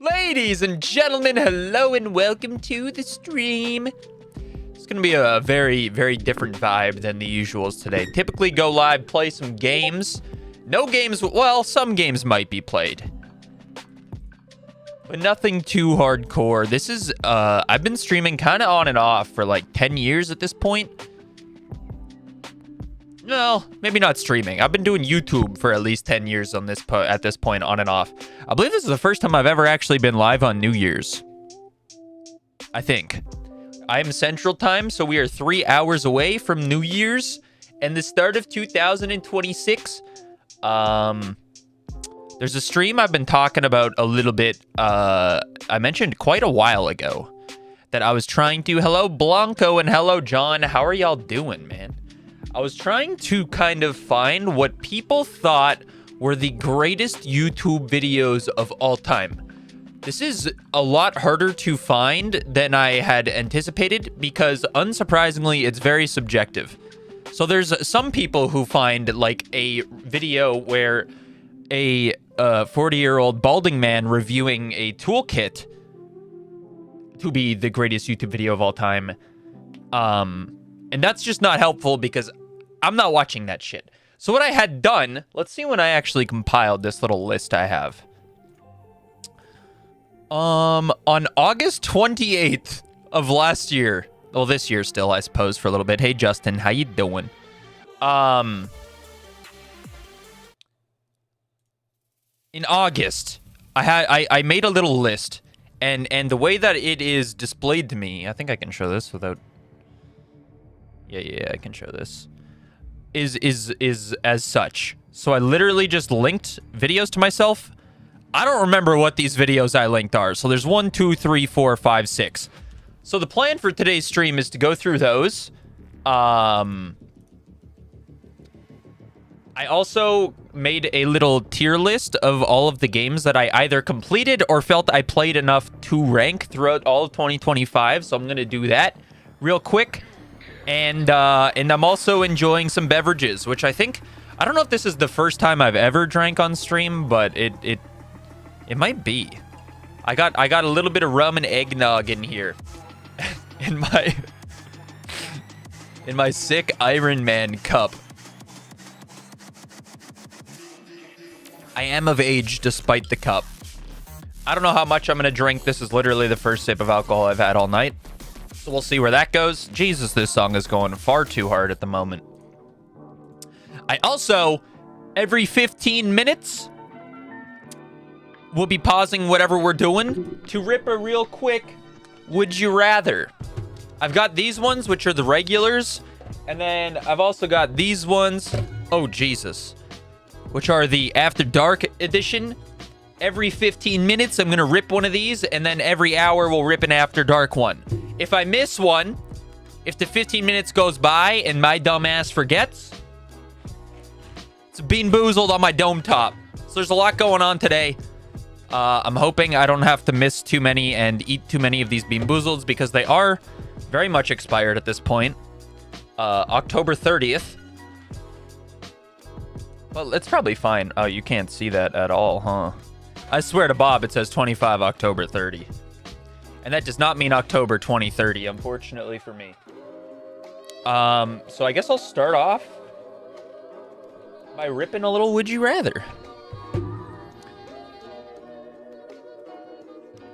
Ladies and gentlemen, hello and welcome to the stream. It's going to be a very, very different vibe than the usuals today. Typically go live, play some games. No games, well, some games might be played. But nothing too hardcore. This is, I've been streaming kind of on and off for like 10 years at this point. No, maybe not streaming. I've been doing YouTube for at least 10 years on this at this point, on and off. I believe this is the first time I've ever actually been live on New Year's. I think. I'm Central Time, so we are 3 hours away from New Year's and the start of 2026. There's a stream I've been talking about a little bit. I mentioned quite a while ago that I was trying to. Hello, Blanco, and hello, John. How are y'all doing, man? I was trying to kind of find what people thought were the greatest YouTube videos of all time. This is a lot harder to find than I had anticipated because, unsurprisingly, it's very subjective. So there's some people who find like a video where a 40-year-old balding man reviewing a toolkit to be the greatest YouTube video of all time. And that's just not helpful because I'm not watching that shit. So what I had done, let's see when I actually compiled this little list I have. On August 28th of last year, well, this year still, I suppose, for a little bit. Hey, Justin, how you doing? In August, I made a little list, and the way that it is displayed to me, I think I can show this without. Yeah, I can show this. Is as such. So I literally just linked videos to myself. I don't remember what these videos I linked are. So there's 1, 2, 3, 4, 5, 6. So the plan for today's stream is to go through those. I also made a little tier list of all of the games that I either completed or felt I played enough to rank throughout all of 2025. So I'm going to do that real quick. And I'm also enjoying some beverages, which I don't know if this is the first time I've ever drank on stream, but it might be. I got a little bit of rum and eggnog in here. in my sick Iron Man cup. I am of age despite the cup. I don't know how much I'm going to drink. This is literally the first sip of alcohol I've had all night. So we'll see where that goes. Jesus, this song is going far too hard at the moment. I also, every 15 minutes, will be pausing whatever we're doing to rip a real quick Would You Rather. I've got these ones, which are the regulars. And then I've also got these ones. Oh, Jesus. Which are the After Dark edition. Every 15 minutes, I'm going to rip one of these. And then every hour, we'll rip an After Dark one. If I miss one, if the 15 minutes goes by and my dumb ass forgets, it's Bean Boozled on my dome top. So there's a lot going on today. I'm hoping I don't have to miss too many and eat too many of these Bean Boozleds because they are very much expired at this point. October 30th. Well, it's probably fine. Oh, you can't see that at all, huh? I swear to Bob, it says 25 October 30. And that does not mean October 2030, unfortunately for me. So I guess I'll start off by ripping a little Would You Rather.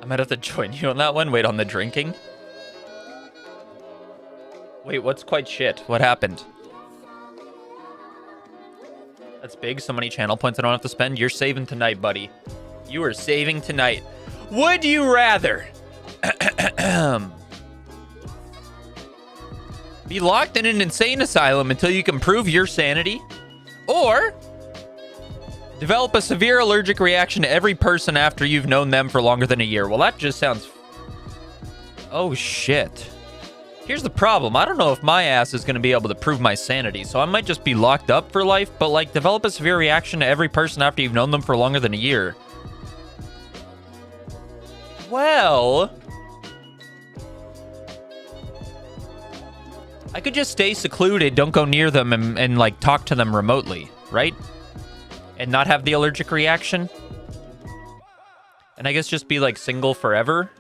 I might have to join you on that one. Wait, on the drinking? Wait, what's quite shit? What happened? That's big. So many channel points I don't have to spend. You're saving tonight, buddy. You are saving tonight. Would you rather be locked in an insane asylum until you can prove your sanity, or develop a severe allergic reaction to every person after you've known them for longer than a year? Well, that just sounds... Oh, shit. Here's the problem. I don't know if my ass is going to be able to prove my sanity, so I might just be locked up for life, but, like, develop a severe reaction to every person after you've known them for longer than a year. Well... I could just stay secluded, don't go near them, and like, talk to them remotely, right? And not have the allergic reaction. And I guess just be like single forever.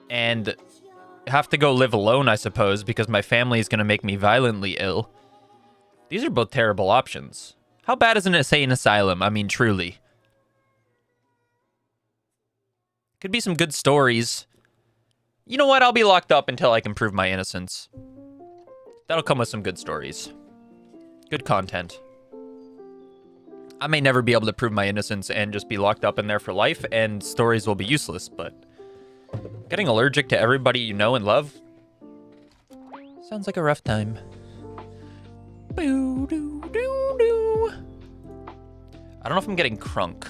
And have to go live alone, I suppose, because my family is going to make me violently ill. These are both terrible options. How bad is an insane asylum? I mean, truly. Could be some good stories. You know what? I'll be locked up until I can prove my innocence. That'll come with some good stories. Good content. I may never be able to prove my innocence and just be locked up in there for life, and stories will be useless, but getting allergic to everybody you know and love sounds like a rough time. Boo, doo, doo, doo. I don't know if I'm getting crunk.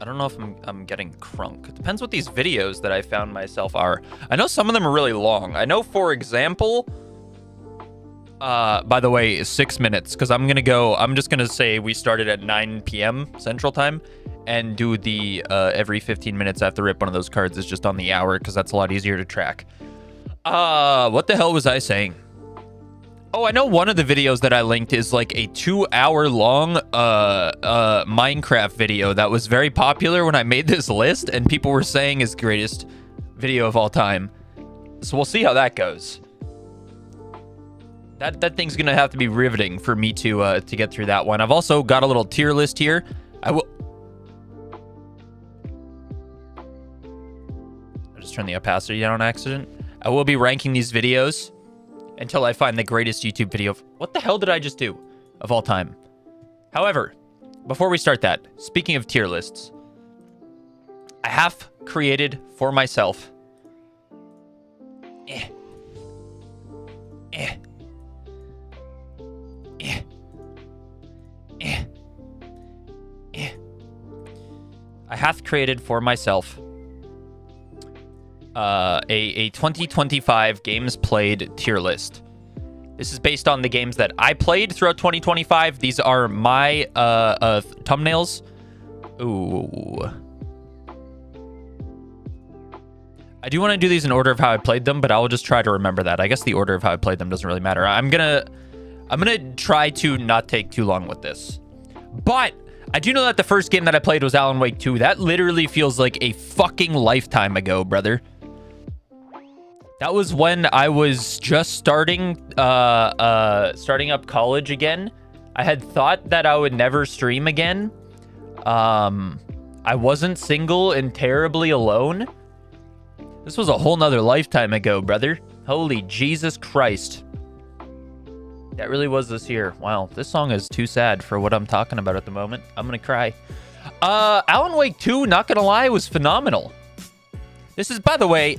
I don't know if I'm getting crunk. It depends what these videos that I found myself are. I know some of them are really long. I know, for example, by the way, 6 minutes, because I'm just gonna say we started at 9 p.m. Central Time and do the every 15 minutes I have to rip one of those cards is just on the hour, because that's a lot easier to track. What the hell was I saying? Oh, I know one of the videos that I linked is like a 2-hour long Minecraft video that was very popular when I made this list, and people were saying is greatest video of all time. So we'll see how that goes. That thing's gonna have to be riveting for me to get through that one. I've also got a little tier list here. I just turned the opacity down on accident. I will be ranking these videos until I find the greatest YouTube video. What the hell did I just do? Of all time. However, before we start that, speaking of tier lists, I have created for myself I have created for myself a 2025 games played tier list. This is based on the games that I played throughout 2025. These are my thumbnails. Ooh. I do want to do these in order of how I played them, but I will just try to remember that. I guess the order of how I played them doesn't really matter. I'm gonna try to not take too long with this. But I do know that the first game that I played was Alan Wake 2. That literally feels like a fucking lifetime ago, brother. That was when I was just starting up college again. I had thought that I would never stream again. I wasn't single and terribly alone. This was a whole nother lifetime ago, brother. Holy Jesus Christ. That really was this year. Wow, this song is too sad for what I'm talking about at the moment. I'm gonna cry. Alan Wake 2, not gonna lie, was phenomenal. This is, by the way,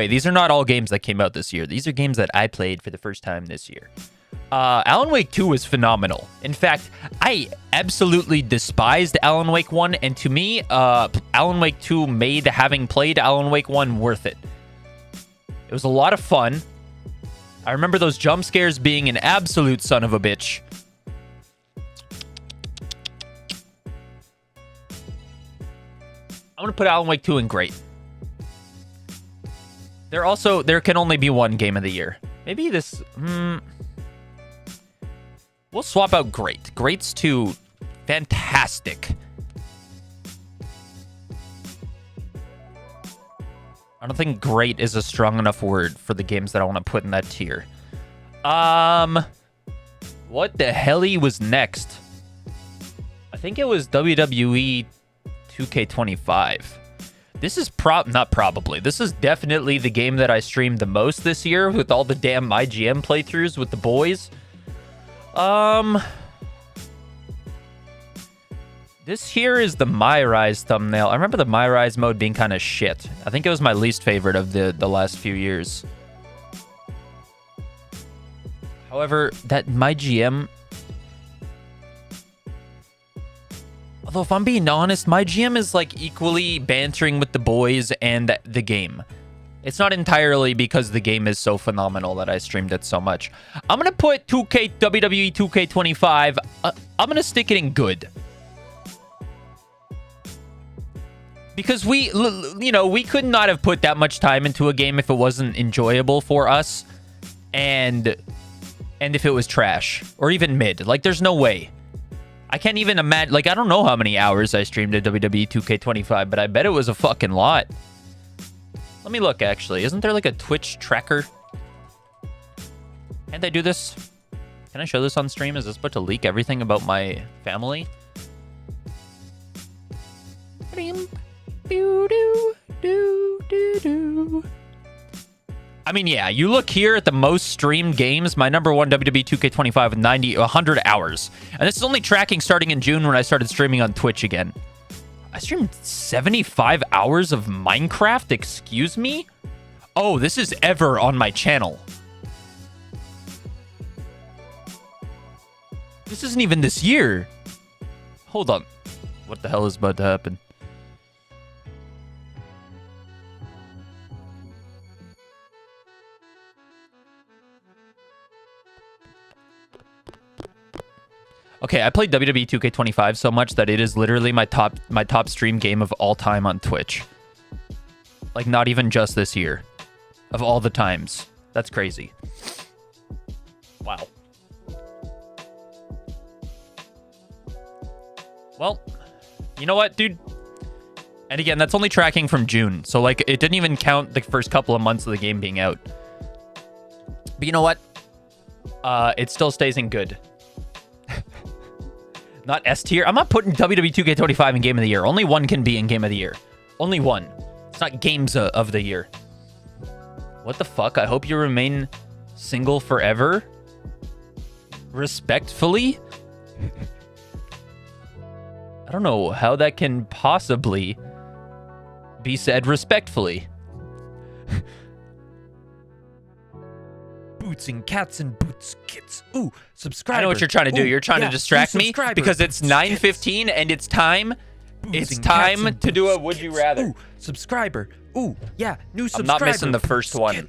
these are not all games that came out this year. These are games that I played for the first time this year. Alan Wake 2 was phenomenal. In fact, I absolutely despised Alan Wake 1, and to me, Alan Wake 2 made having played Alan Wake 1 worth it. It was a lot of fun. I remember those jump scares being an absolute son of a bitch. I'm gonna put Alan Wake 2 in great. There can only be one game of the year. Maybe this... We'll swap out great. Great's to fantastic. I don't think great is a strong enough word for the games that I want to put in that tier. What the helly was next? I think it was WWE 2K25. This is This is definitely the game that I streamed the most this year with all the damn IGM playthroughs with the boys. This here is the My Rise thumbnail. I remember the My Rise mode being kind of shit. I think it was my least favorite of the last few years. However, that My GM... Although, if I'm being honest, My GM is like equally bantering with the boys and the game. It's not entirely because the game is so phenomenal that I streamed it so much. I'm going to put WWE 2K25. I'm going to stick it in good. Because we could not have put that much time into a game if it wasn't enjoyable for us. And if it was trash. Or even mid. Like, there's no way. I can't even imagine. Like, I don't know how many hours I streamed at WWE 2K25, but I bet it was a fucking lot. Let me look, actually. Isn't there like a Twitch tracker? Can't I do this? Can I show this on stream? Is this about to leak everything about my family? I mean, yeah, you look here at the most streamed games. My number one WWE 2K25 with 100 hours. And this is only tracking starting in June when I started streaming on Twitch again. I streamed 75 hours of Minecraft? Excuse me? Oh, this is ever on my channel. This isn't even this year. Hold on. What the hell is about to happen? Okay, I played WWE 2K25 so much that it is literally my top stream game of all time on Twitch. Like, not even just this year. Of all the times. That's crazy. Wow. Well, you know what, dude? And again, that's only tracking from June. So, like, it didn't even count the first couple of months of the game being out. But you know what? It still stays in good. Not S tier. I'm not putting WWE 2K25 in Game of the Year. Only one can be in Game of the Year. Only one. It's not Games of the Year. What the fuck? I hope you remain single forever. Respectfully? I don't know how that can possibly be said respectfully. Boots and cats and boots kits. Ooh, subscribe. I know what you're trying to do. You're trying to distract me because it's 9:15 and it's time. It's time to do a would you rather. Ooh, subscriber. Ooh, yeah, new subscriber. I'm not missing the first one.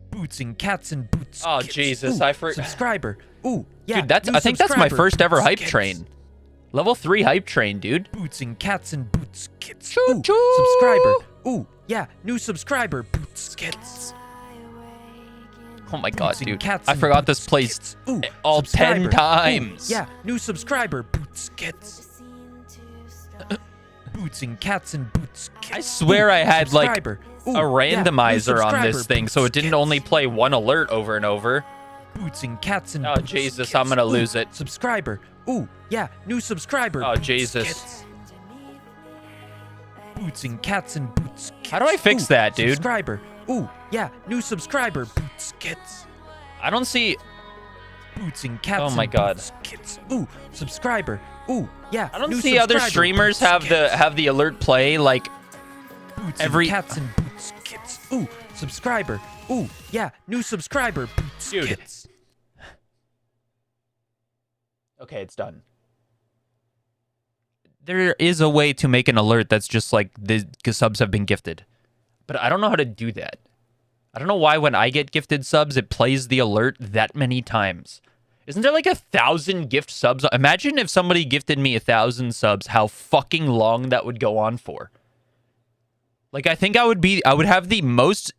Boots and cats and boots. Oh Jesus, I forgot. Subscriber. Ooh, yeah. Dude, I think that's my first ever hype train. Level 3 hype train, dude. Boots and cats and boots kits. Choo choo. Subscriber. Ooh, yeah, new subscriber. Boots kits. Oh my god, dude. I forgot this place all 10 times. Ooh, yeah, new subscriber. Boots kits. Boots and cats and boots kits. I swear I had like a randomizer on this thing, so it didn't only play one alert over and over. Boots and cats and boots. Oh Jesus, I'm gonna lose it. Subscriber. Ooh, yeah, new subscriber. Oh Jesus. Boots and cats and boots. How do I fix that, dude? Subscriber. Ooh, yeah, new subscriber. Boots kits. I don't see boots and cats. Oh my god. Boots, kits. Ooh, subscriber. Ooh, yeah. I don't see other streamers have the alert play like boots every and cats and boots kits. Ooh, subscriber. Ooh, yeah, new subscriber. Boots kits. Okay, it's done. There is a way to make an alert that's just like the subs have been gifted. But I don't know how to do that. I don't know why when I get gifted subs, it plays the alert that many times. Isn't there like 1,000 gift subs? Imagine if somebody gifted me 1,000 subs, how fucking long that would go on for. Like, I think I would have the most,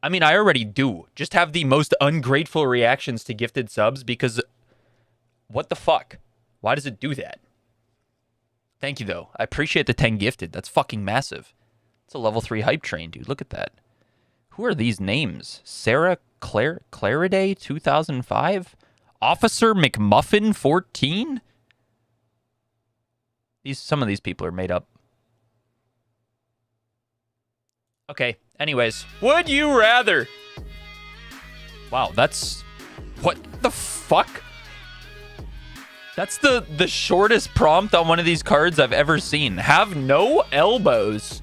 I mean, I already do, just have the most ungrateful reactions to gifted subs because what the fuck? Why does it do that? Thank you, though. I appreciate the 10 gifted. That's fucking massive. It's a level 3 hype train, dude. Look at that. Who are these names? Sarah Clariday 2005? Officer McMuffin 14? Some of these people are made up. Okay, anyways. Would you rather? Wow, that's... What the fuck? That's the shortest prompt on one of these cards I've ever seen. Have no elbows.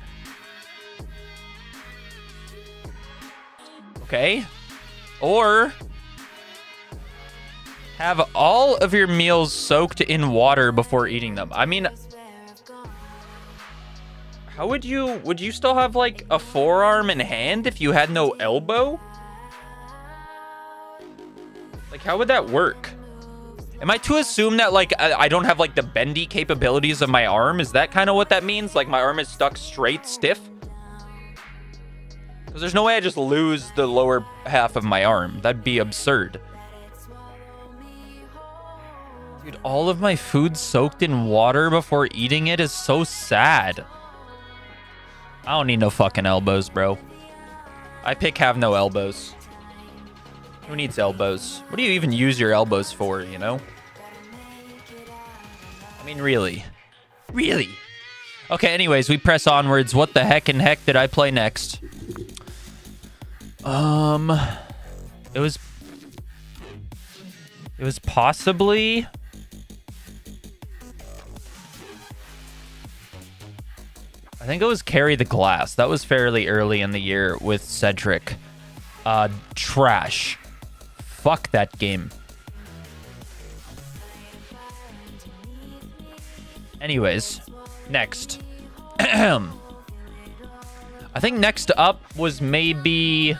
Okay. Or have all of your meals soaked in water before eating them. I mean, how would you still have like a forearm and hand if you had no elbow? Like, how would that work? Am I to assume that like I don't have like the bendy capabilities of my arm? Is that kind of what that means? Like my arm is stuck straight stiff? Because there's no way I just lose the lower half of my arm. That'd be absurd. Dude, all of my food soaked in water before eating it is so sad. I don't need no fucking elbows, bro. I pick have no elbows. Who needs elbows? What do you even use your elbows for, you know? I mean, really? Really? Okay, anyways, we press onwards. What the heck did I play next? It was possibly... I think it was Carry the Glass. That was fairly early in the year with Cedric. Trash. Fuck that game. Anyways, next. I think next up was maybe...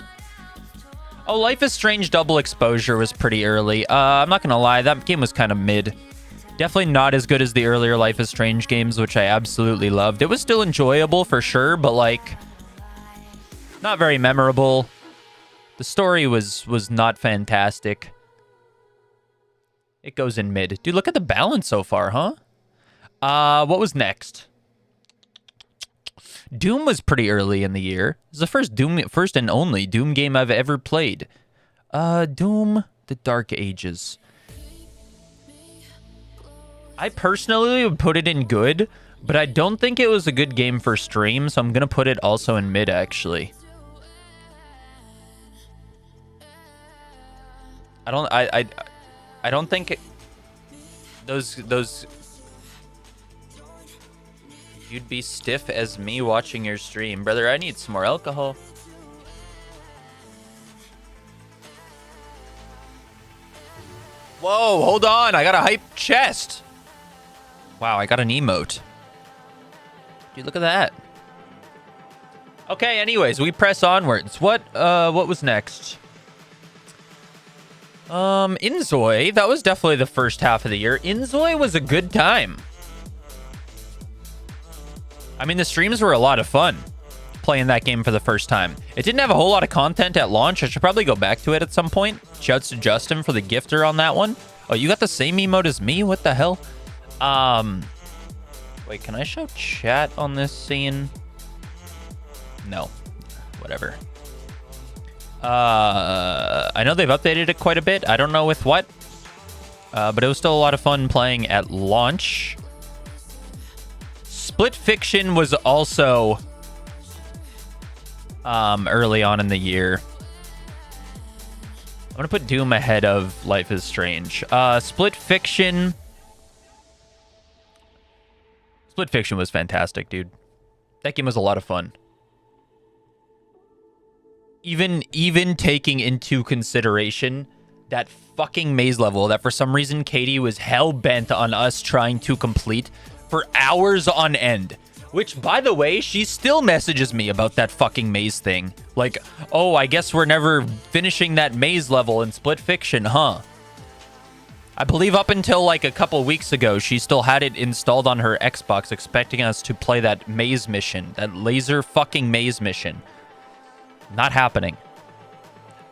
Oh, Life is Strange Double Exposure was pretty early. I'm not gonna lie, that game was kind of mid. Definitely not as good as the earlier Life is Strange games, which I absolutely loved. It was still enjoyable for sure, but like... not very memorable. The story was not fantastic. It goes in mid. Dude, look at the balance so far, huh? What was next? Doom was pretty early in the year. It was the first and only Doom game I've ever played. Doom: The Dark Ages. I personally would put it in good, but I don't think it was a good game for stream, so I'm gonna put it also in mid, actually. I don't think those you'd be stiff as me watching your stream. Brother, I need some more alcohol. Whoa, hold on. I got a hype chest. Wow, I got an emote. Dude, look at that. Okay, anyways, we press onwards. What was next? Inzoi. That was definitely the first half of the year. Inzoi was a good time. I mean, the streams were a lot of fun playing that game for the first time. It didn't have a whole lot of content at launch. I should probably go back to it at some point. Shouts to Justin for the gifter on that one. Oh, you got the same emote as me? What the hell? Wait, can I show chat on this scene? No. Whatever. I know they've updated it quite a bit. I don't know with what. But it was still a lot of fun playing at launch. Split Fiction was also early on in the year. I'm gonna put Doom ahead of Life is Strange. Split Fiction was fantastic, dude. That game was a lot of fun. Even taking into consideration that fucking maze level that for some reason Katie was hell-bent on us trying to complete for hours on end. Which, by the way, she still messages me about that fucking maze thing. Like, oh, I guess we're never finishing that maze level in Split Fiction, huh? I believe up until like a couple weeks ago, she still had it installed on her Xbox, expecting us to play that maze mission, that laser fucking maze mission. Not happening.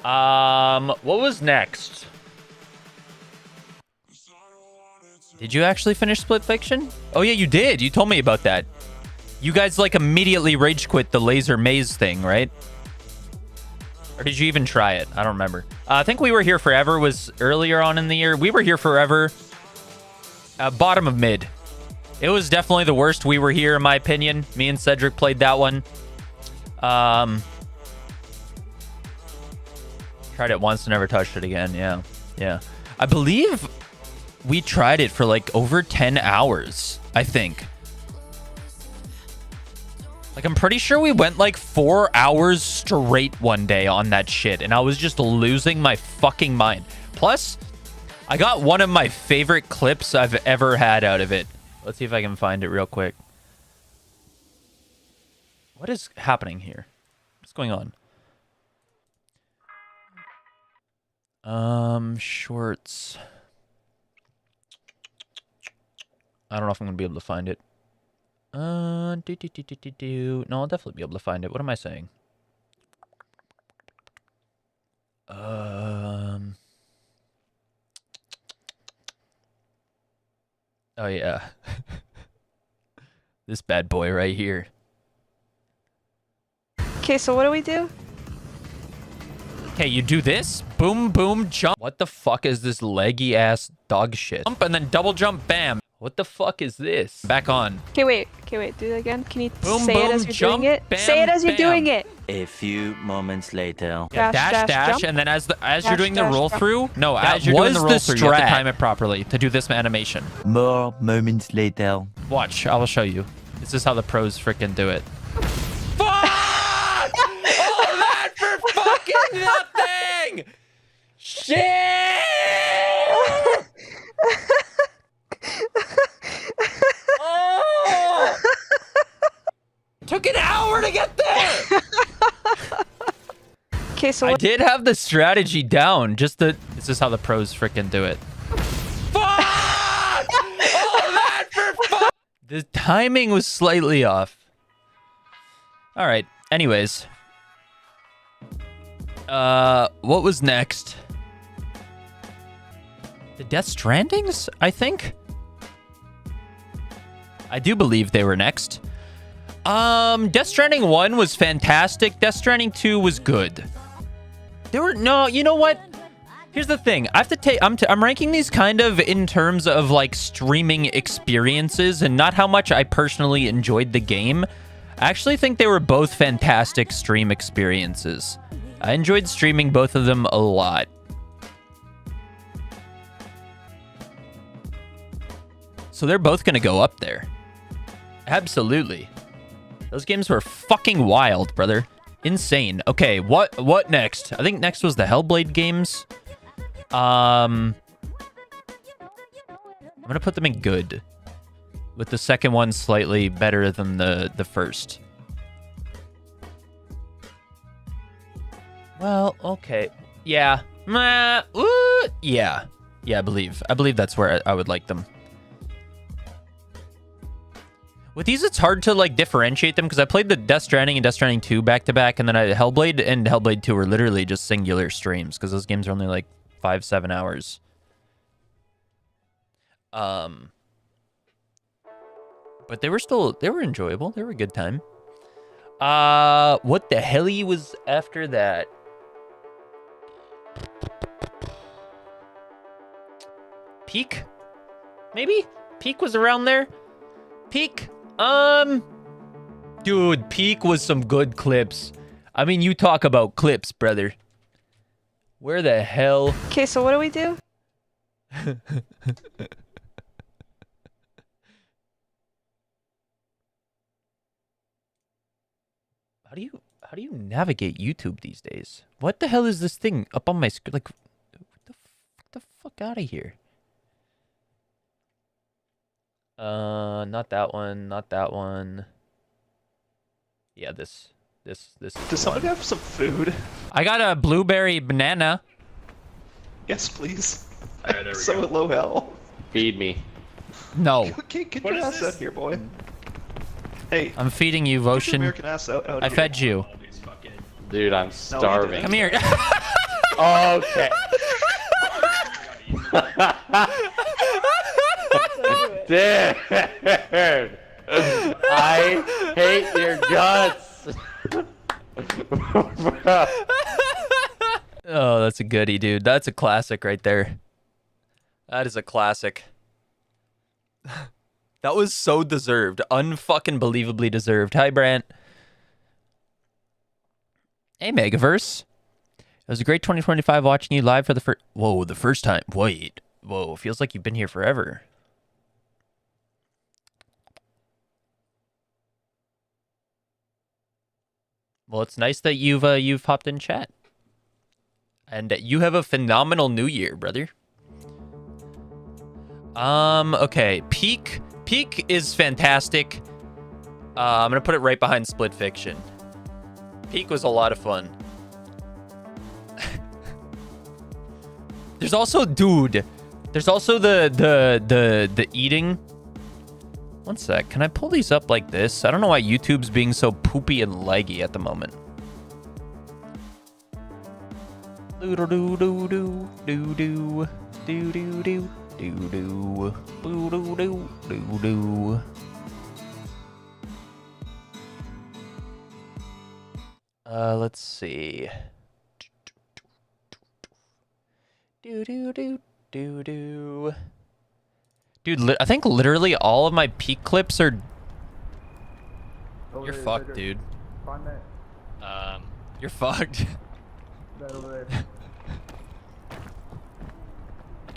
What was next? Did you actually finish Split Fiction? Oh yeah, you did. You told me about that. You guys like immediately rage quit the laser maze thing, right? Or did you even try it? I don't remember. I think We Were Here Forever was earlier on in the year. We Were Here Forever. Bottom of mid. It was definitely the worst We Were Here, in my opinion. Me and Cedric played that one. Tried it once and never touched it again. Yeah. I believe we tried it for like over 10 hours, I think. Like, I'm pretty sure we went like 4 hours straight one day on that shit, and I was just losing my fucking mind. Plus, I got one of my favorite clips I've ever had out of it. Let's see if I can find it real quick. What is happening here? What's going on? Shorts. I don't know if I'm gonna be able to find it. No, I'll definitely be able to find it. What am I saying? Oh, yeah. This bad boy right here. Okay, so what do we do? Okay, you do this. Boom, boom, jump. What the fuck is this leggy ass dog shit? Jump and then double jump, bam. What the fuck is this? Back on. Okay, wait, do that again. Can you Boom, say boom, it as you're jump, doing it? bam, Say it as you're bam. doing it. A few moments later. Yeah, dash, jump. and then as Dash, you're doing the dash, roll jump. through, no, That as you're doing the was roll the through, you have to strat. time it properly to do this animation. More moments later. Watch, I will show you. This is how the pros freaking do it. Fuck! All that for fucking nothing! Shit! Oh! Took an hour to get there! Okay, so I what? did have the strategy down. Just the. This is how the pros freaking do it. Fuck! All that for fuck! The timing was slightly off. All right. Anyways. What was next? The Death Strandings, I think. I do believe they were next. Death Stranding 1 was fantastic. Death Stranding 2 was good. There were no, you know what? Here's the thing. I have to take, I'm ranking these kind of in terms of like streaming experiences and not how much I personally enjoyed the game. I actually think they were both fantastic stream experiences. I enjoyed streaming both of them a lot. So they're both going to go up there. Absolutely. Those games were fucking wild, brother. Insane. Okay, what next? I think next was the Hellblade games. I'm gonna put them in good, with the second one slightly better than the first. Well, okay, yeah, yeah, I believe that's where I would like them. With these, it's hard to like differentiate them because I played the Death Stranding and Death Stranding 2 back to back, and then Hellblade and Hellblade 2 were literally just singular streams because those games are only like 5-7 hours. But they were enjoyable. They were a good time. What the hell was after that? Peak? Maybe? Peak was around there? Peak? Dude, Peak was some good clips. I mean, you talk about clips, brother. Where the hell? Okay, so what do we do? How do you navigate YouTube these days? What the hell is this thing up on my screen? Like, get the fuck out of here. Not that one, not that one. Yeah, this. Does somebody have some food? I got a blueberry banana. Yes, please. Alright, there we So go. low hell. Feed me. No, Okay, get What your is ass this? out here, boy. Hey, I'm feeding you, get your Voshin. American ass out I here. fed you. All these fucking... Dude, I'm starving. Come here. Okay. Dude, I hate your guts. Oh, that's a goodie, dude. That's a classic right there. That is a classic. That was so deserved. Unfucking believably deserved. Hi, Brant. Hey, Megaverse. It was a great 2025 watching you live for the first... Whoa, the first time. Wait. Whoa, feels like you've been here forever. Well, it's nice that you've hopped in chat. And you have a phenomenal new year, brother. Okay. Peak is fantastic. I'm gonna put it right behind Split Fiction. Peak was a lot of fun. There's also, dude. There's also the eating. One sec. Can I pull these up like this? I don't know why YouTube's being so poopy and laggy at the moment. Do do do do do do do do do Do do. Boo doo doo doo doo. Let's see. Do do do do do. Dude, I think literally all of my peak clips are. You're fucked, dude. You're fucked.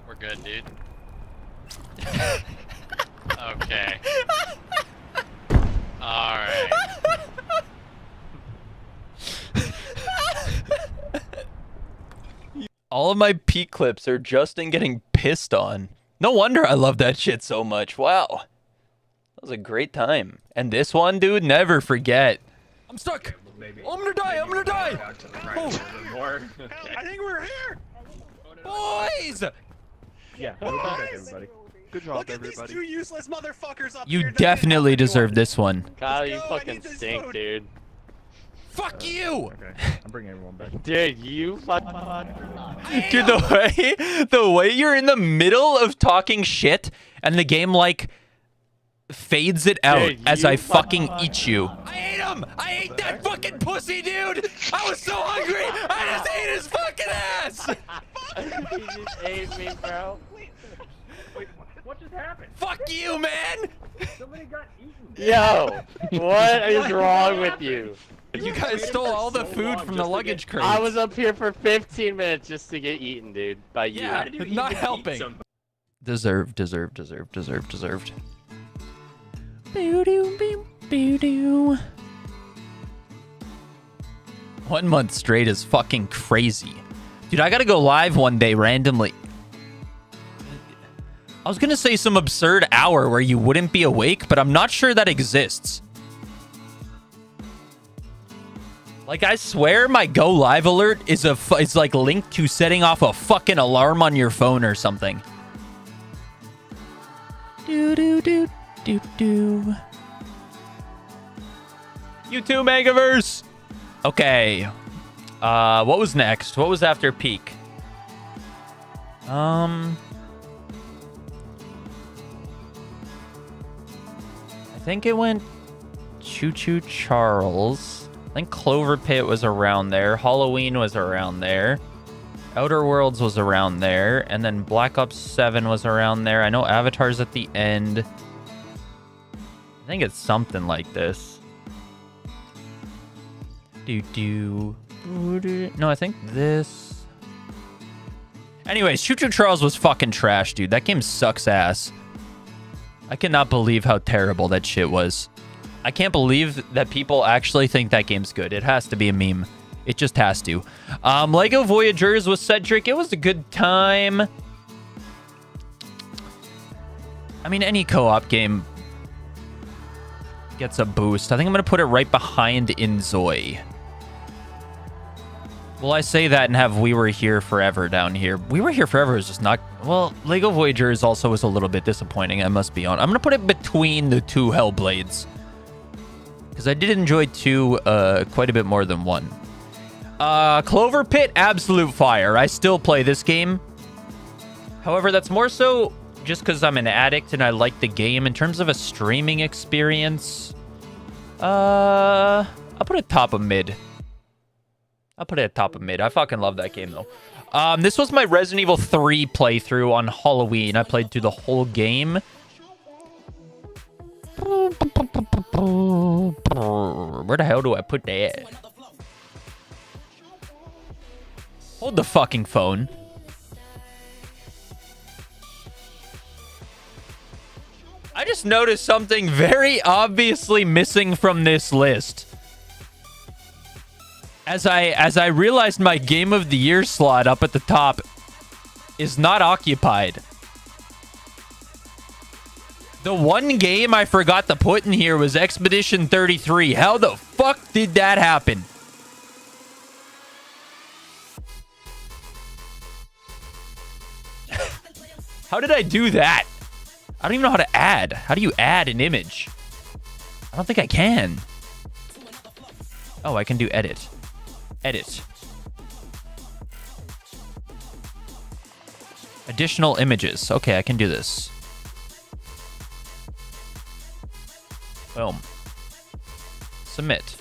We're good, dude. Okay. Alright. All of my peak clips are Justin getting pissed on. No wonder I love that shit so much. Wow. That was a great time. And this one, dude, never forget. I'm stuck. I'm gonna die. I'm gonna die. Oh. I think we're here. Boys! Yeah, welcome back, everybody. Good job, Look at everybody. these two useless motherfuckers up You here. definitely deserve this one. Kyle, you go, I fucking need this stink, food. dude. Fuck you! Okay, I'm bringing everyone back. Dude, you fucking. Dude, the way you're in the middle of talking shit and the game like fades it out Dude, as you I fucking eat you. I ate him! I ate that fucking pussy, dude! I was so hungry! I just ate his fucking ass! You just ate me, bro. Wait, what just happened? Fuck you, man! Somebody got eaten. Yo, what is wrong with you? You guys stole all the food from the luggage crate. I was up here for 15 minutes just to get eaten, dude, by you. Yeah, not helping. Deserved. Boo-doo. 1 month straight is fucking crazy. Dude, I gotta go live one day randomly. I was gonna say some absurd hour where you wouldn't be awake, but I'm not sure that exists. Like, I swear my go live alert is like linked to setting off a fucking alarm on your phone or something. Do do do do do. You too, Megaverse. Okay. What was next? What was after peak? I think it went Choo Choo Charles. I think Clover Pit was around there. Halloween was around there. Outer Worlds was around there. And then Black Ops 7 was around there. I know Avatar's at the end. I think it's something like this. No, I think this. Anyways, Choo Choo Charles was fucking trash, dude. That game sucks ass. I cannot believe how terrible that shit was. I can't believe that people actually think that game's good. It has to be a meme. It just has to. Lego Voyagers with Cedric. It was a good time. I mean, any co-op game gets a boost. I think I'm going to put it right behind Inzoi. Will I say that and have We Were Here Forever down here? We Were Here Forever is just not... Well, Lego Voyagers also was a little bit disappointing, I must be honest. I'm going to put it between the two Hellblades. Because I did enjoy two quite a bit more than one. Clover Pit, absolute fire. I still play this game. However, that's more so just because I'm an addict and I like the game. In terms of a streaming experience, I'll put it top of mid. I fucking love that game, though. This was my Resident Evil 3 playthrough on Halloween. I played through the whole game. Where the hell do I put that? Hold the fucking phone. I just noticed something very obviously missing from this list. As I realized my Game of the Year slot up at the top is not occupied. The one game I forgot to put in here was Expedition 33. How the fuck did that happen? How did I do that? I don't even know how to add. How do you add an image? I don't think I can. Oh, I can do edit. Edit. I Additional images. Okay, I can do this. Boom. Submit.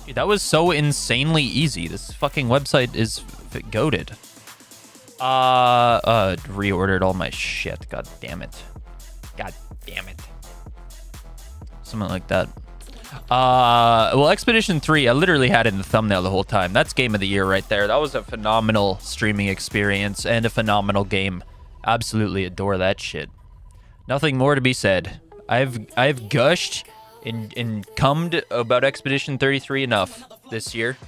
Dude, that was so insanely easy. This fucking website is goated. Reordered all my shit. God damn it. God damn it. Something like that. Well, Expedition 3, I literally had it in the thumbnail the whole time. That's game of the year right there. That was a phenomenal streaming experience and a phenomenal game. Absolutely adore that shit. Nothing more to be said. I've gushed and cummed about Expedition 33 enough this year.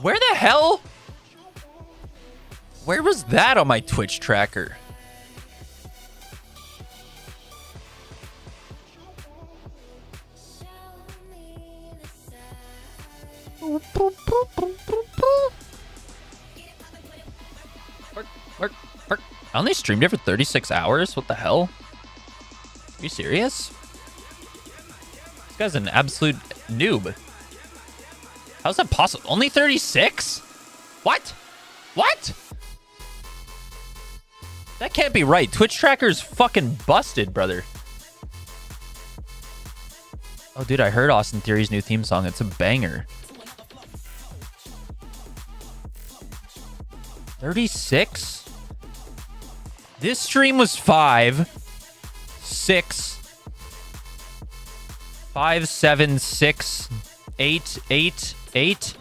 Where the hell? Where was that on my Twitch tracker? I only streamed it for 36 hours? What the hell? Are you serious? This guy's an absolute noob. How's that possible? Only 36? What? What? That can't be right. Twitch tracker's fucking busted, brother. Oh, dude, I heard Austin Theory's new theme song. It's a banger. 36? This stream was 5, 6, 5, 7, 6, 8, 8, 8.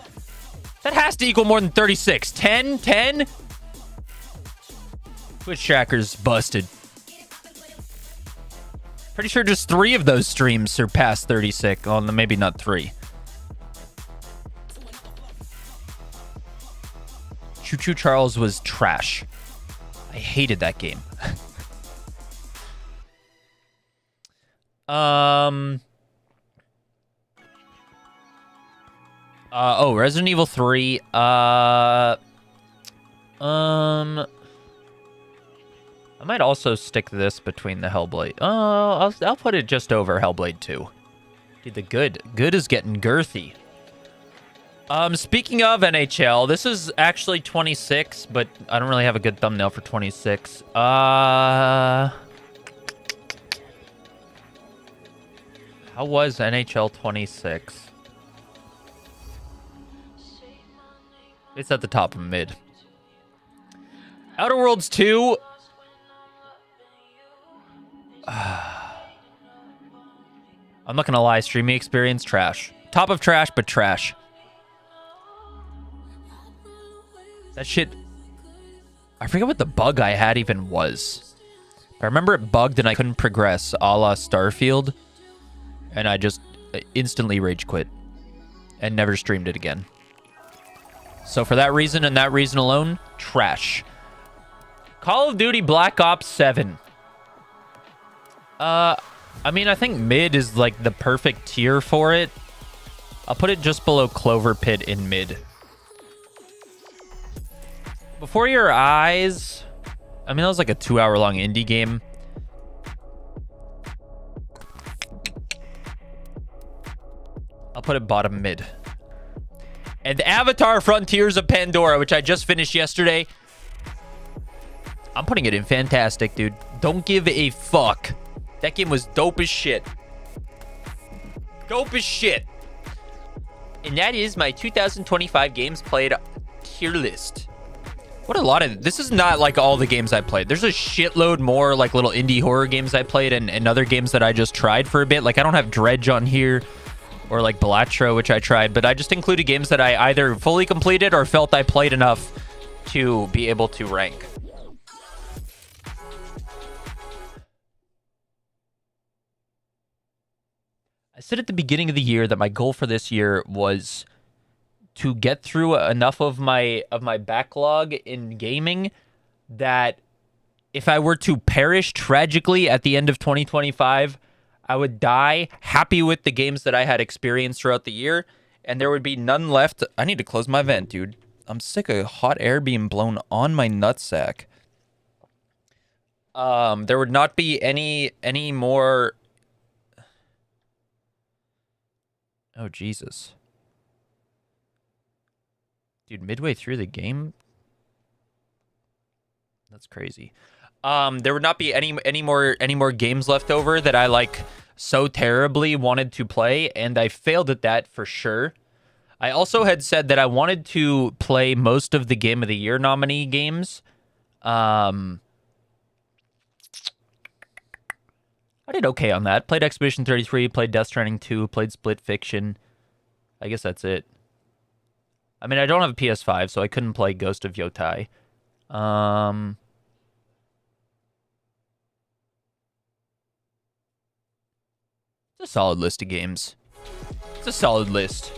That has to equal more than 36. 10, 10? Twitch tracker's busted. Pretty sure just 3 of those streams surpassed 36. Well, maybe not 3. Choo Choo Charles was trash. I hated that game. Oh, Resident Evil 3. I might also stick this between the Hellblade. Oh, I'll put it just over Hellblade 2. Dude, the good is getting girthy. Speaking of NHL, this is actually 26, but I don't really have a good thumbnail for 26. How was NHL 26? It's at the top of mid. Outer Worlds 2. I'm not gonna lie, streaming experience, trash. Top of trash, but trash. That shit... I forget what the bug I had even was. I remember it bugged and I couldn't progress, a la Starfield. And I just instantly rage quit. And never streamed it again. So for that reason and that reason alone, trash. Call of Duty Black Ops 7. I mean, I think mid is like the perfect tier for it. I'll put it just below Clover Pit in mid. Before Your Eyes, I mean, that was like a 2-hour-long indie game. I'll put it bottom mid. And Avatar Frontiers of Pandora, which I just finished yesterday. I'm putting it in fantastic, dude. Don't give a fuck. That game was dope as shit. Dope as shit. And that is my 2025 games played tier list. What a lot of... This is not like all the games I played. There's a shitload more like little indie horror games I played and other games that I just tried for a bit. Like I don't have Dredge on here or like Balatro, which I tried. But I just included games that I either fully completed or felt I played enough to be able to rank. I said at the beginning of the year that my goal for this year was to get through enough of my backlog in gaming that if I were to perish tragically at the end of 2025, I would die happy with the games that I had experienced throughout the year, and there would be none left. I need to close my vent, dude. I'm sick of hot air being blown on my nutsack. There would not be any more... Oh, Jesus. Dude, midway through the game? That's crazy. There would not be any more games left over that I like so terribly wanted to play, and I failed at that for sure. I also had said that I wanted to play most of the Game of the Year nominee games. I did okay on that. Played Expedition 33, played Death Stranding 2, played Split Fiction. I guess that's it. I mean, I don't have a PS5, so I couldn't play Ghost of Yotai. It's a solid list of games. It's a solid list.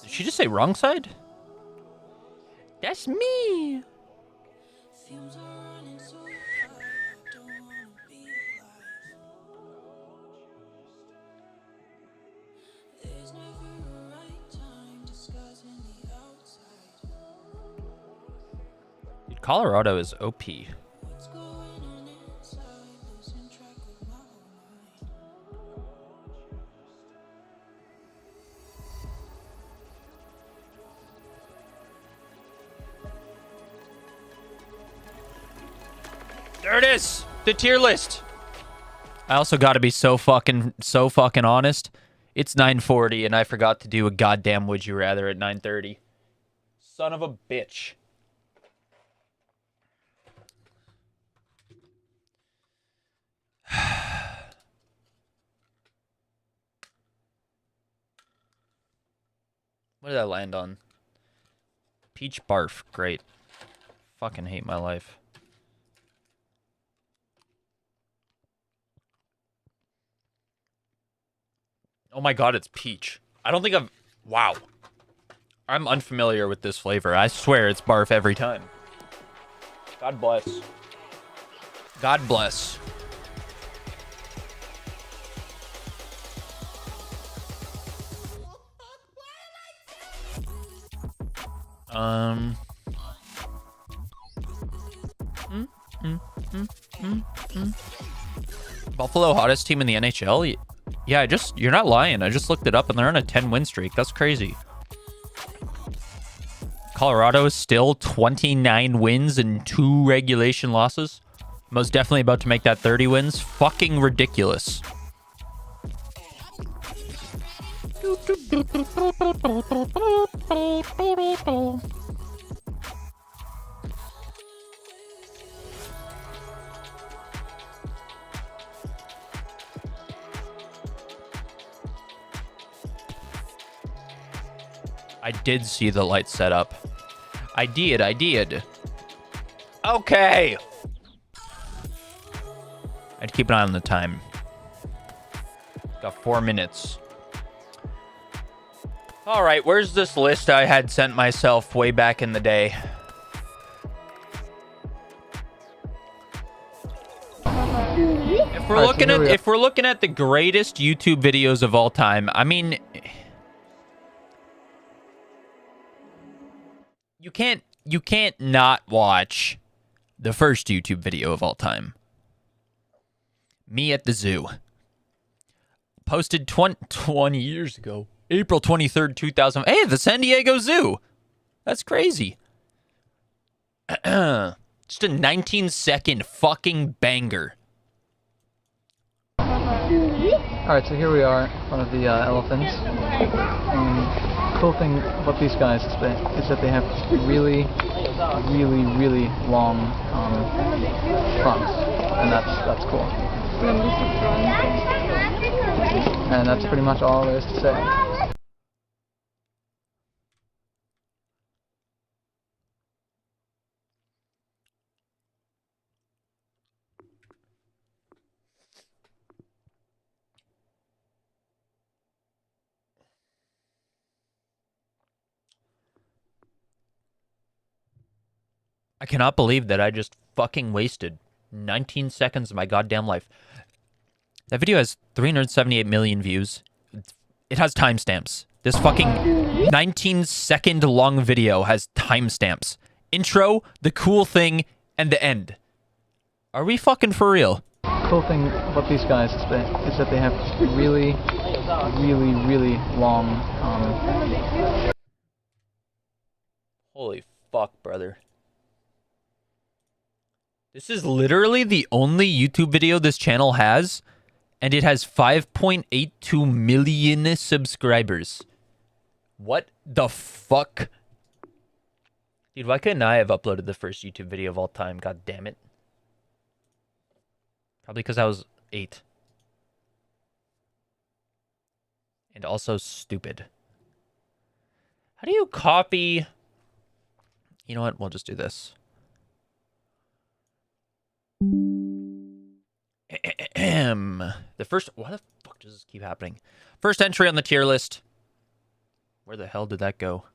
Did she just say wrong side? That's me. Dude, Colorado is OP. There it is, the tier list. I also got to be so fucking honest. It's 9:40 and I forgot to do a goddamn would you rather at 9:30. Son of a bitch. What did I land on? Peach barf. Great. Fucking hate my life. Oh my god, it's peach. I don't think I've... Wow. I'm unfamiliar with this flavor. I swear it's barf every time. God bless. God bless. Buffalo hottest team in the NHL? Yeah, you're not lying. I just looked it up and they're on a 10-win streak. That's crazy. Colorado is still 29 wins and 2 regulation losses. Most definitely about to make that 30 wins. Fucking ridiculous. I did see the light set up. I did. Okay. I'd keep an eye on the time. Got 4 minutes. All right, where's this list I had sent myself way back in the day? If we're looking at the greatest YouTube videos of all time, I mean, you can't not watch the first YouTube video of all time. Me at the zoo. Posted 20 years ago. April 23rd, 2000. Hey, the San Diego Zoo. That's crazy. Just a 19-second fucking banger. Alright, so here we are in front of the elephants. And cool thing about these guys is that they have really long fronts, and that's cool. And that's pretty much all there is to say. I cannot believe that I just fucking wasted 19 seconds of my goddamn life. That video has 378 million views. It has timestamps. This fucking 19-second long video has timestamps. Intro, the cool thing, and the end. Are we fucking for real? Cool thing about these guys is that they have really, really, really long. Holy fuck, brother. This is literally the only YouTube video this channel has, and it has 5.82 million subscribers. What the fuck? Dude, why couldn't I have uploaded the first YouTube video of all time? God damn it. Probably because I was 8. And also stupid. How do you copy... You know what? We'll just do this. The first... Why the fuck does this keep happening? First entry on the tier list. Where the hell did that go?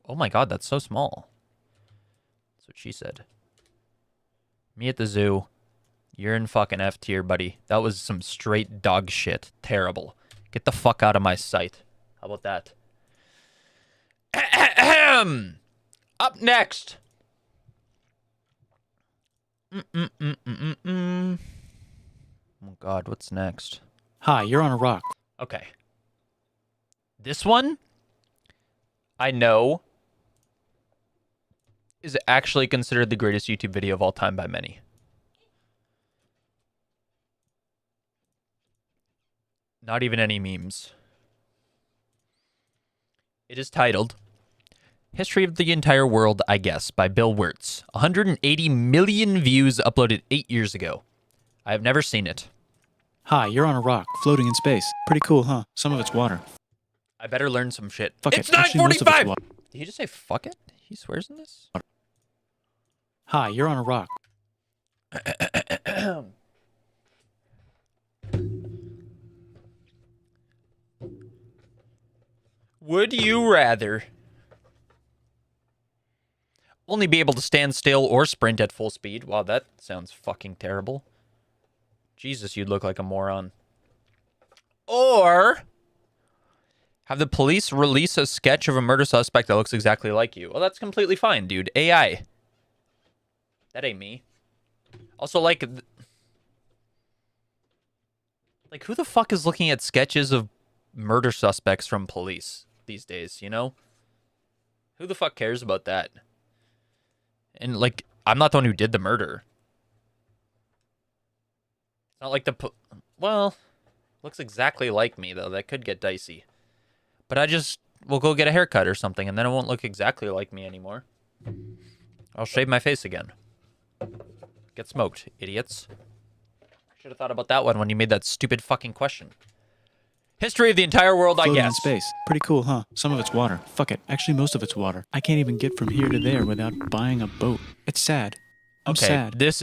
Oh my god, that's so small. That's what she said. Me at the zoo. You're in fucking F tier, buddy. That was some straight dog shit. Terrible. Get the fuck out of my sight. How about that? Up next. Oh god, what's next? Hi, you're on a rock. Okay. This one, I know, is actually considered the greatest YouTube video of all time by many. Not even any memes. It is titled History of the Entire World, I Guess, by Bill Wirtz. 180 million views uploaded 8 years ago. I have never seen it. Hi, you're on a rock, floating in space. Pretty cool, huh? Some of it's water. I better learn some shit. Fuck It's it. Actually, most of it's 9:45! water. Did he just say fuck it? He swears in this? Hi, you're on a rock. Would you rather only be able to stand still or sprint at full speed? Wow, that sounds fucking terrible. Jesus, you'd look like a moron. Or have the police release a sketch of a murder suspect that looks exactly like you. Well, that's completely fine, dude. AI. That ain't me. Also, like, who the fuck is looking at sketches of murder suspects from police these days, you know? Who the fuck cares about that? And, like, I'm not the one who did the murder. It's not like well, looks exactly like me, though. That could get dicey. But I just will go get a haircut or something, and then it won't look exactly like me anymore. I'll shave my face again. Get smoked, idiots. Should have thought about that one when you made that stupid fucking question. History of the entire world, Floating I in guess. space. Pretty cool, huh? Some of it's water. Fuck it. Actually, most of it's water. I can't even get from here to there without buying a boat. It's sad. I'm Okay, sad. this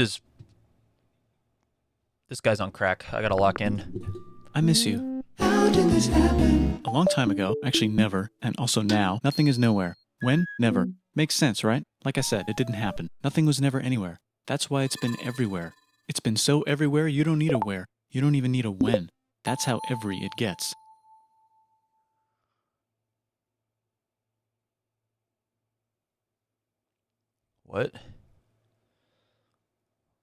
guy's on crack. I gotta lock in. I miss you. How did this happen? A long time ago. Actually, never. And also now. Nothing is nowhere. When? Never. Makes sense, right? Like I said, it didn't happen. Nothing was never anywhere. That's why it's been everywhere. It's been so everywhere, you don't need a where. You don't even need a when. That's how every it gets. What?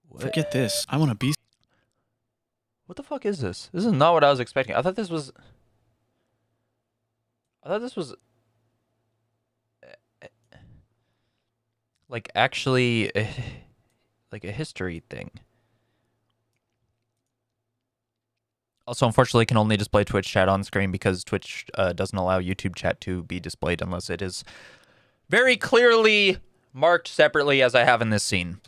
What? Forget this. I want to be... What the fuck is this? This is not what I was expecting. I thought this was... like, actually... like a history thing. Also, unfortunately, can only display Twitch chat on screen because Twitch doesn't allow YouTube chat to be displayed unless it is very clearly marked separately as I have in this scene.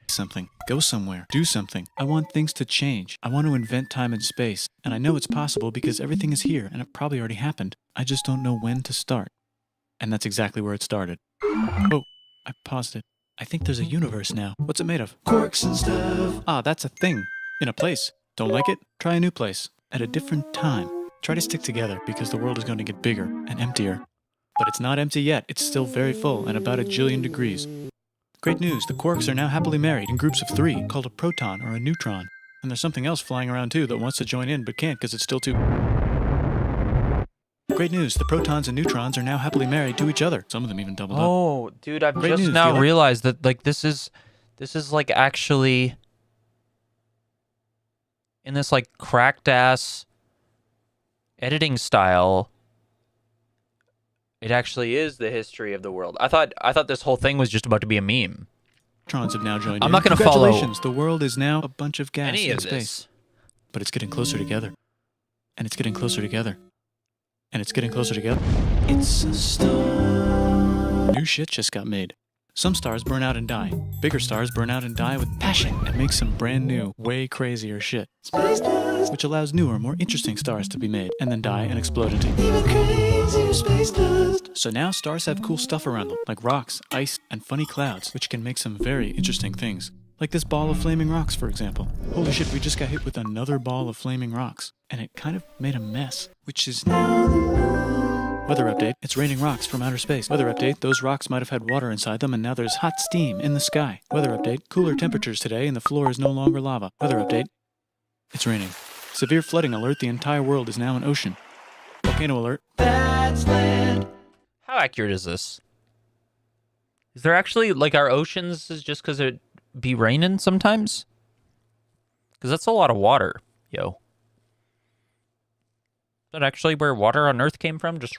something. Go somewhere. Do something. I want things to change. I want to invent time and space. And I know it's possible because everything is here and it probably already happened. I just don't know when to start. And that's exactly where it started. Oh, I paused it. I think there's a universe now. What's it made of? Quarks and stuff. Ah, that's a thing. In a place. Don't like it? Try a new place. At a different time. Try to stick together because the world is going to get bigger and emptier. But it's not empty yet. It's still very full and about 1 jillion degrees. Great news. The quarks are now happily married in groups of 3 called a proton or a neutron. And there's something else flying around too that wants to join in but can't because it's still too... Great news, the protons and neutrons are now happily married to each other. Some of them even doubled up. Oh, dude, I've Great just news, now Violet. realized that like this is like actually in this like cracked ass editing style. It actually is the history of the world. I thought this whole thing was just about to be a meme. Electrons have now joined I'm in. not gonna follow Congratulations, the world is now a bunch of gas any in of space. this. But it's getting closer together. And it's getting closer together. And it's getting closer together. It's a star. New shit just got made. Some stars burn out and die. Bigger stars burn out and die with passion and make some brand new, way crazier shit. Space dust. Which allows newer, more interesting stars to be made and then die and explode into even crazier space dust. So now stars have cool stuff around them, like rocks, ice, and funny clouds, which can make some very interesting things. Like this ball of flaming rocks, for example. Holy shit, we just got hit with another ball of flaming rocks. And it kind of made a mess, which is now the moon. Weather update, it's raining rocks from outer space. Weather update, those rocks might have had water inside them and now there's hot steam in the sky. Weather update, cooler temperatures today and the floor is no longer lava. Weather update, it's raining. Severe flooding alert, the entire world is now an ocean. Volcano alert, that's land. How accurate is this? Is there actually like our oceans is just because it be raining sometimes? Because that's a lot of water, yo. Is that actually where water on Earth came from? Just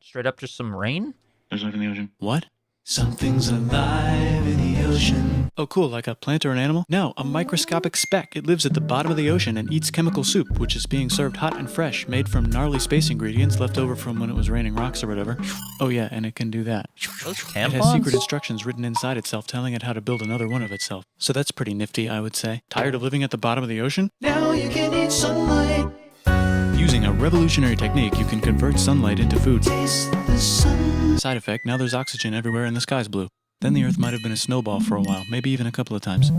straight up just some rain? There's life in the ocean. What? Something's alive in the ocean. Oh, cool, like a plant or an animal? No, a microscopic speck. It lives at the bottom of the ocean and eats chemical soup, which is being served hot and fresh, made from gnarly space ingredients left over from when it was raining rocks or whatever. Oh yeah, and it can do that. Those It has secret tampons? instructions written inside itself telling it how to build another one of itself. So that's pretty nifty, I would say. Tired of living at the bottom of the ocean? Now you can eat sunlight. Using a revolutionary technique, you can convert sunlight into food. Taste the sun. Side effect, now there's oxygen everywhere and the sky's blue. Then the Earth might have been a snowball for a while, maybe even a couple of times.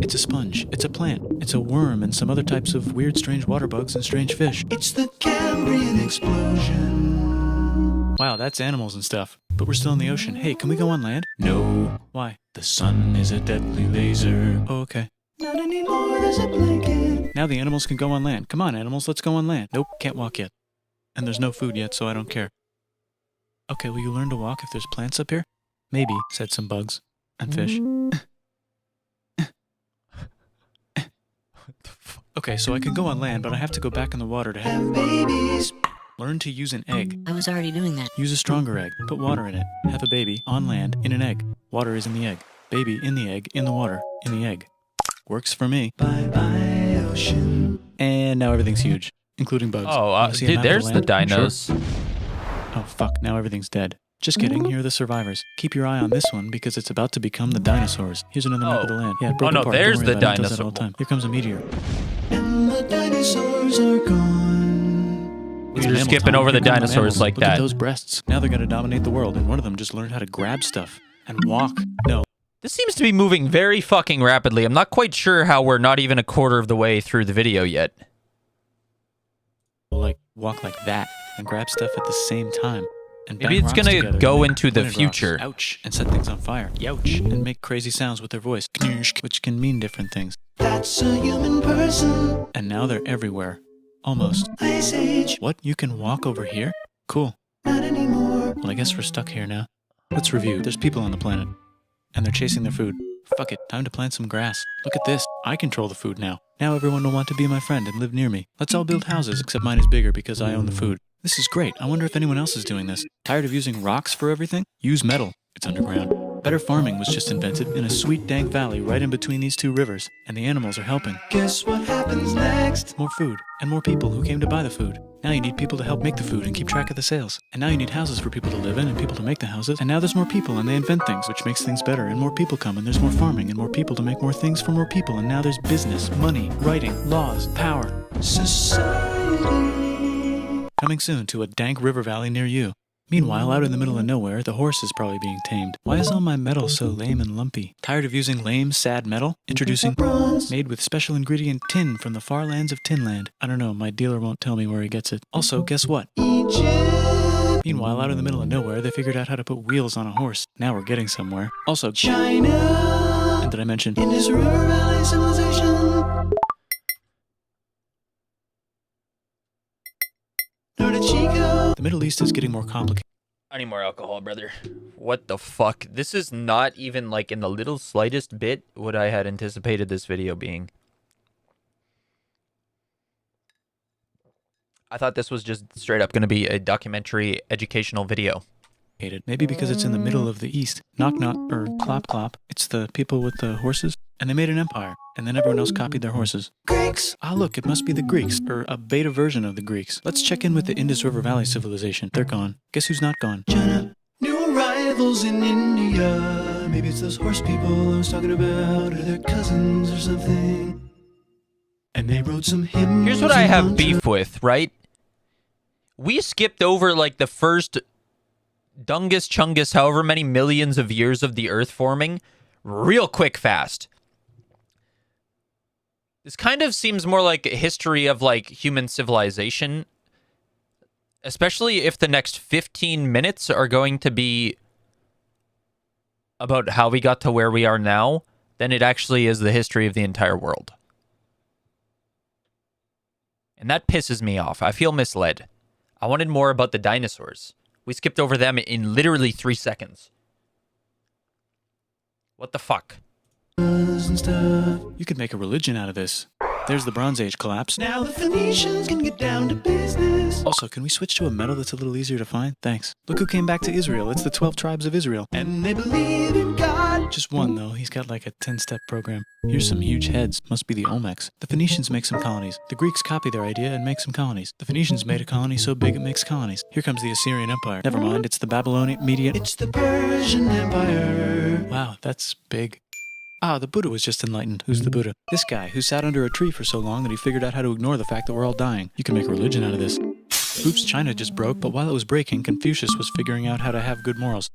It's a sponge, it's a plant, it's a worm and some other types of weird strange water bugs and strange fish. It's the Cambrian explosion. Wow, that's animals and stuff. But we're still in the ocean. Hey, can we go on land? No. Why? The sun is a deadly laser. Oh, okay. Not anymore, there's a blanket. Now the animals can go on land. Come on, animals, let's go on land. Nope, can't walk yet. And there's no food yet, so I don't care. Okay, will you learn to walk if there's plants up here? Maybe, said some bugs. And fish. Okay, so I can go on land, but I have to go back in the water to have babies. Learn to use an egg. I was already doing that. Use a stronger egg. Put water in it. Have a baby on land in an egg. Water is in the egg. Baby in the egg, in the water, in the egg. Works for me. Bye-bye, ocean. And now everything's huge, including bugs. Oh, Wanna see a dude, map of there's the land? dinos. Sure. Oh, fuck, now everything's dead. Just kidding, here are the survivors. Keep your eye on this one because it's about to become the dinosaurs. Here's another map of the land. Yeah, it broke no, apart. Don't there's worry the about it. It does that dinosaur. all the time. Here comes a meteor. And the dinosaurs are gone. It's You're mammal skipping time. over the Here come dinosaurs mammals. like Look at that. those breasts. Now they're gonna dominate the world, and one of them just learned how to grab stuff and walk. No. This seems to be moving very fucking rapidly. I'm not quite sure how we're not even a quarter of the way through the video yet. Like, walk like that and grab stuff at the same time. And Maybe bang it's rocks gonna together go and make into the pointed future. rocks. Ouch, and set things on fire. Youch, and make crazy sounds with their voice. Knirsch, which can mean different things. That's a human person. And now they're everywhere. Almost. Ice Age. What? You can walk over here? Cool. Not anymore. Well, I guess we're stuck here now. Let's review. There's people on the planet. And they're chasing their food. Fuck it, time to plant some grass. Look at this. I control the food now. Now everyone will want to be my friend and live near me. Let's all build houses, except mine is bigger because I own the food. This is great. I wonder if anyone else is doing this. Tired of using rocks for everything? Use metal. It's underground. Better farming was just invented in a sweet dank valley right in between these two rivers, and the animals are helping. Guess what happens next? More food, and more people who came to buy the food. Now you need people to help make the food and keep track of the sales. And now you need houses for people to live in and people to make the houses. And now there's more people and they invent things, which makes things better. And more people come and there's more farming and more people to make more things for more people. And now there's business, money, writing, laws, power. Society. Coming soon to a dank river valley near you. Meanwhile, out in the middle of nowhere, the horse is probably being tamed. Why is all my metal so lame and lumpy? Tired of using lame, sad metal? Introducing bronze, made with special ingredient tin from the far lands of Tinland. I don't know, my dealer won't tell me where he gets it. Also, guess what? Egypt! Meanwhile, out in the middle of nowhere, they figured out how to put wheels on a horse. Now we're getting somewhere. Also, China! And did I mention Indus River Valley Civilization? North Chica The Middle East is getting more complicated. I need more alcohol, brother. What the fuck? This is not even like in the little slightest bit what I had anticipated this video being. I thought this was just straight up going to be a documentary educational video. Maybe because it's in the middle of the East. Knock knock, or clop clop. It's the people with the horses. And they made an empire. And then everyone else copied their horses. Greeks! Ah, look, it must be the Greeks. Or a beta version of the Greeks. Let's check in with the Indus River Valley civilization. They're gone. Guess who's not gone? China. New arrivals in India. Maybe it's those horse people I was talking about. Or their cousins or something. And they wrote some hymns. Here's what I have beef with, right? We skipped over like the first Dungus Chungus, however many millions of years of the Earth forming, real quick fast. This kind of seems more like a history of like human civilization, especially if the next 15 minutes are going to be about how we got to where we are now, than it actually is the history of the entire world. And that pisses me off. I feel misled. I wanted more about the dinosaurs. We skipped over them in literally 3 seconds. What the fuck? You could make a religion out of this. There's the Bronze Age collapse. Now the Phoenicians can get down to business. Also, can we switch to a metal that's a little easier to find? Thanks. Look who came back to Israel. It's the 12 tribes of Israel. And they believe in God. Just one, though. He's got like a 10-step program. Here's some huge heads. Must be the Olmecs. The Phoenicians make some colonies. The Greeks copy their idea and make some colonies. The Phoenicians made a colony so big it makes colonies. Here comes the Assyrian Empire. Never mind, it's the Babylonian Median. It's the Persian Empire. Wow, that's big. Ah, the Buddha was just enlightened. Who's the Buddha? This guy, who sat under a tree for so long that he figured out how to ignore the fact that we're all dying. You can make a religion out of this. Oops, China just broke, but while it was breaking, Confucius was figuring out how to have good morals.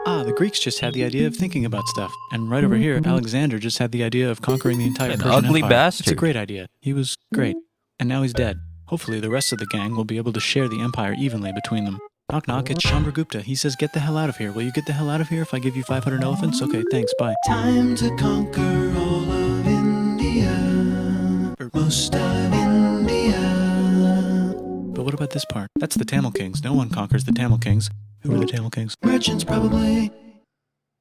Ah, the Greeks just had the idea of thinking about stuff. And right over here, Alexander just had the idea of conquering the entire Persian ugly Empire. bastard. It's a great idea. He was great. And now he's dead. Hopefully the rest of the gang will be able to share the empire evenly between them. Knock knock, it's Chandragupta. He says, get the hell out of here. Will you get the hell out of here if I give you 500 elephants? Okay, thanks, bye. Time to conquer all of India. Or most of India. But what about this part? That's the Tamil Kings. No one conquers the Tamil Kings. Who are the Tamil Kings? Merchants, probably.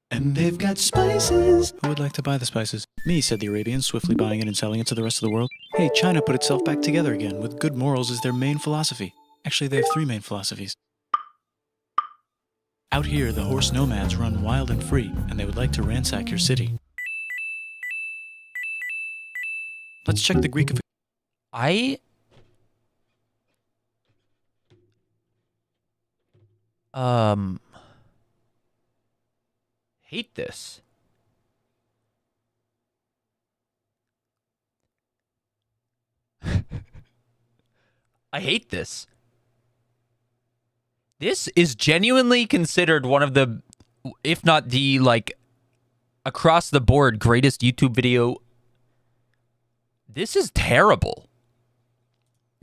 And they've got spices. Who would like to buy the spices? Me, said the Arabians, swiftly buying it and selling it to the rest of the world. Hey, China put itself back together again, with good morals as their main philosophy. Actually, they have 3 main philosophies. Out here, the horse nomads run wild and free, and they would like to ransack your city. Let's check the Greek. I hate this. I hate this. This is genuinely considered one of the, if not the, like, across the board greatest YouTube video. This is terrible.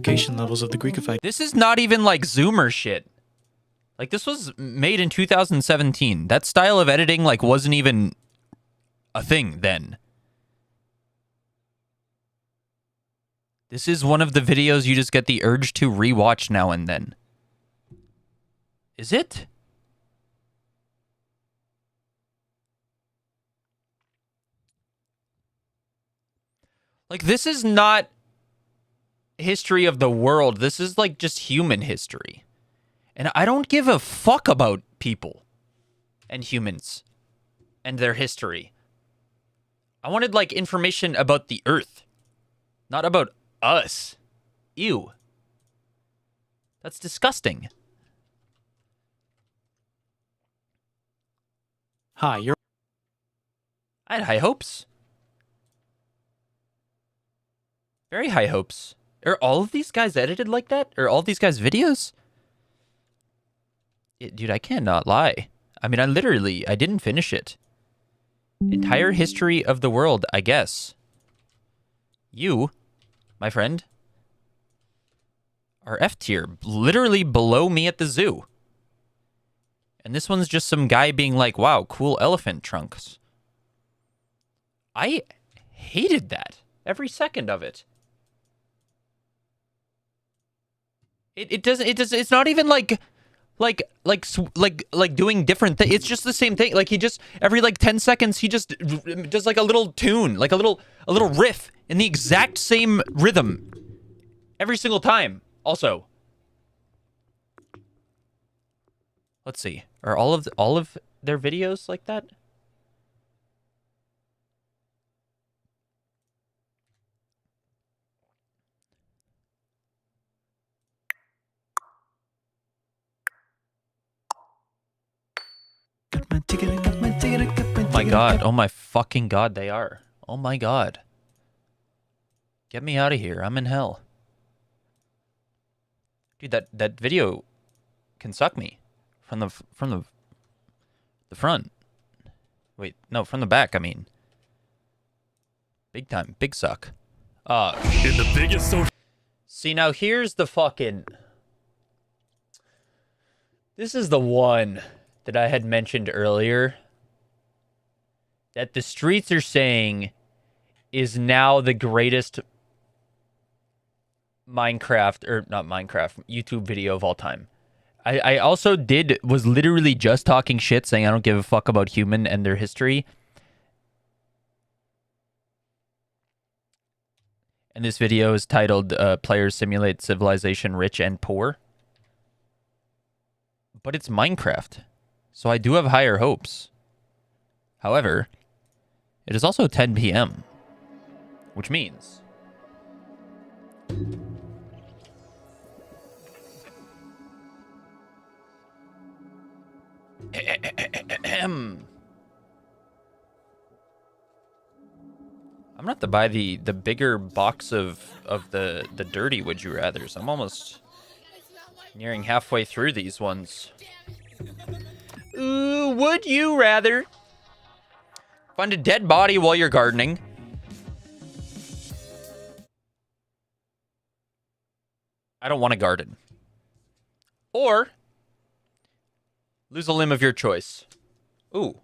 Levels of the Greekified. This is not even like Zoomer shit. Like, this was made in 2017. That style of editing, like, wasn't even a thing then. This is one of the videos you just get the urge to rewatch now and then. Is it? Like, this is not history of the world. This is, like, just human history. And I don't give a fuck about people and humans and their history. I wanted, like, information about the Earth, not about us. Ew. That's disgusting. Hi, you're... I had high hopes. Very high hopes. Are all of these guys edited like that? Are all of these guys' videos? Dude, I cannot lie. I mean, I didn't finish it. Entire history of the world, I guess. You, my friend, are F tier, literally below me at the zoo. And this one's just some guy being like, wow, cool elephant trunks. I hated that. Every second of it. It doesn't. It's not even like doing different things. It's just the same thing. Like he just every like 10 seconds he just does like a little tune, like a little riff in the exact same rhythm every single time. Also, let's see. Are all of their videos like that? Got my ticket, I got my ticket, I got my Oh my ticket, I god. got- Oh my fucking god, they are. Oh my god. Get me out of here. I'm in hell. Dude, that video can suck me from the front. Wait, no, from the back, I mean. Big time, big suck. In the biggest social. See, now here's the fucking... This is the one that I had mentioned earlier that the streets are saying is now the greatest Minecraft, or not Minecraft, YouTube video of all time. I also was literally just talking shit, saying I don't give a fuck about human and their history. And this video is titled Players Simulate Civilization Rich and Poor. But it's Minecraft, so I do have higher hopes. However, it is also 10 p.m., which means... I'm gonna have to buy the bigger box of the dirty would you rathers. I'm almost nearing halfway through these ones. Ooh, would you rather find a dead body while you're gardening? I don't want to garden. Or lose a limb of your choice. Ooh.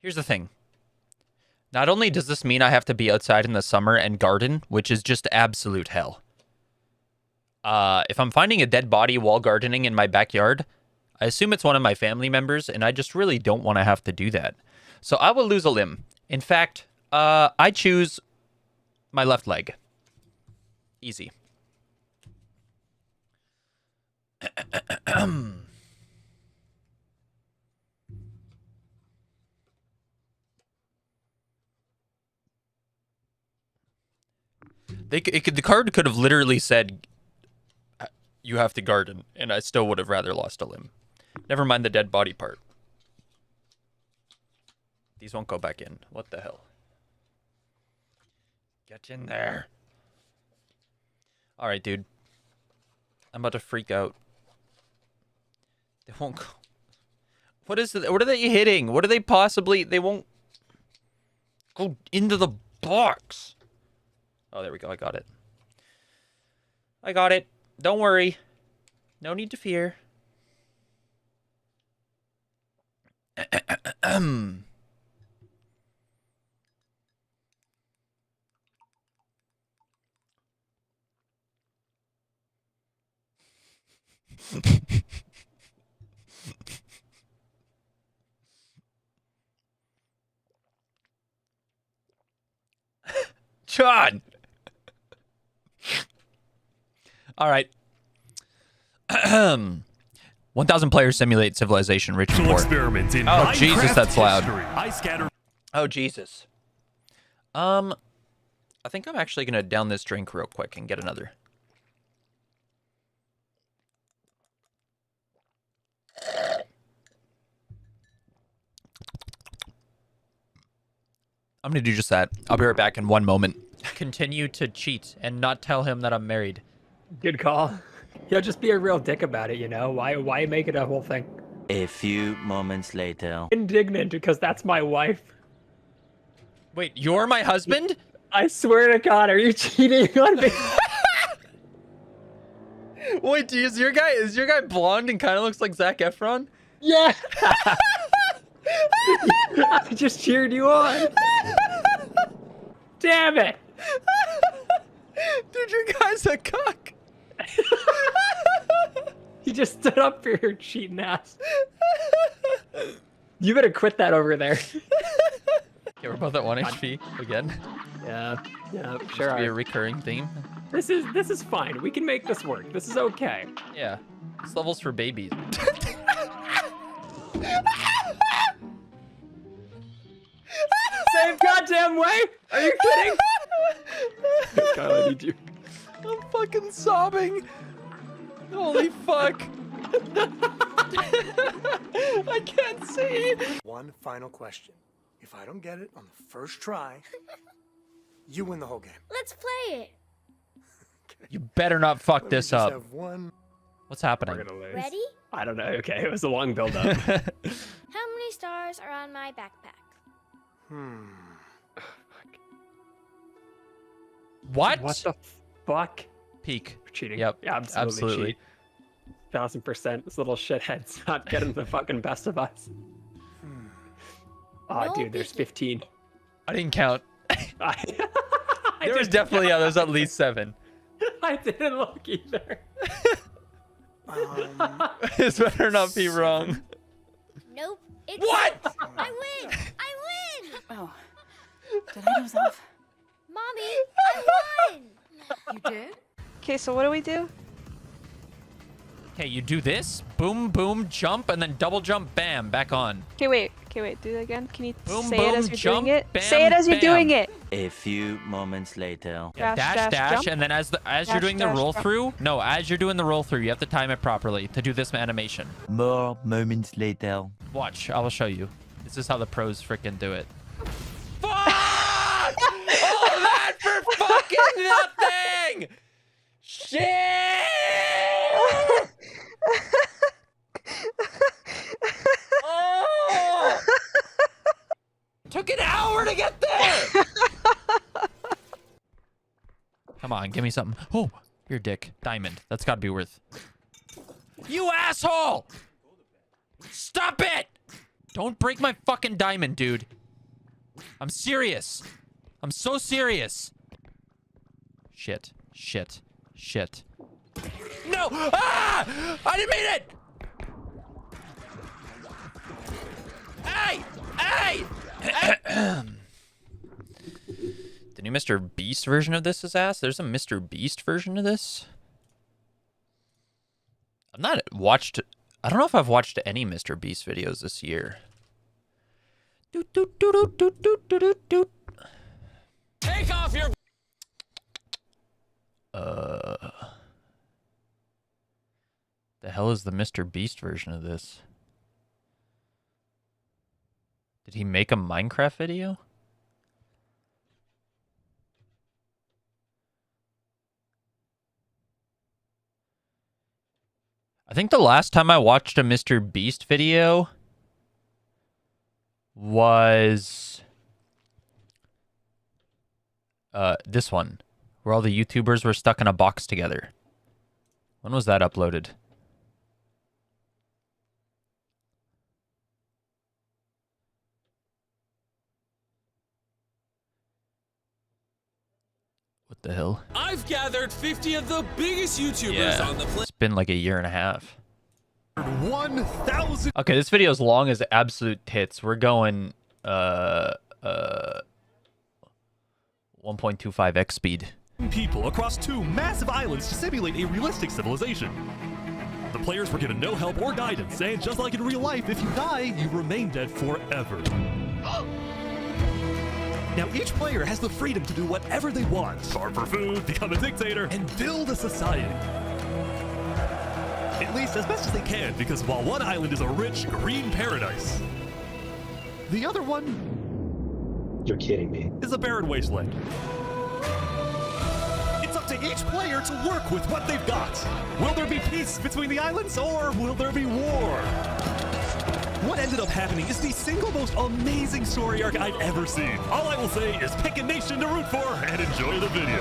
Here's the thing. Not only does this mean I have to be outside in the summer and garden, which is just absolute hell. If I'm finding a dead body while gardening in my backyard, I assume it's one of my family members, and I just really don't want to have to do that. So I will lose a limb. In fact, I choose my left leg. Easy. The card could have literally said, you have to garden, and I still would have rather lost a limb. Never mind the dead body part. These won't go back in. What the hell? Get in there. All right, dude. I'm about to freak out. They won't go. What is it? What are they hitting? What are they possibly... They won't go into the box. Oh, there we go. I got it. I got it. Don't worry. No need to fear. John! All right. 1,000 players simulate civilization rich and poor. Experiments in Oh, Jesus, Minecraft that's loud. history. I scatter. Oh, Jesus. I think I'm actually going to down this drink real quick and get another. I'm going to do just that. I'll be right back in one moment. Continue to cheat and not tell him that I'm married. Good call. Yeah, just be a real dick about it, you know? Why make it a whole thing? A few moments later. Indignant because that's my wife. Wait, you're my husband? I swear to God, are you cheating on me? Wait, is your guy blonde and kind of looks like Zac Efron? Yeah. I just cheered you on. Damn it. Dude, your guy's a cuck. You just stood up for your cheating ass. You better quit that over there. Okay, we're both at 1 HP again. Yeah, Should sure be a are. recurring theme. This is fine. We can make this work. This is okay. Yeah, this level's for babies. Same goddamn way. Are you kidding? Kyle, I need you. I'm fucking sobbing. Holy fuck. I can't see. One final question. If I don't get it on the first try, you win the whole game. Let's play it. You better not fuck Let me this just up. have one. What's happening? We're gonna lose. Ready? I don't know. Okay, it was a long build up. How many stars are on my backpack? What? What the fuck? Peak. We're cheating. Yep. Yeah, absolutely. Cheat. 1000%. This little shithead's not getting the fucking best of us. Oh, No dude, there's peeking. 15. I didn't count. There was didn't- definitely, yeah, there's at least 7. I didn't look either. This better not be wrong. Nope. It's What? I win! I win! Oh, did I doze off? Mommy, I won! You did? Okay, so what do we do? Okay, you do this, boom, boom, jump, and then double jump, bam, back on. Okay, wait, do that again. Can you Boom, say it as boom, you're jump, doing it? bam, Say it as you're bam. doing it. A few moments later. Yeah, Dash, dash, jump. and then as you're Dash, doing the dash, roll jump. through, no, as you're doing the roll through, you have to time it properly to do this animation. More moments later. Watch, I will show you. This is how the pros freaking do it. Fuck! All that for fucking nothing! Shit! Oh! Took an hour to get there! Come on, give me something. Oh, your dick. Diamond. That's gotta be worth. You asshole! Stop it! Don't break my fucking diamond, dude. I'm serious. I'm so serious. Shit. Shit. Shit. No! Ah! I didn't mean it! Hey! Hey! The new Mr. Beast version of this is ass. There's a Mr. Beast version of this. I've not watched... I don't know if I've watched any Mr. Beast videos this year. Take off your. The hell is the Mr. Beast version of this? Did he make a Minecraft video? I think the last time I watched a Mr. Beast video was this one, where all the YouTubers were stuck in a box together. When was that uploaded? What the hell? I've gathered 50 of the biggest YouTubers on the planet. It's been like a year and a half. 1,000 Okay, this video is long as absolute tits. We're going 1.25x speed. people across 2 massive islands to simulate a realistic civilization. The players were given no help or guidance, and just like in real life, if you die, you remain dead forever. Now, each player has the freedom to do whatever they want. Starve for food, become a dictator, and build a society. At least as best as they can, because while one island is a rich, green paradise, the other one... You're kidding me. ...is a barren wasteland. It's up to each player to work with what they've got. Will there be peace between the islands, or will there be war? What ended up happening is the single most amazing story arc I've ever seen. All I will say is pick a nation to root for and enjoy the video.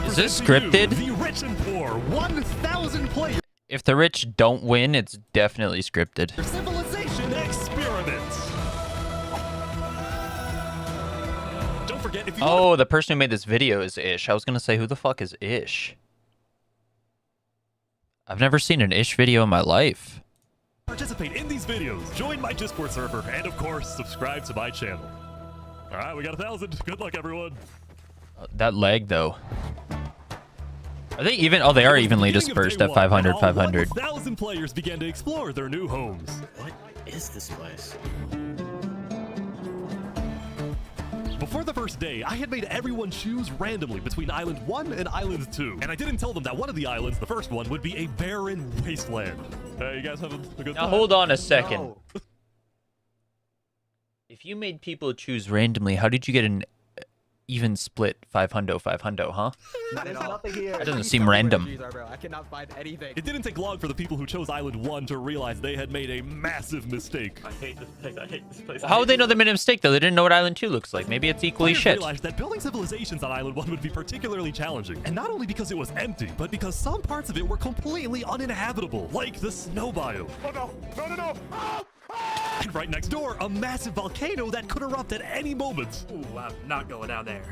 Is this scripted? The rich and poor, 1,000 players. If the rich don't win, it's definitely scripted. Civilization experiment. if you Oh, the person who made this video is Ish. I was gonna say, who the fuck is Ish? I've never seen an Ish video in my life. participate in these videos, join my Discord server, and of course, subscribe to my channel. All right, we got 1,000. Good luck, everyone. That lag, though. Are they even? Oh, they are evenly dispersed at 500, 500. 1,000 players began to explore their new homes. What is this place? Before the first day, I had made everyone choose randomly between Island 1 and Island 2. And I didn't tell them that one of the islands, the first one, would be a barren wasteland. Hey, you guys having a good time? Now, hold on a second. No. If you made people choose randomly, how did you get an even split 500, 500, huh? That doesn't seem random. I cannot find anything. It didn't take long for the people who chose Island 1 to realize they had made a massive mistake. I hate this place. I hate this place. How would they know they made a mistake, though? They didn't know what Island 2 looks like. Maybe it's equally Players shit. realized that building civilizations on Island 1 would be particularly challenging. And not only because it was empty, but because some parts of it were completely uninhabitable, like the snow biome. Oh no! No, no, no! Oh! And right next door, a massive volcano that could erupt at any moment. Ooh, I'm not going down there.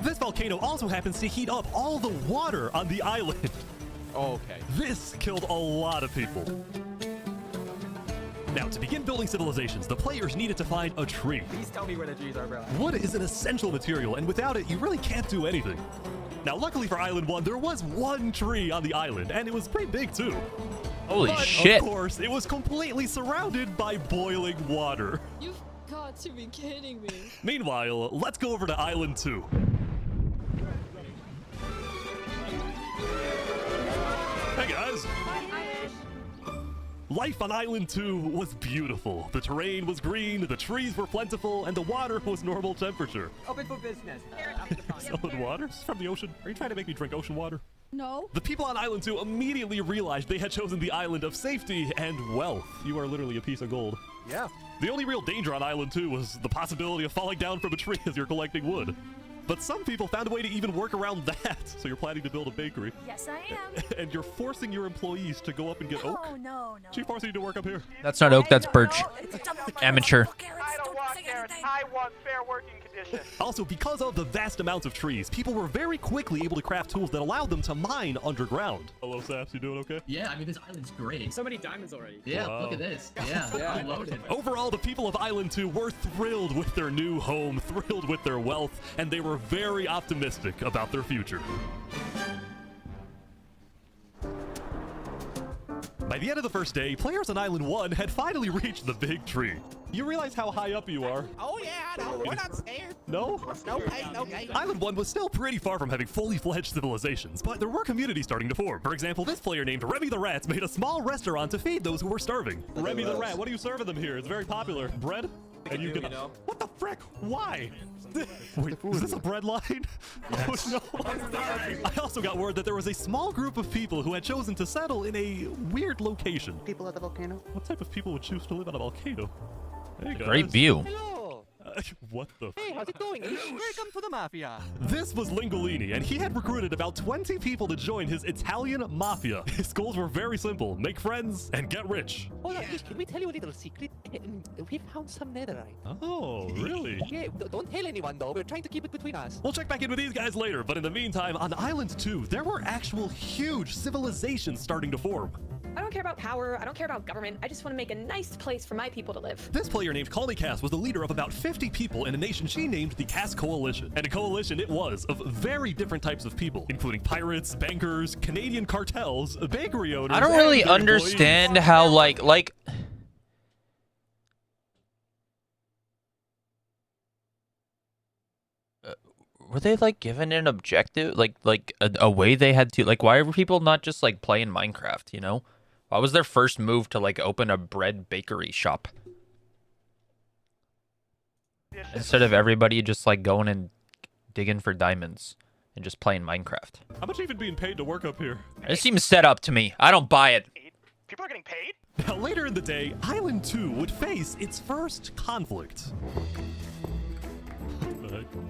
This volcano also happens to heat up all the water on the island. Okay. This killed a lot of people. Now, to begin building civilizations, the players needed to find a tree. Please tell me where the trees are, bro. Wood is an essential material, and without it, you really can't do anything. Now, luckily for Island 1, there was one tree on the island, and it was pretty big, too. Holy but, shit. Of course, it was completely surrounded by boiling water. You've got to be kidding me. Meanwhile, let's go over to Island 2. Hey, guys. Life on Island 2 was beautiful. The terrain was green, the trees were plentiful, and the water was normal temperature. Open for business. Solid water? It's from the ocean? Are you trying to make me drink ocean water? No. The people on Island 2 immediately realized they had chosen the island of safety and wealth. You are literally a piece of gold. Yeah. The only real danger on Island 2 was the possibility of falling down from a tree as you're collecting wood. But some people found a way to even work around that. So you're planning to build a bakery. Yes, I am. And you're forcing your employees to go up and get oak. Oh, no. She's forcing you to work up here. That's not oak, that's birch. Amateur. I don't want carrots. I want fair working conditions. Also, because of the vast amounts of trees, people were very quickly able to craft tools that allowed them to mine underground. Hello, Saps. You doing okay? Yeah, I mean, this island's great. So many diamonds already. Yeah, Wow. look at this. Yeah, I'm loaded. Overall, the people of Island 2 were thrilled with their new home, thrilled with their wealth, and they were very optimistic about their future. By the end of the first day, players on Island 1 had finally reached the big tree. You realize how high up you are? Oh yeah, I know. We're not scared. No? No pain, okay. Island 1 was still pretty far from having fully fledged civilizations, but there were communities starting to form. For example, this player named Remy the Rat made a small restaurant to feed those who were starving. Remy the Rat, what are you serving them here? It's very popular. Bread? And you can... What the frick? Why? Wait, is this a bread line? Yes. Oh no. I also got word that there was a small group of people who had chosen to settle in a weird location. People at the volcano. What type of people would choose to live on a volcano? Hey guys. Great view. Hello. What the? Hey, how's it going? Welcome to the mafia. This was Lingolini, and he had recruited about 20 people to join his Italian mafia. His goals were very simple: make friends and get rich. Hold on, can we tell you a little secret? We found some netherite. Oh, really? Yeah, don't tell anyone though. We're trying to keep it between us. We'll check back in with these guys later, but in the meantime, on Island 2, there were actual huge civilizations starting to form. I don't care about power. I don't care about government. I just want to make a nice place for my people to live. This player named Call Me Cass was the leader of about 50 people in a nation she named the Cass Coalition. And a coalition it was of very different types of people, including pirates, bankers, Canadian cartels, bakery owners. I don't really and their understand employees. how, like... Were they, like, given an objective? Like a way they had to... Like, why were people not just, like, playing Minecraft, you know? Why was their first move to, like, open a bread bakery shop? Instead of everybody just, like, going and digging for diamonds and just playing Minecraft. How much even being paid to work up here? It seems set up to me. I don't buy it. People are getting paid? Now, later in the day, Island 2 would face its first conflict.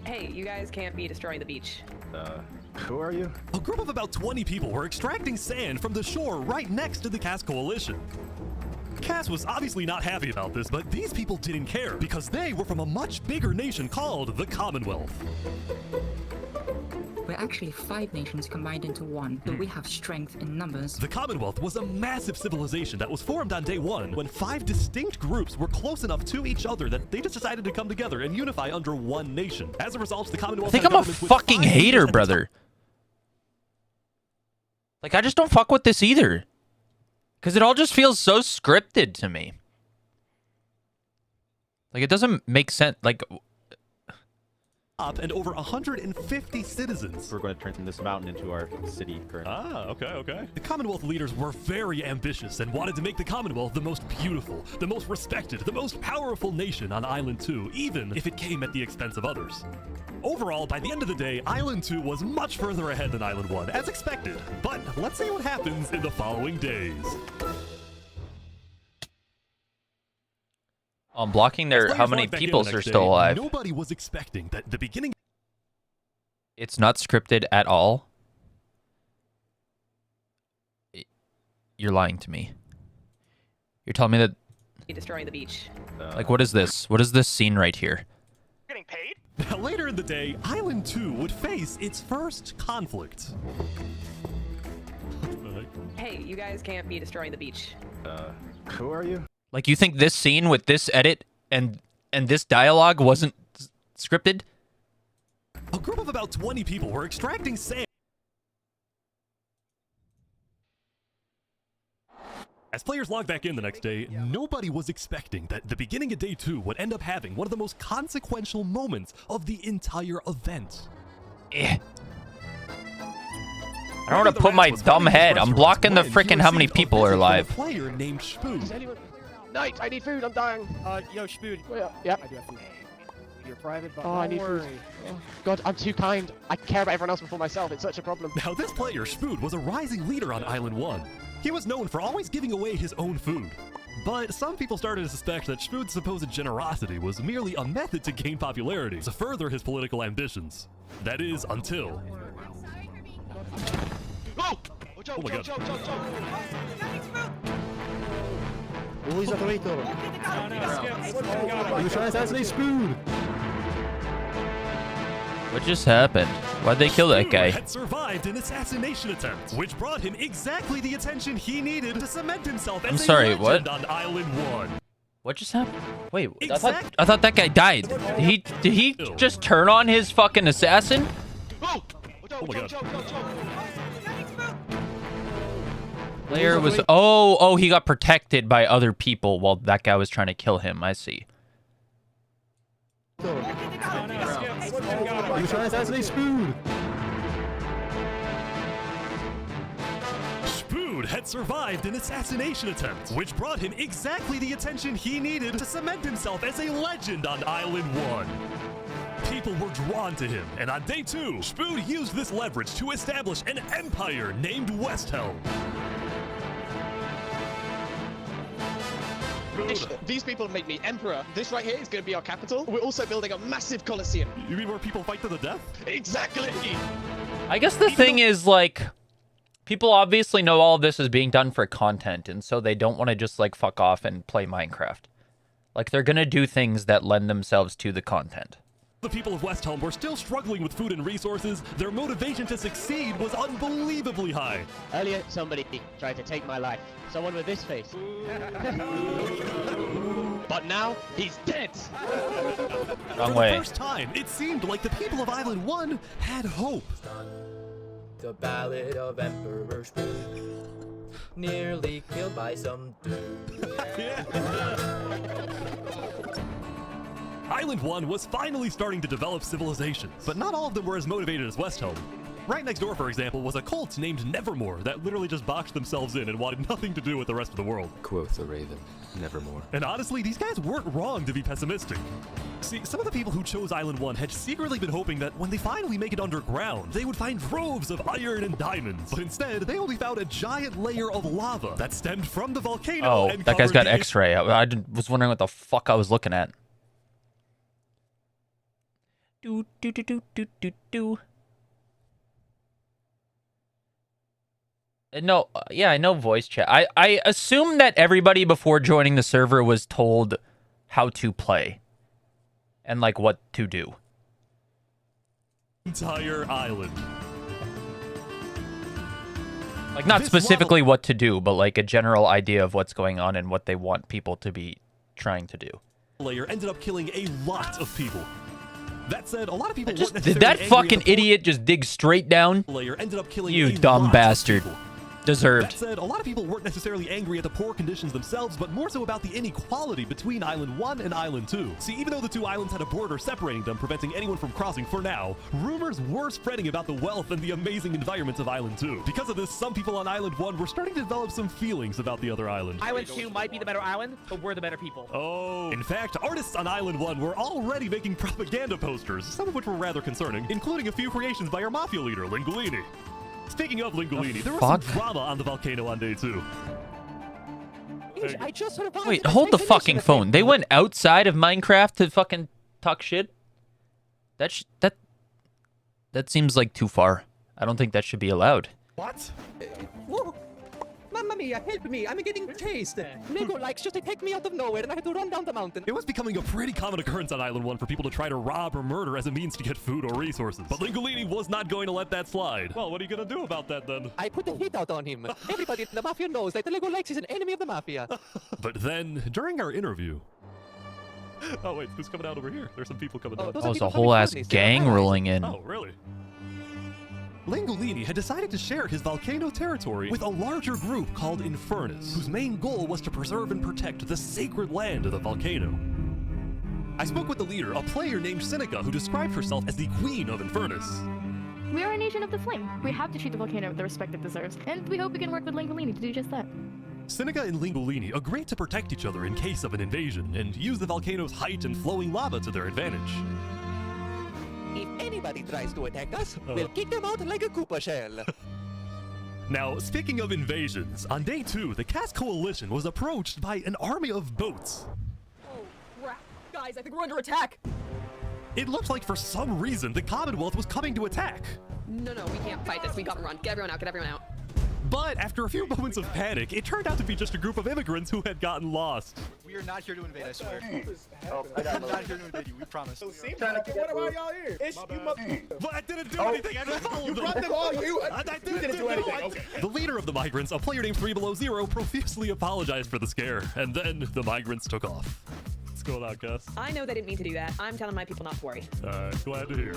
Hey, you guys can't be destroying the beach. Who are you? A group of about 20 people were extracting sand from the shore right next to the Cass Coalition. Cass was obviously not happy about this, but these people didn't care because they were from a much bigger nation called the Commonwealth. We're actually 5 nations combined into one, but we have strength in numbers. The Commonwealth was a massive civilization that was formed on day 1 when 5 distinct groups were close enough to each other that they just decided to come together and unify under one nation. As a result, the Commonwealth I think I'm a fucking hater, brother. Like, I just don't fuck with this either. Because it all just feels so scripted to me. Like, it doesn't make sense. Like, up and over 150 citizens. We're going to turn this mountain into our city currently. Ah, okay. The Commonwealth leaders were very ambitious and wanted to make the Commonwealth the most beautiful, the most respected, the most powerful nation on Island 2, even if it came at the expense of others. Overall, by the end of the day, Island 2 was much further ahead than Island 1, as expected. But let's see what happens in the following days. I'm blocking their how many peoples are still alive. Nobody was expecting that the beginning. It's not scripted at all. You're lying to me. You're telling me that. Destroying the beach. Like, what is this? What is this scene right here? Getting paid? Now, later in the day, Island 2 would face its first conflict. Hey, you guys can't be destroying the beach. Who are you? Like, you think this scene with this edit and this dialogue wasn't scripted? A group of about 20 people were extracting sand. As players logged back in the next day, nobody was expecting that the beginning of day 2 would end up having one of the most consequential moments of the entire event. I don't want to put my dumb head. I'm blocking the frickin' how many people are alive. A player named Spoon. Knight, I need food, I'm dying. Yo, Spoon. Yeah. I do have food. You're private, but I need worry. food. Oh, God, I'm too kind. I care about everyone else before myself. It's such a problem. Now, this player, Spoon, was a rising leader on Island 1. He was known for always giving away his own food. But some people started to suspect that Spoon's supposed generosity was merely a method to gain popularity, to further his political ambitions. That is, until... Oh! Oh my God. Who is that traitor? You trying to assassinate Spoon? What just happened? Why'd they kill that Spoon guy? had survived an assassination attempt, which brought him exactly the attention he needed to cement himself as a legend on Island 1. What just happened? Wait, I thought that guy died. Did he just turn on his fucking assassin? Oh my God. Player was he got protected by other people while that guy was trying to kill him. I see. You trying to assassinate Spoon? Spoon had survived an assassination attempt, which brought him exactly the attention he needed to cement himself as a legend on Island 1. People were drawn to him, and on day 2, Spoon used this leverage to establish an empire named Westhelm. These people made me emperor. This right here is going to be our capital. We're also building a massive coliseum. You mean where people fight to the death? Exactly. I guess the thing is, like, people obviously know all of this is being done for content, and so they don't want to just, like, fuck off and play Minecraft. Like, they're gonna do things that lend themselves to the content. The people of Westhelm were still struggling with food and resources. Their motivation to succeed was unbelievably high. Earlier, somebody tried to take my life. Someone with this face. But now, he's dead. Wrong For way. the first time, it seemed like the people of Island 1 had hope. The Ballad of Emperor Spoon. Nearly killed by some dude. Island 1 was finally starting to develop civilizations, but not all of them were as motivated as Westhelm. Right next door, for example, was a cult named Nevermore that literally just boxed themselves in and wanted nothing to do with the rest of the world. Quoth the Raven, Nevermore. And honestly, these guys weren't wrong to be pessimistic. See, some of the people who chose Island 1 had secretly been hoping that when they finally make it underground, they would find troves of iron and diamonds. But instead, they only found a giant layer of lava that stemmed from the volcano. Oh, and that guy's got covered the X-ray. I was wondering what the fuck I was looking at. Do. No, yeah, I know voice chat. I assume that everybody before joining the server was told how to play and like what to do. Entire island. Like not This specifically what to do, but like a general idea of what's going on and what they want people to be trying to do. Layer ended up killing a lot of people. That said, a lot of people Did that weren't necessarily fucking angry at the idiot just dig straight down? layer ended up killing You a dumb lot of bastard. people. Deserved. That said, a lot of people weren't necessarily angry at the poor conditions themselves, but more so about the inequality between Island 1 and Island 2. See, even though the two islands had a border separating them, preventing anyone from crossing for now, rumors were spreading about the wealth and the amazing environments of Island 2. Because of this, some people on Island 1 were starting to develop some feelings about the other island. Island 2 might be the better island, but we're the better people. Oh. In fact, artists on Island 1 were already making propaganda posters, some of which were rather concerning, including a few creations by our mafia leader, Lingolini. Speaking of Lingolini, there was some drama on the volcano on day 2. I just survived. Wait, hold the fucking phone. They went outside of Minecraft to fucking talk shit? That seems like too far. I don't think that should be allowed. What? Whoa. Mamma mia, help me, I'm getting chased. Lego likes just to take me out of nowhere and I had to run down the mountain. It was becoming a pretty common occurrence on Island 1 for people to try to rob or murder as a means to get food or resources. But Lingolini was not going to let that slide. Well, what are you going to do about that then? I put the heat out on him. Everybody in the mafia knows that the Lego likes is an enemy of the mafia. But then, during our interview... Oh wait, who's coming out over here? There's some people coming down. Oh, there's a whole ass gang rolling in. Oh, really? Lingolini had decided to share his volcano territory with a larger group called Infernus, whose main goal was to preserve and protect the sacred land of the volcano. I spoke with the leader, a player named Seneca, who described herself as the Queen of Infernus. We are a nation of the flame. We have to treat the volcano with the respect it deserves, and we hope we can work with Lingolini to do just that. Seneca and Lingolini agreed to protect each other in case of an invasion, and use the volcano's height and flowing lava to their advantage. If anybody tries to attack us, we'll kick them out like a Koopa shell. Now, speaking of invasions, on day 2, the Cass Coalition was approached by an army of boats. Oh, crap. Guys, I think we're under attack. It looked like for some reason the Commonwealth was coming to attack. No, we can't fight this. We gotta run. Get everyone out, get everyone out. But after a few moments of panic, it turned out to be just a group of immigrants who had gotten lost. We are not here to invade, I swear. I'm not here to invade you, we promise. What about y'all here? It's you But I didn't do anything, I just followed them. You brought them all, I didn't do anything. The leader of the migrants, a player named 3Below0, profusely apologized for the scare, and then the migrants took off. What's going on, Gus? I know they didn't mean to do that. I'm telling my people not to worry. Glad to hear.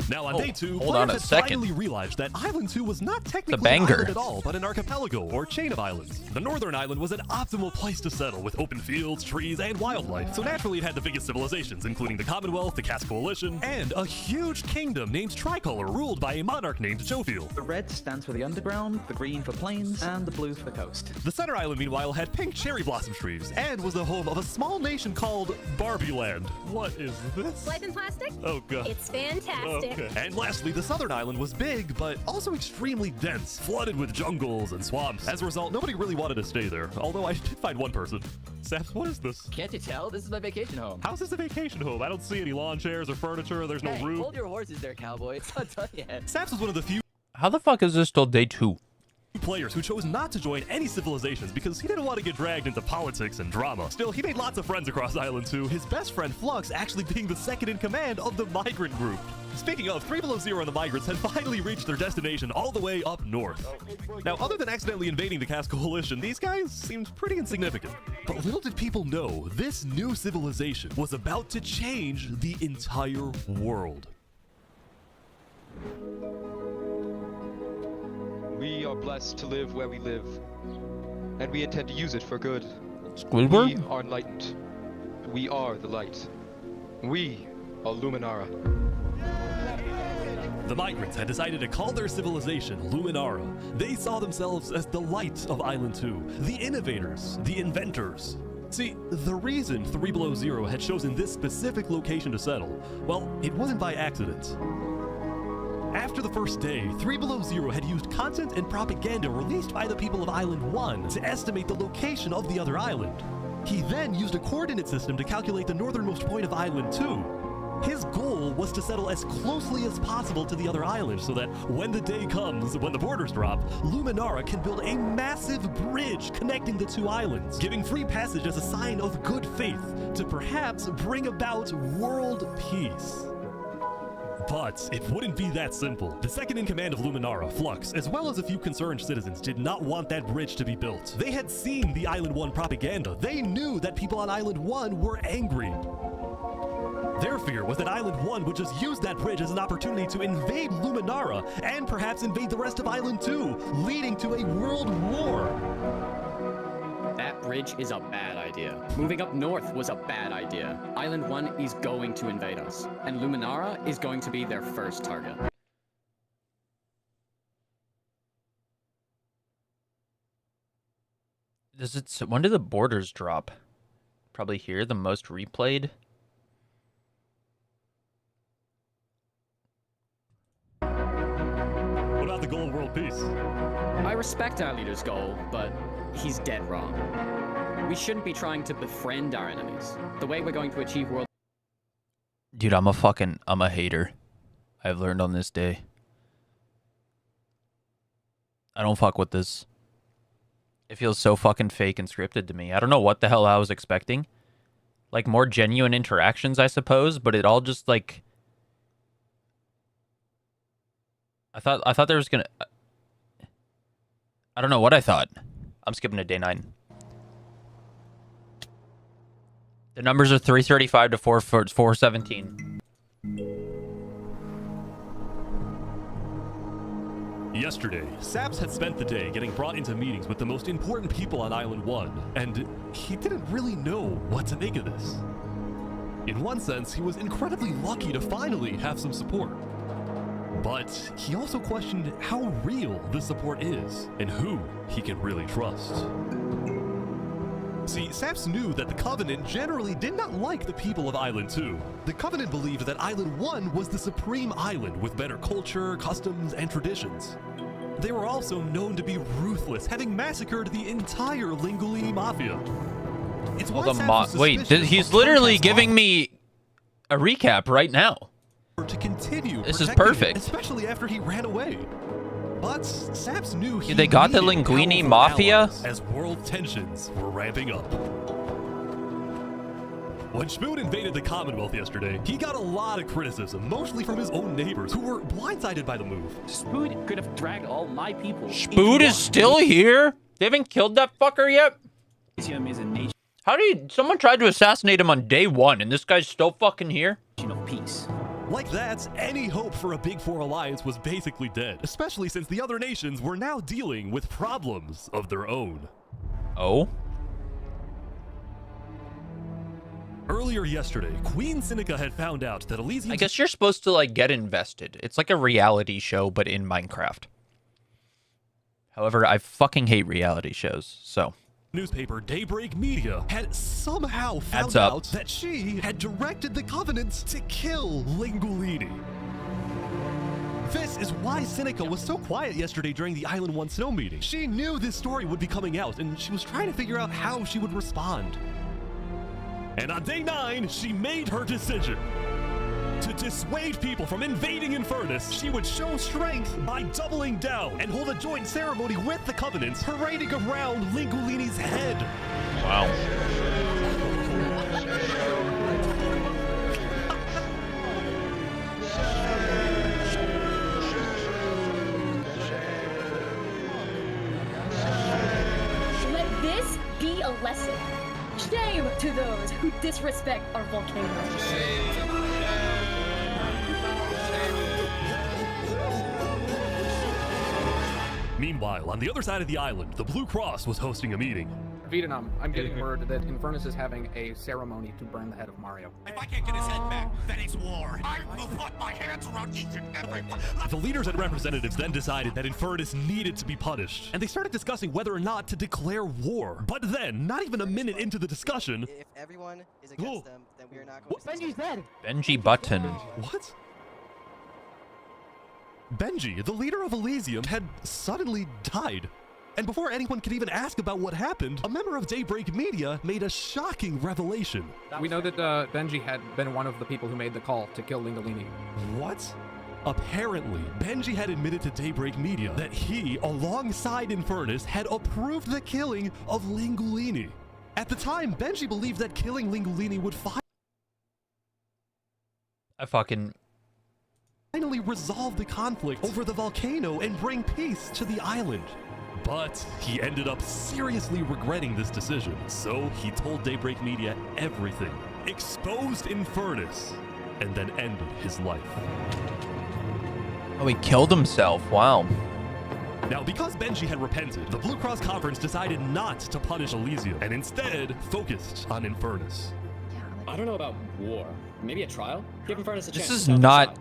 Now on day 2, hold on players a second. finally realized that Island 2 was not technically banger. an island at all, but an archipelago or chain of islands. The northern island was an optimal place to settle with open fields, trees, and wildlife. So naturally it had the biggest civilizations, including the Commonwealth, the Cass Coalition, and a huge kingdom named Tricolor, ruled by a monarch named Jophiel. The red stands for the underground, the green for plains, and the blue for the coast. The center island, meanwhile, had pink cherry blossom trees, and was the home of a small nation called Barbie Land. What is this? Life in plastic? Oh god. It's fantastic. Okay. And lastly, the southern island was big, but also extremely dense, flooded with jungles and swamps. As a result, nobody really wanted to stay there, although I did find one person. Saps, what is this? Can't you tell? This is my vacation home. How's this a vacation home? I don't see any lawn chairs or furniture, there's no Hey, roof. hold your horses there, cowboy. It's not done yet. Saps was one of the few How the fuck is this still day 2? players who chose not to join any civilizations because he didn't want to get dragged into politics and drama. Still, he made lots of friends across Island 2, his best friend Flux actually being the second in command of the migrant group. Speaking of, 3Below0 and the migrants had finally reached their destination all the way up north. Now, other than accidentally invading the Cass Coalition, these guys seemed pretty insignificant. But little did people know, this new civilization was about to change the entire world. We are blessed to live where we live, and we intend to use it for good. Squidward? We are enlightened. We are the light. We are Luminara. The migrants had decided to call their civilization Luminara. They saw themselves as the light of Island 2, the innovators, the inventors. See, the reason 3Below0 had chosen this specific location to settle, well, it wasn't by accident. After the first day, 3Below0 had used content and propaganda released by the people of Island 1 to estimate the location of the other island. He then used a coordinate system to calculate the northernmost point of Island 2. His goal was to settle as closely as possible to the other islands so that when the day comes, when the borders drop, Luminara can build a massive bridge connecting the two islands, giving free passage as a sign of good faith to perhaps bring about world peace. But it wouldn't be that simple. The second in command of Luminara, Flux, as well as a few concerned citizens, did not want that bridge to be built. They had seen the Island 1 propaganda. They knew that people on Island 1 were angry. Their fear was that Island 1 would just use that bridge as an opportunity to invade Luminara and perhaps invade the rest of Island 2, leading to a world war. That bridge is a bad idea. Moving up north was a bad idea. Island 1 is going to invade us, and Luminara is going to be their first target. When do the borders drop? Probably here, the most replayed. What about the goal of world peace? I respect our leader's goal, but he's dead wrong. We shouldn't be trying to befriend our enemies. The way we're going to achieve world... Dude, I'm a hater. I've learned on this day. I don't fuck with this. It feels so fucking fake and scripted to me. I don't know what the hell I was expecting. Like, more genuine interactions, I suppose, but it all just, like... I thought there was gonna... I don't know what I thought. I'm skipping to day 9. The numbers are 335 to 417. Yesterday, Saps had spent the day getting brought into meetings with the most important people on Island 1, and he didn't really know what to make of this. In one sense, he was incredibly lucky to finally have some support. But he also questioned how real the support is, and who he can really trust. See, Saps knew that the Covenant generally did not like the people of Island 2. The Covenant believed that Island 1 was the supreme island with better culture, customs, and traditions. They were also known to be ruthless, having massacred the entire Lingolini Mafia. It's why Saps was Wait, suspicious he's of literally Podcast giving me a recap right now. To continue this is protecting perfect. It, especially after he ran away. But Saps knew he They got the needed Linguini powerful Mafia? allies as world tensions were ramping up. When Spoon invaded the Commonwealth yesterday, he got a lot of criticism, mostly from his own neighbors, who were blindsided by the move. Spoon could have dragged all my people. Spoon is still here? They haven't killed that fucker yet? Is a nation How do you... Someone tried to assassinate him on day 1, and this guy's still fucking here? of peace. Like that, any hope for a Big Four alliance was basically dead, especially since the other nations were now dealing with problems of their own. Oh? Earlier yesterday, Queen Seneca had found out that Elysium... I guess you're supposed to, like, get invested. It's like a reality show, but in Minecraft. However, I fucking hate reality shows, so... Newspaper Daybreak Media had somehow found out that she had directed the Covenants to kill Lingolini. This is why Seneca was so quiet yesterday during the Island 1 snow meeting. She knew this story would be coming out, and she was trying to figure out how she would respond. And on day 9, she made her decision. To dissuade people from invading Infernus, she would show strength by doubling down and hold a joint ceremony with the Covenants, parading around Lingolini's head. Wow. Let this be a lesson. Shame to those who disrespect our volcano. Meanwhile, on the other side of the island, the Blue Cross was hosting a meeting. Vietnam, I'm getting word that Infernus is having a ceremony to burn the head of Mario. If I can't get his head back, then it's war. I will put my hands around each and every one. The leaders and representatives then decided that Infernus needed to be punished, and they started discussing whether or not to declare war. But then, not even a minute into the discussion... If everyone is against them, then we are not going to... Benji's dead! Benji Button. What? Benji, the leader of Elysium, had suddenly died. And before anyone could even ask about what happened, a member of Daybreak Media made a shocking revelation. We know that Benji had been one of the people who made the call to kill Lingolini. What? Apparently, Benji had admitted to Daybreak Media that he, alongside Infernus, had approved the killing of Lingolini. At the time, Benji believed that killing Lingolini would finally resolve the conflict over the volcano and bring peace to the island. But he ended up seriously regretting this decision, so he told Daybreak Media everything, exposed Infernus, and then ended his life. Oh, he killed himself. Wow. Now, because Benji had repented, the Blue Cross Conference decided not to punish Elysium and instead focused on Infernus. I don't know about war. Maybe a trial? Give Infernus a chance. This is not...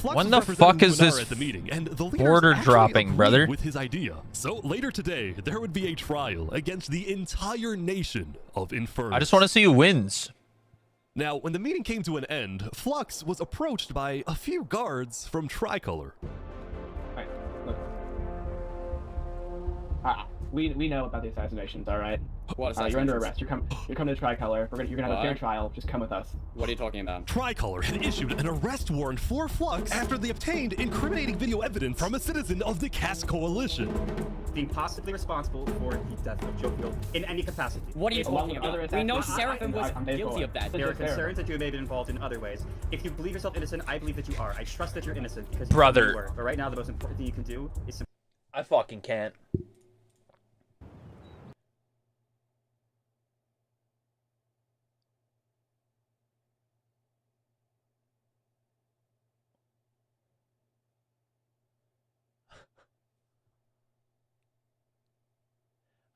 When the fuck is this at the meeting, and the border dropping, brother? With his idea. So later today, there would be a trial against the entire nation of Infernus. I just want to see who wins. Now, when the meeting came to an end, Flux was approached by a few guards from Tricolor. Alright, look. We know about the assassinations, alright? What You're under arrest. You're coming to Tricolor. You're gonna have a fair trial. Just come with us. What are you talking about? Tricolor had issued an arrest warrant for Flux after they obtained incriminating video evidence from a citizen of the Caste Coalition. Being possibly responsible for the death of Jovial in any capacity. What are you talking about? We know Seraphim was guilty of that. There are concerns that you may have been involved in other ways. If you believe yourself innocent, I believe that you are. I trust that you're innocent because you were. But right now, the most important thing you can do is... I fucking can't.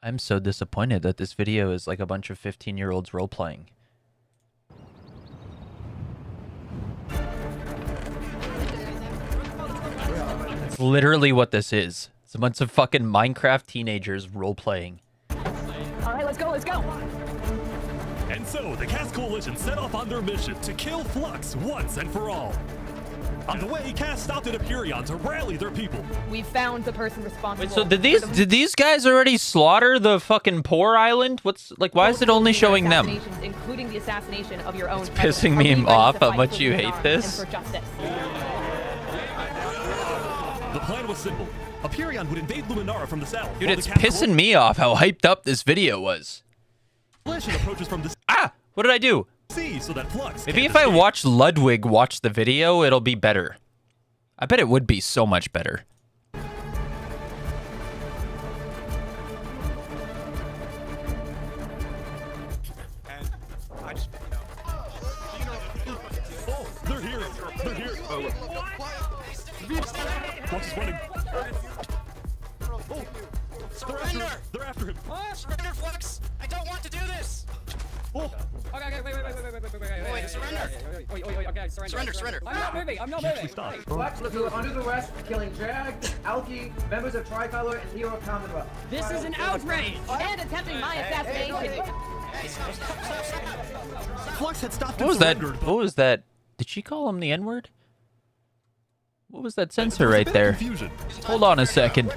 I'm so disappointed that this video is like a bunch of 15-year-olds role-playing. It's literally what this is. It's a bunch of fucking Minecraft teenagers role-playing. Alright, let's go, let's go! And so, the Caste Coalition set off on their mission to kill Flux once and for all. On the way, Cass stopped at Aperion to rally their people. We found the person responsible. Wait, so did these guys already slaughter the fucking poor island? What's like? Why is it only showing them? Including the assassination of your own. It's pissing me off how much you hate this. The plan was simple. Aperion would invade Luminara from the south. Dude, it's pissing me off how hyped up this video was. Approaches from the what did I do? So that Flux Maybe if I watch Ludwig watch the video, it'll be better. I bet it would be so much better. And I just, oh, they're here. They're here. Flux is running. Oh, surrender! They're after him. Surrender, Flux! I don't want to do this! Oh. Okay, wait, surrender! Okay, Surrender! I'm not moving, I'm not moving! Flux was under arrest for killing Jag, Alki, members of Tricolor, and Hero Commonwealth. This is an outrage! And attempting my assassination! Flux had stopped. What was that? What was that? Did she call him the N-word? What was that sensor right there? Hold on a second.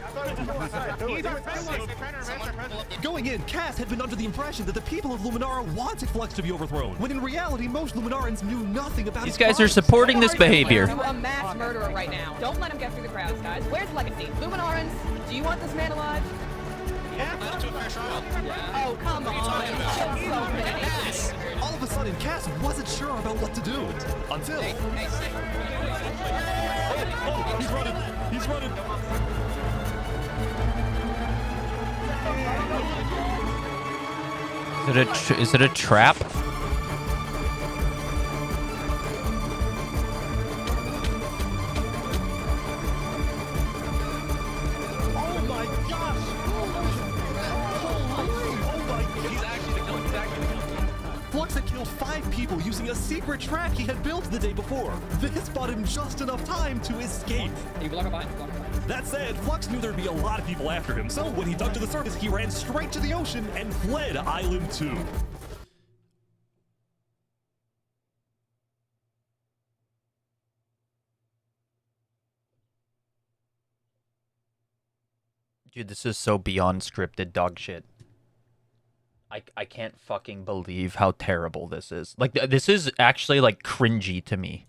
Going in, Cass had been under the impression that the people of Luminara wanted Flux to be overthrown, when in reality, most Luminarans knew nothing about These guys are supporting this behavior. A mass murderer right now. Don't let him get through the crowds, guys. Where's Legacy? Luminarans, do you want this man alive? Oh, come on. All of a sudden, Cass wasn't sure about what to do. Until... Oh, he's running. He's running. Is it a trap? Flux had killed 5 people using a secret track he had built the day before. This bought him just enough time to escape. That said, Flux knew there'd be a lot of people after him, so when he dug to the surface, he ran straight to the ocean and fled Island 2. Dude, this is so beyond scripted dog shit. I can't fucking believe how terrible this is. Like, this is actually, like, cringy to me.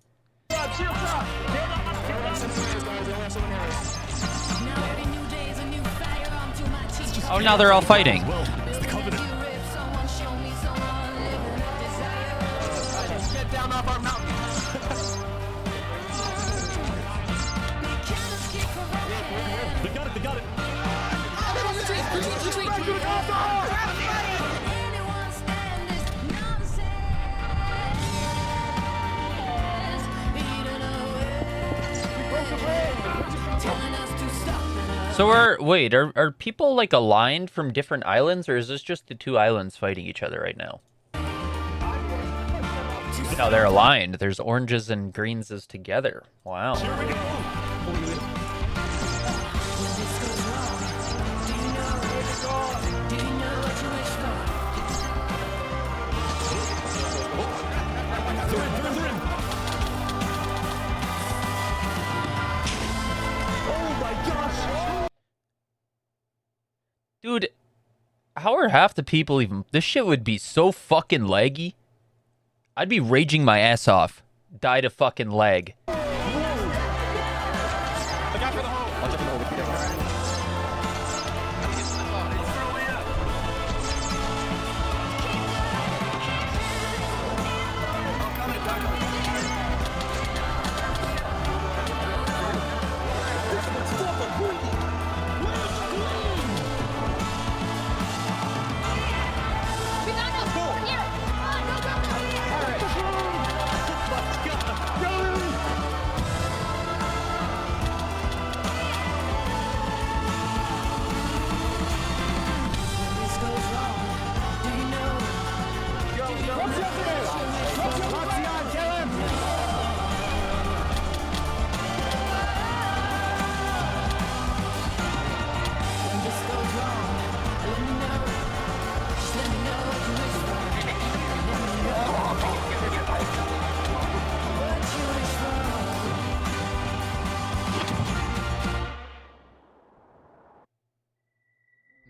Oh, now they're all fighting. Well, it's the Covenant. Get down off our mountain. They got it, they got it. So are people like aligned from different islands, or is this just the two islands fighting each other right now? No, they're aligned. There's oranges and greens together. Wow. Dude, how are half the people even... This shit would be so fucking laggy. I'd be raging my ass off. Die to fucking lag.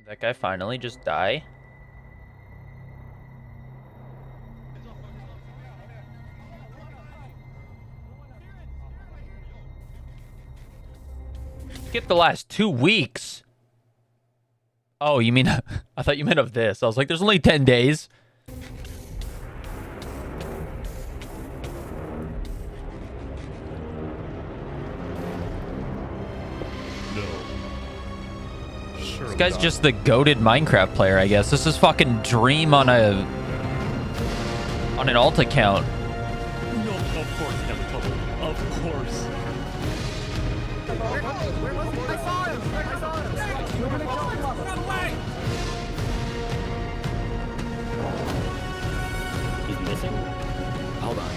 That guy finally just die? Skip the last 2 weeks. Oh, you mean... I thought you meant of this. I was like, there's only 10 days. This guy's just the goated Minecraft player, I guess. This is fucking Dream on an alt account. No, of course he has a trouble. Of course. I saw him! I saw him! Run away! He's missing? Hold on.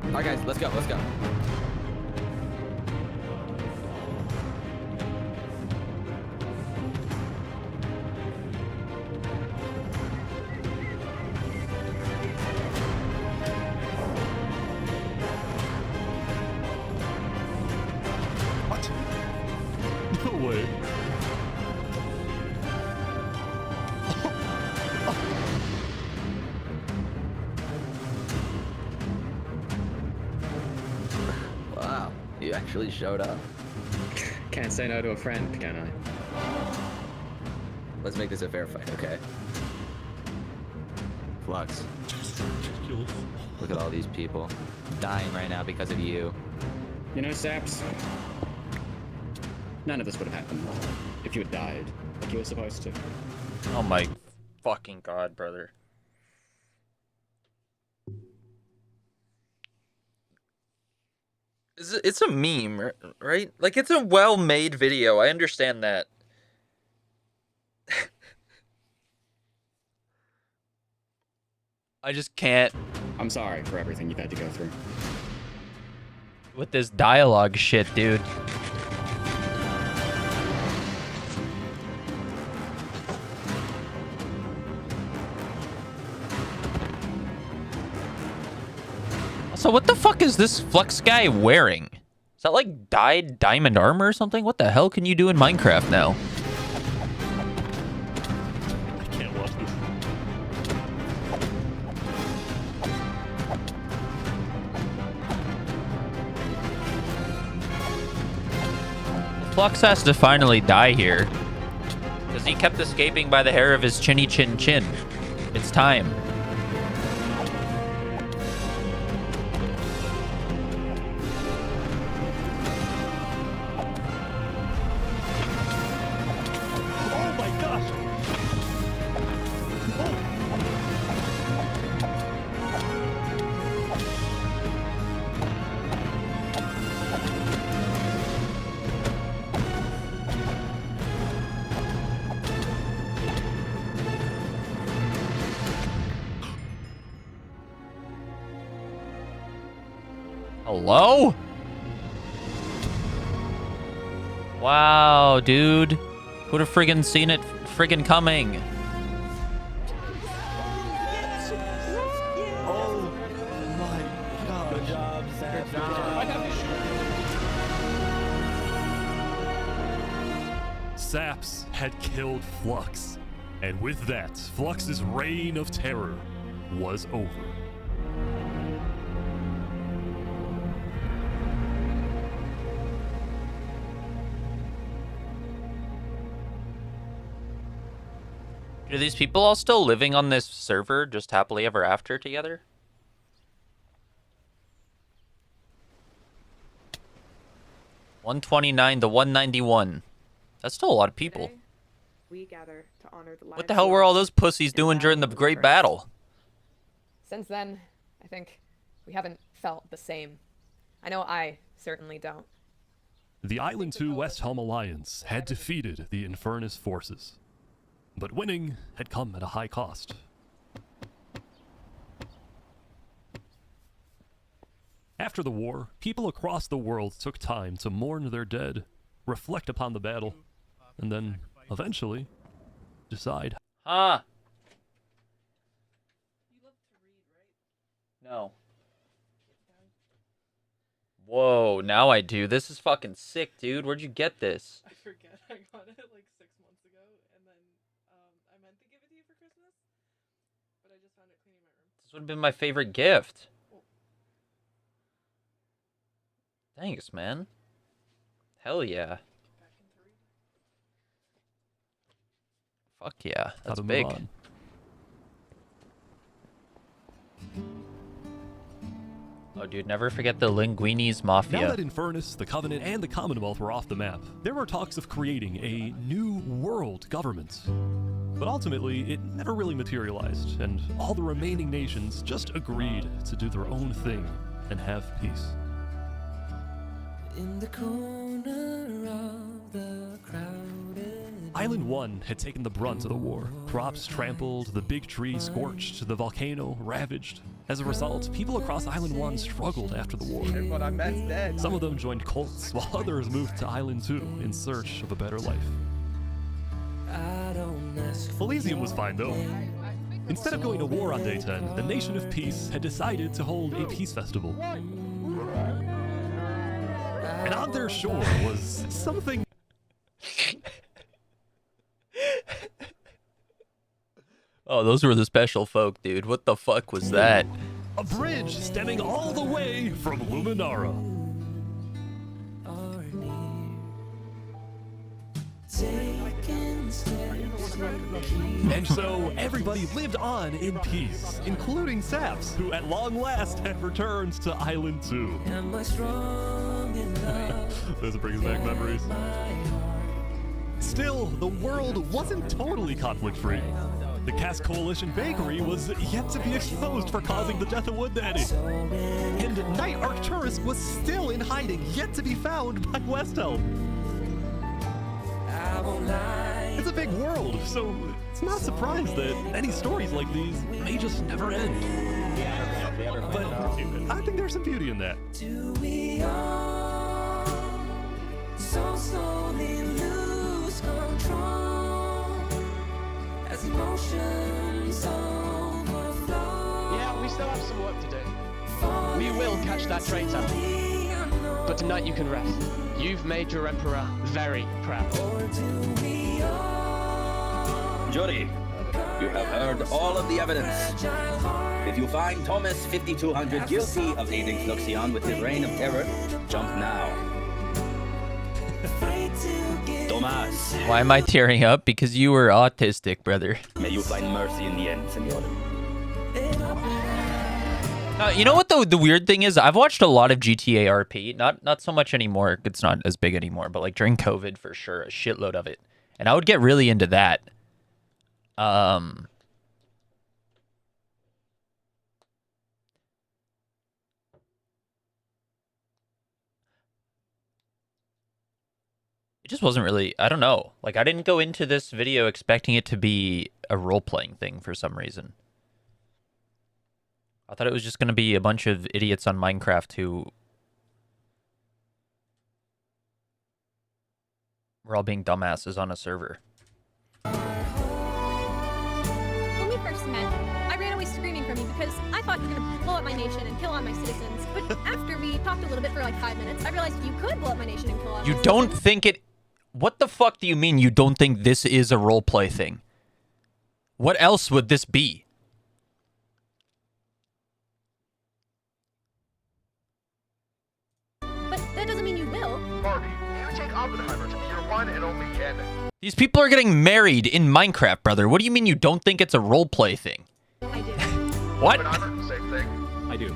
Alright guys, let's go, let's go. What? No way. Wow, you actually showed up. Can't say no to a friend, can I? Let's make this a fair fight, okay? Flux. Look at all these people dying right now because of you. You know, Saps, none of this would have happened if you had died like you were supposed to. Oh my fucking god, brother. It's a meme, right? Like, it's a well-made video. I understand that. I just can't. I'm sorry for everything you've had to go through. With this dialogue shit, dude. Also, what the fuck is this Flux guy wearing? Is that like dyed diamond armor or something? What the hell can you do in Minecraft now? I can't watch this. Flux has to finally die here. Because he kept escaping by the hair of his chinny chin chin. It's time. Oh my gosh! Hello? Wow, dude. Who'd have friggin' seen it friggin' coming? Oh my god. Good job, Zach. Good job. Saps had killed Flux, and with that, Flux's reign of terror was over. Are these people all still living on this server, just happily ever after together? $129 to $191. That's still a lot of people. We gather to honor the What the hell were all those pussies doing during the Great Battle? Since then, I think we haven't felt the same. I know I certainly don't. The Island 2 West Helm Alliance had defeated the Infernus forces, but winning had come at a high cost. After the war, people across the world took time to mourn their dead, reflect upon the battle, and then, eventually, decide. Huh? No. Whoa, now I do. This is fucking sick, dude. Where'd you get this? I forget. I got it like 6 months ago, and then I meant to give it to you for Christmas, but I just found it cleaning my room. This would have been my favorite gift. Thanks, man. Hell yeah. Fuck yeah. That's big. Oh, dude, never forget the Linguini's Mafia. Now that Infernus, the Covenant, and the Commonwealth were off the map, there were talks of creating a new world government. But ultimately, it never really materialized, and all the remaining nations just agreed to do their own thing and have peace. In the corner of the crowded Island 1 had taken the brunt of the war. Crops trampled, the big tree scorched, the volcano ravaged. As a result, people across Island 1 struggled after the war. Everyone I met's dead. Some of them joined cults, while others moved to Island 2 in search of a better life. Elysium was fine though. Instead of going to war on day 10, the Nation of Peace had decided to hold a peace festival. And on their shore was something... Oh, those were the special folk, dude. What the fuck was that? A bridge stemming all the way from Luminara. And so everybody lived on in peace, including Saps, who at long last had returned to Island 2. Those brings back memories. Still, the world wasn't totally conflict-free. The Cask Coalition Bakery was yet to be exposed for causing the death of Wood Daddy. And Knight Arcturus was still in hiding, yet to be found by Westhelm. It's a big world, so it's not a surprise that any stories like these may just never end. But I think there's some beauty in that. Do we all so slowly lose control as emotions overflow? Yeah, we still have some work to do. We will catch that traitor. But tonight you can rest. You've made your emperor very proud. Jury, you have heard all of the evidence. If you find Thomas 5200 guilty of aiding Fluxion with his reign of terror, jump now. Thomas. Why am I tearing up? Because you were autistic, brother. May you find mercy in the end, senor. You know what the weird thing is? I've watched a lot of GTA RP. Not so much anymore. It's not as big anymore. But like during COVID, for sure, a shitload of it. And I would get really into that. It just wasn't really, I don't know. Like, I didn't go into this video expecting it to be a role-playing thing for some reason. I thought it was just going to be a bunch of idiots on Minecraft who were all being dumbasses on a server. When we first met, I ran away screaming from you because I thought you were going to blow up my nation and kill all my citizens. But after we talked a little bit for like 5 minutes, I realized you could blow up my nation and kill all my You citizens. don't think it... What the fuck do you mean you don't think this is a roleplay thing? What else would this be? But that doesn't mean you will. Barbie, you take Oppenheimer to be your one and only candidate. These people are getting married in Minecraft, brother. What do you mean you don't think it's a roleplay thing? I do. What? Oppenheimer, same thing. I do.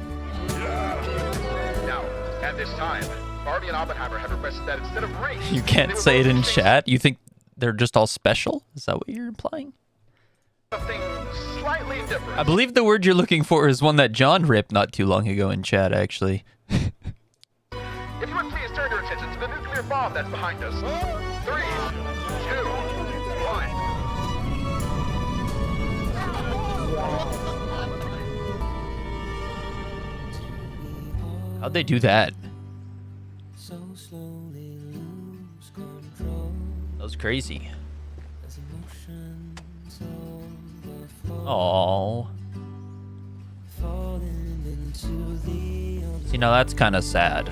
Now, at this time, Barbie and Oppenheimer have requested that instead of rings, You can't say it in chat? You think they're just all special? Is that what you're implying? something slightly different. I believe the word you're looking for is one that John ripped not too long ago in chat, actually. If you would please turn your attention to the nuclear bomb that's behind us. 3, 2, 1. How'd they do that? That was crazy. Oh. See, now that's kind of sad.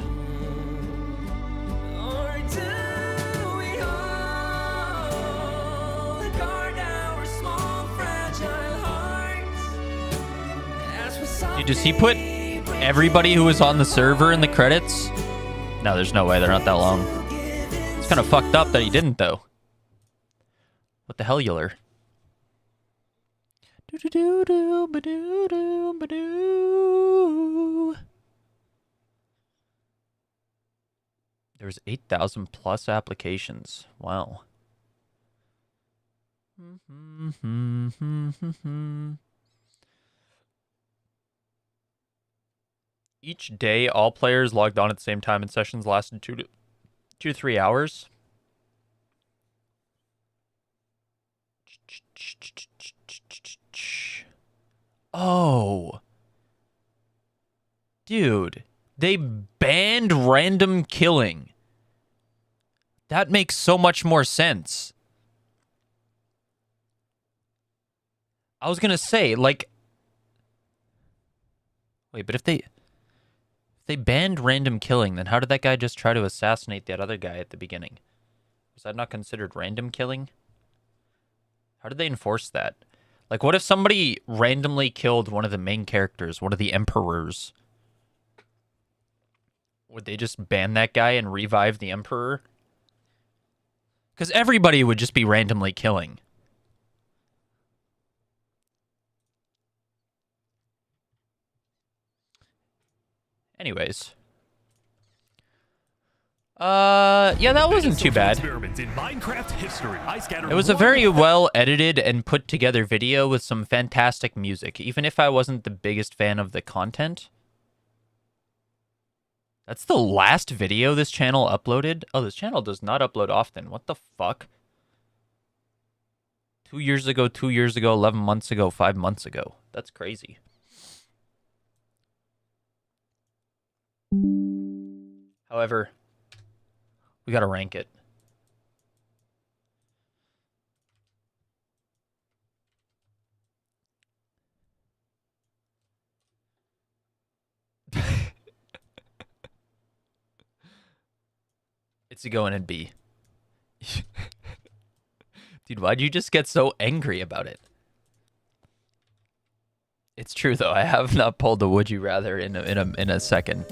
Dude, does he put everybody who was on the server in the credits? No, there's no way. They're not that long. It's kind of fucked up that he didn't, though. What the hell, Euler? There's 8,000 plus applications. Wow. Each day, all players logged on at the same time and sessions lasted 2 to 3 hours. Oh. Dude, they banned random killing. That makes so much more sense. I was gonna say, like... Wait, but if they banned random killing, then how did that guy just try to assassinate that other guy at the beginning? Was that not considered random killing? How did they enforce that? Like, what if somebody randomly killed one of the main characters, one of the emperors? Would they just ban that guy and revive the emperor? Because everybody would just be randomly killing. Anyways. Yeah, that wasn't too bad. It was a very well edited and put together video with some fantastic music, even if I wasn't the biggest fan of the content. That's the last video this channel uploaded? Oh, this channel does not upload often. What the fuck? 2 years ago, 2 years ago, 11 months ago, 5 months ago. That's crazy. However, we gotta rank it. to go in and B. Dude, why'd you just get so angry about it? It's true though. I have not pulled the would you rather in a second.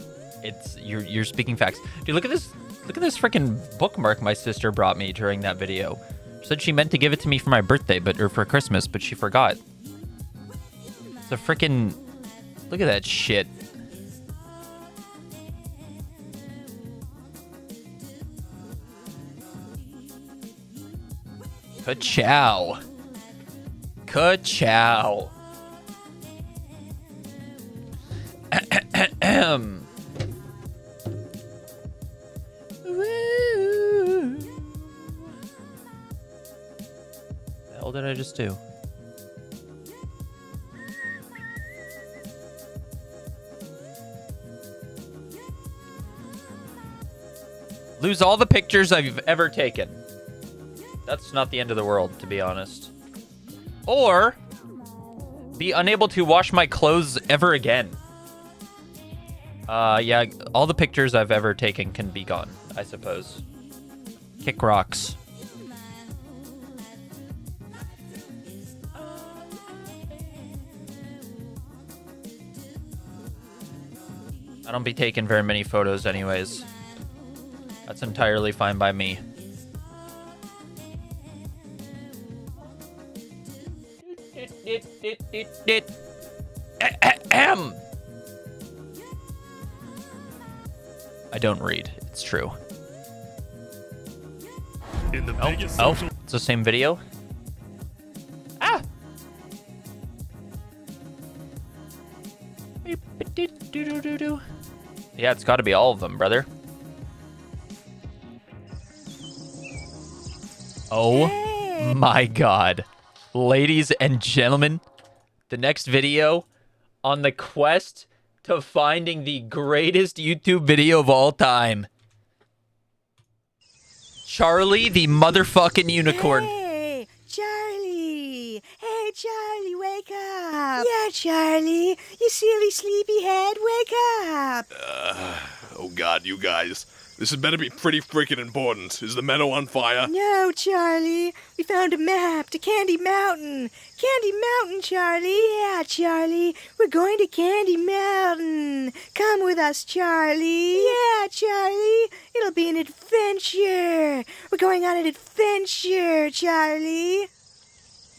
It's you're speaking facts. Dude, look at this. Look at this freaking bookmark my sister brought me during that video. She said she meant to give it to me for my birthday, or for Christmas, but she forgot. It's a freaking... Look at that shit. Ka-chow. Ka-chow. The hell did I just do? Lose all the pictures I've ever taken. That's not the end of the world, to be honest. Or be unable to wash my clothes ever again. Yeah, all the pictures I've ever taken can be gone, I suppose. Kick rocks. I don't be taking very many photos anyways. That's entirely fine by me. I don't read. It's true. In the biggest oh, social- it's the same video. Ah. Yeah, it's got to be all of them, brother. Oh my God. Ladies and gentlemen, the next video on the quest to finding the greatest YouTube video of all time. Charlie the motherfucking unicorn. Hey, Charlie. Hey, Charlie, wake up. Yeah, Charlie. You silly sleepyhead, wake up. Oh God, you guys. This had better be pretty freaking important. Is the meadow on fire? No, Charlie. We found a map to Candy Mountain. Candy Mountain, Charlie. Yeah, Charlie. We're going to Candy Mountain. Come with us, Charlie. Yeah, Charlie. It'll be an adventure. We're going on an adventure, Charlie.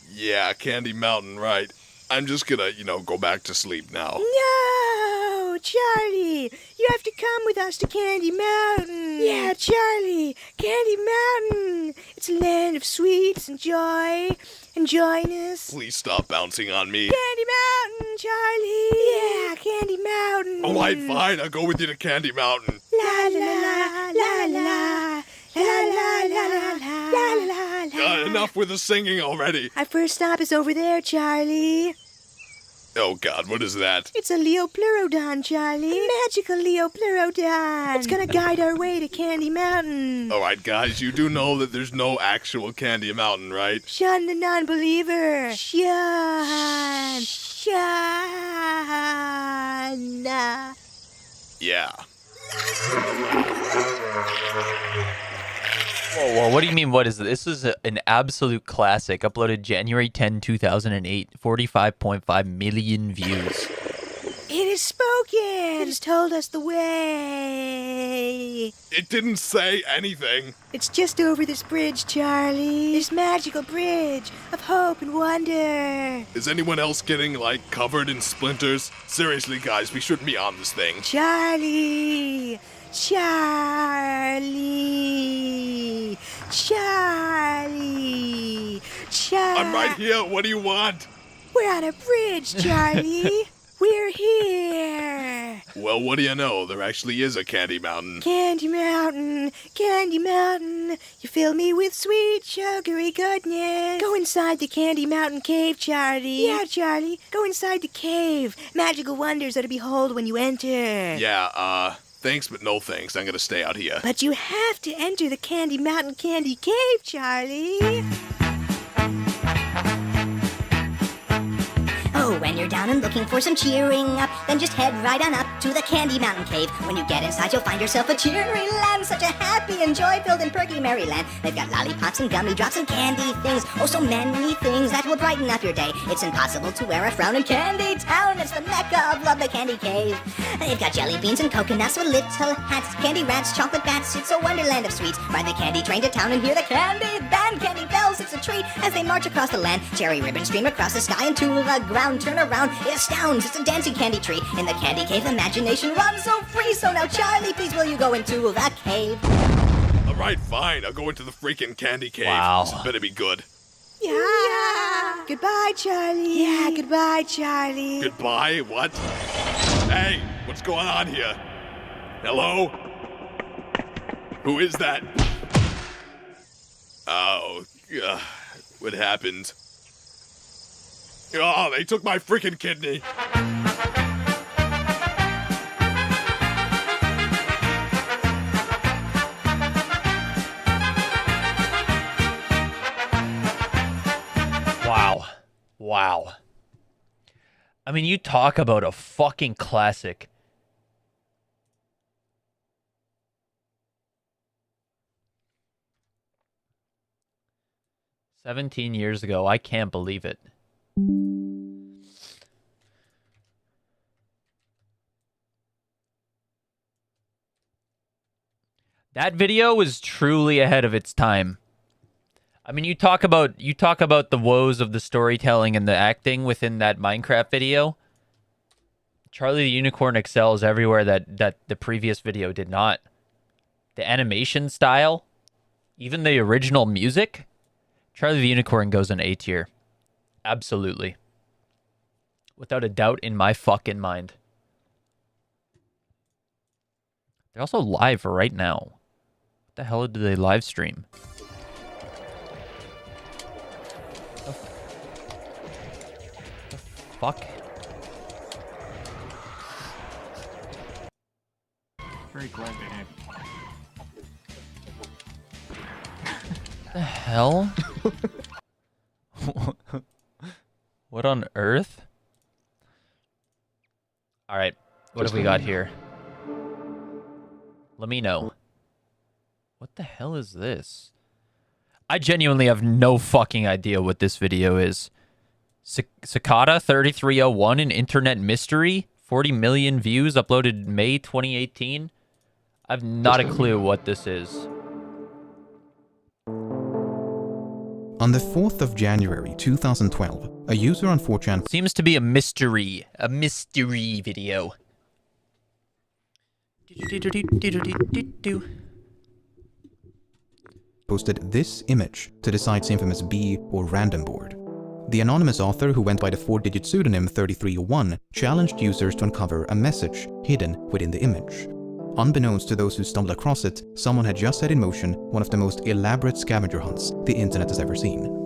Yeah, Candy Mountain, right. I'm just gonna, go back to sleep now. No, Charlie. You have to come with us to Candy Mountain. Yeah, Charlie. Candy Mountain. It's a land of sweets and joy and joyness. Please stop bouncing on me. Candy Mountain, Charlie. Yeah, Candy Mountain. All right, fine. I'll go with you to Candy Mountain. La la la la la. La la la la la la la. Enough with the singing already. Our first stop is over there, Charlie. Oh God, what is that? It's a Leopleurodon, Charlie. A magical Leopleurodon. It's gonna guide our way to Candy Mountain. All right, guys, you do know that there's no actual Candy Mountain, right? Shun the non-believer. Shun. Yeah. Whoa, what do you mean, what is this? This is an absolute classic. Uploaded January 10, 2008. 45.5 million views. It has spoken. It has told us the way. It didn't say anything. It's just over this bridge, Charlie. This magical bridge of hope and wonder. Is anyone else getting, covered in splinters? Seriously, guys, we shouldn't be on this thing. Charlie. Charlie. Charlie. I'm right here. What do you want? We're on a bridge, Charlie. We're here. Well, what do you know? There actually is a Candy Mountain. Candy Mountain, Candy Mountain. You fill me with sweet, sugary goodness. Go inside the Candy Mountain cave, Charlie. Yeah, Charlie. Go inside the cave. Magical wonders are to behold when you enter. Yeah, thanks, but no thanks. I'm gonna stay out here. But you have to enter the Candy Mountain Candy Cave, Charlie. Oh, when you're you're down and looking for some cheering up, then just head right on up to the Candy Mountain Cave. When you get inside, you'll find yourself a cheery land, such a happy and joy-filled and perky merry land. They've got lollipops and gummy drops and candy things, oh so many things that will brighten up your day. It's impossible to wear a frown in Candy Town. It's the mecca of love, the Candy Cave. They've got jelly beans and coconuts with little hats, candy rats, chocolate bats. It's a wonderland of sweets. Ride the candy train to town and hear the candy band. Candy bells, it's a treat as they march across the land. Cherry ribbons stream across the sky and to the ground. Turn around, it astounds, it's a dancing candy tree. In the Candy Cave, imagination runs so free. So now, Charlie, please will you go into the cave? Alright, fine. I'll go into the freaking Candy Cave. Wow. This better be good. Yeah. Goodbye, Charlie. Yeah, goodbye, Charlie. Goodbye? What? Hey, what's going on here? Hello? Who is that? Oh, what happened? Oh, they took my freaking kidney. Wow. I mean, you talk about a fucking classic. "17 years ago, I can't believe it." That video was truly ahead of its time. I mean, you talk about the woes of the storytelling and the acting within that Minecraft video. Charlie the Unicorn excels everywhere that the previous video did not. The animation style, even the original music, Charlie the Unicorn goes in A tier. Absolutely. Without a doubt in my fucking mind. They're also live right now. What the hell do they live stream? Fuck. Very glad they had. The hell? What on earth? All right, what have we got here? Let me know. What the hell is this? I genuinely have no fucking idea what this video is. Cicada 3301, an internet mystery, 40 million views, uploaded May 2018. I have not a clue what this is. On the 4th of January 2012, a user on 4chan seems to be a mystery video. posted this image to the site's infamous B or random board. The anonymous author, who went by the 4-digit pseudonym 3301, challenged users to uncover a message hidden within the image. Unbeknownst to those who stumbled across it, someone had just set in motion one of the most elaborate scavenger hunts the internet has ever seen.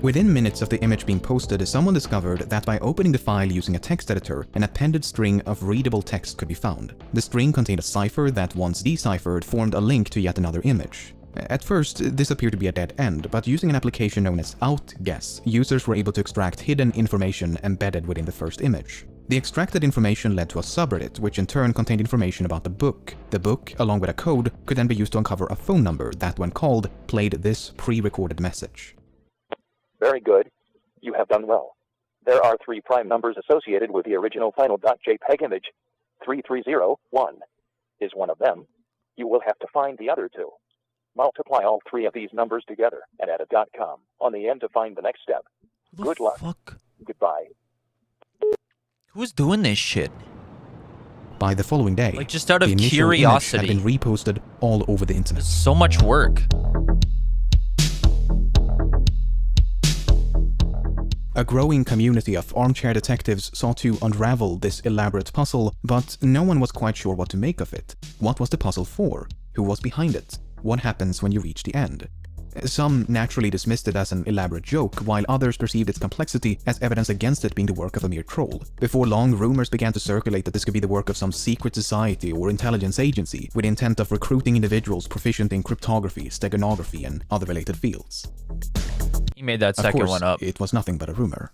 Within minutes of the image being posted, someone discovered that by opening the file using a text editor, an appended string of readable text could be found. The string contained a cipher that, once deciphered, formed a link to yet another image. At first, this appeared to be a dead end, but using an application known as OutGuess, users were able to extract hidden information embedded within the first image. The extracted information led to a subreddit, which in turn contained information about the book. The book, along with a code, could then be used to uncover a phone number that, when called, played this pre-recorded message. Very good. You have done well. There are 3 prime numbers associated with the original final.jpg image. 3301 is one of them. You will have to find the other 2. Multiply all 3 of these numbers together and add a .com on the end to find the next step. Good luck. Fuck? Goodbye. Who's doing this shit? By the following day, like, just out of the initial curiosity, image had been reposted all over the internet. So much work. A growing community of armchair detectives sought to unravel this elaborate puzzle, but no one was quite sure what to make of it. What was the puzzle for? Who was behind it? What happens when you reach the end? Some naturally dismissed it as an elaborate joke, while others perceived its complexity as evidence against it being the work of a mere troll. Before long, rumors began to circulate that this could be the work of some secret society or intelligence agency with the intent of recruiting individuals proficient in cryptography, steganography, and other related fields. He made that second one up. It was nothing but a rumor.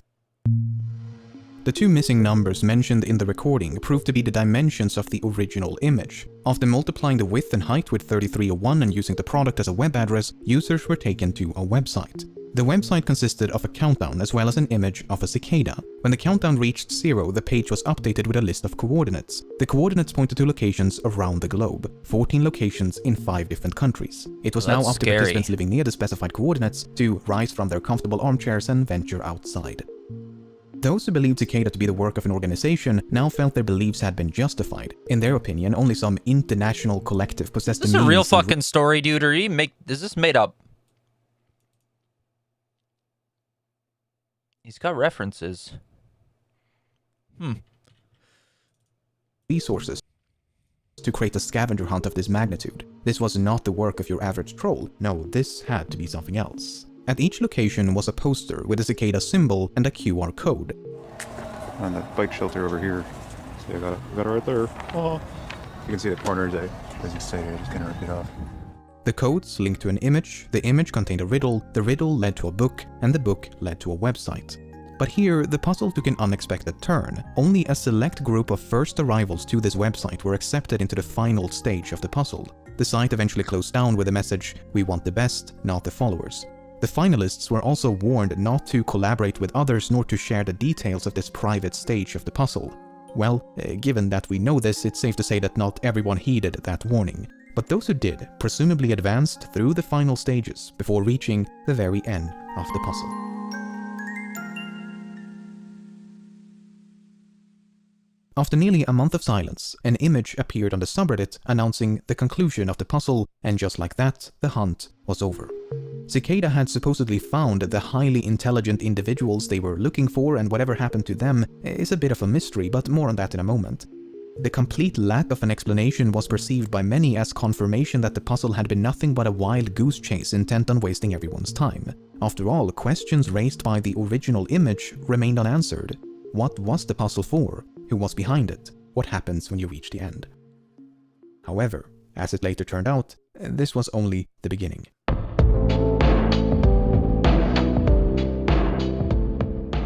The two missing numbers mentioned in the recording proved to be the dimensions of the original image. After multiplying the width and height with 3301 and using the product as a web address, users were taken to a website. The website consisted of a countdown as well as an image of a cicada. When the countdown reached 0, the page was updated with a list of coordinates. The coordinates pointed to locations around the globe, 14 locations in 5 different countries. It was now up to participants living near the specified coordinates to rise from their comfortable armchairs and venture outside. Those who believed Cicada to be the work of an organization now felt their beliefs had been justified. In their opinion, only some international collective possessed the means. Is this a real fucking story, dude, or is this made up? He's got references. Resources to create a scavenger hunt of this magnitude. This was not the work of your average troll. No, this had to be something else. At each location was a poster with a cicada symbol and a QR code. On the bike shelter over here. See, I got it right there. Oh. You can see the corners, as you say, I just kind of ripped it off. The codes linked to an image, the image contained a riddle, the riddle led to a book, and the book led to a website. But here, the puzzle took an unexpected turn. Only a select group of first arrivals to this website were accepted into the final stage of the puzzle. The site eventually closed down with the message, "We want the best, not the followers." The finalists were also warned not to collaborate with others nor to share the details of this private stage of the puzzle. Well, given that we know this, it's safe to say that not everyone heeded that warning. But those who did presumably advanced through the final stages before reaching the very end of the puzzle. After nearly a month of silence, an image appeared on the subreddit announcing the conclusion of the puzzle, and just like that, the hunt was over. Cicada had supposedly found the highly intelligent individuals they were looking for, and whatever happened to them is a bit of a mystery, but more on that in a moment. The complete lack of an explanation was perceived by many as confirmation that the puzzle had been nothing but a wild goose chase intent on wasting everyone's time. After all, questions raised by the original image remained unanswered. What was the puzzle for? Who was behind it? What happens when you reach the end? However, as it later turned out, this was only the beginning.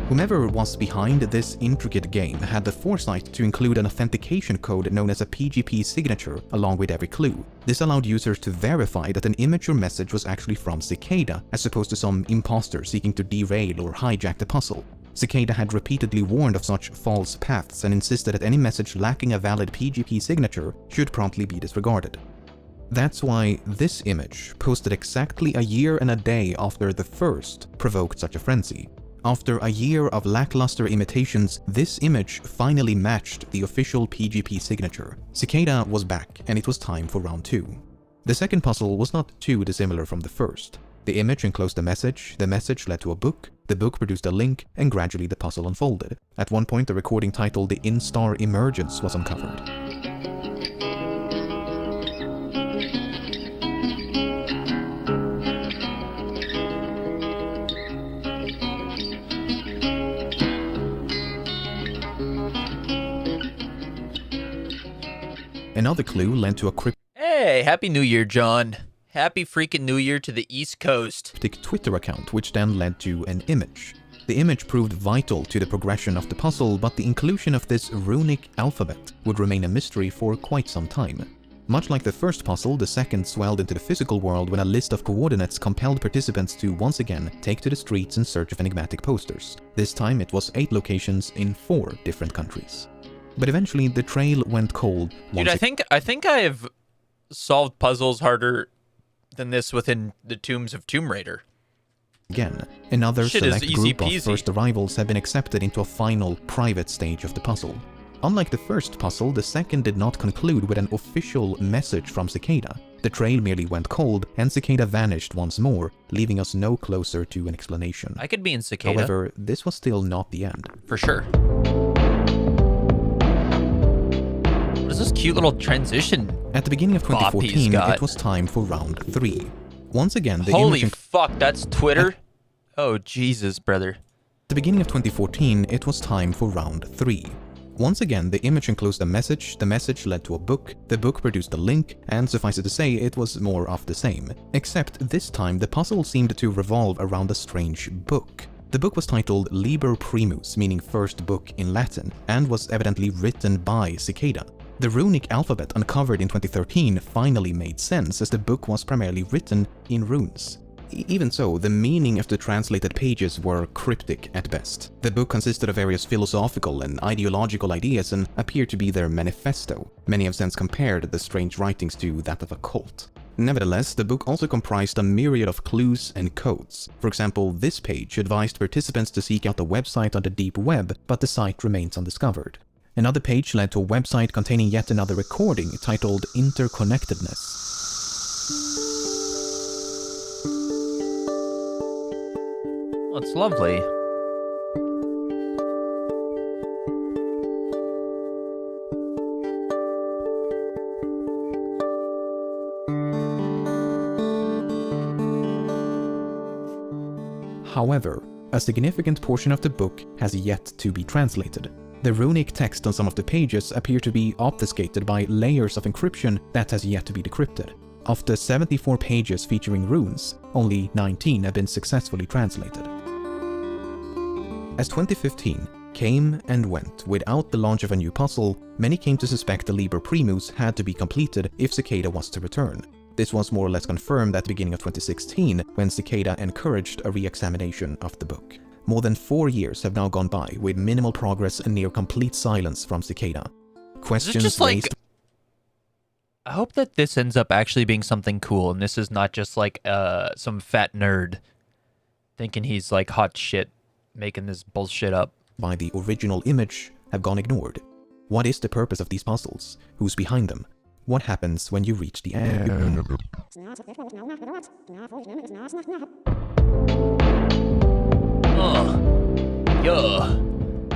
Whomever was behind this intricate game had the foresight to include an authentication code known as a PGP signature along with every clue. This allowed users to verify that an image or message was actually from Cicada, as opposed to some imposter seeking to derail or hijack the puzzle. Cicada had repeatedly warned of such false paths and insisted that any message lacking a valid PGP signature should promptly be disregarded. That's why this image, posted exactly a year and a day after the first, provoked such a frenzy. After a year of lackluster imitations, this image finally matched the official PGP signature. Cicada was back, and it was time for round 2. The second puzzle was not too dissimilar from the first. The image enclosed a message, the message led to a book, the book produced a link, and gradually the puzzle unfolded. At one point, the recording titled The Instar Emergence was uncovered. Another clue led to a cryptic Hey, Happy New Year, John. Happy freaking New Year to the East Coast. Twitter account, which then led to an image. The image proved vital to the progression of the puzzle, but the inclusion of this runic alphabet would remain a mystery for quite some time. Much like the first puzzle, the second swelled into the physical world when a list of coordinates compelled participants to once again take to the streets in search of enigmatic posters. This time it was 8 locations in 4 different countries. But eventually the trail went cold. Dude, I think I have solved puzzles harder than this within the Tombs of Tomb Raider. Again, another select group of first arrivals had been accepted into a final private stage of the puzzle. Unlike the first puzzle, the second did not conclude with an official message from Cicada. The trail merely went cold, and Cicada vanished once more, leaving us no closer to an explanation. I could be in Cicada. However, this was still not the end. For sure. What is this cute little transition? At the beginning of 2014, it was time for round 3. Once again, the Holy image... fuck, that's Twitter? Oh, Jesus, brother. At the beginning of 2014, it was time for round 3. Once again, the image enclosed a message, the message led to a book, the book produced a link, and suffice it to say, it was more of the same. Except this time, the puzzle seemed to revolve around a strange book. The book was titled Liber Primus, meaning first book in Latin, and was evidently written by Cicada. The runic alphabet uncovered in 2013 finally made sense, as the book was primarily written in runes. Even so, the meaning of the translated pages were cryptic at best. The book consisted of various philosophical and ideological ideas and appeared to be their manifesto. Many have since compared the strange writings to that of a cult. Nevertheless, the book also comprised a myriad of clues and codes. For example, this page advised participants to seek out a website on the deep web, but the site remains undiscovered. Another page led to a website containing yet another recording titled Interconnectedness. Oh, it's lovely. However, a significant portion of the book has yet to be translated. The runic text on some of the pages appear to be obfuscated by layers of encryption that has yet to be decrypted. Of the 74 pages featuring runes, only 19 have been successfully translated. As 2015 came and went without the launch of a new puzzle, many came to suspect the Liber Primus had to be completed if Cicada was to return. This was more or less confirmed at the beginning of 2016, when Cicada encouraged a re-examination of the book. More than 4 years have now gone by with minimal progress and near complete silence from Cicada. Questions just raised... I hope that this ends up actually being something cool, and this is not just like some fat nerd thinking he's like hot shit, making this bullshit up. By the original image have gone ignored. What is the purpose of these puzzles? Who's behind them? What happens when you reach the end?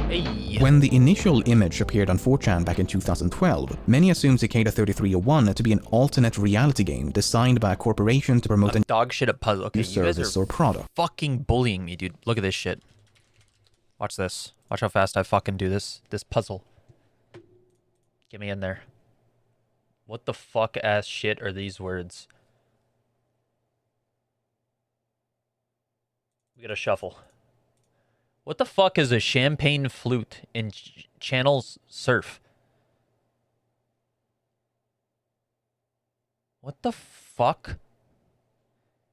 Hey. When the initial image appeared on 4chan back in 2012, many assumed Cicada 3301 to be an alternate reality game designed by a corporation to promote a dog shit at puzzle. Okay, new service or product. Fucking bullying me, dude. Look at this shit. Watch this. Watch how fast I fucking do this puzzle. Get me in there. What the fuck ass shit are these words? We gotta shuffle. What the fuck is a champagne flute in channels surf? What the fuck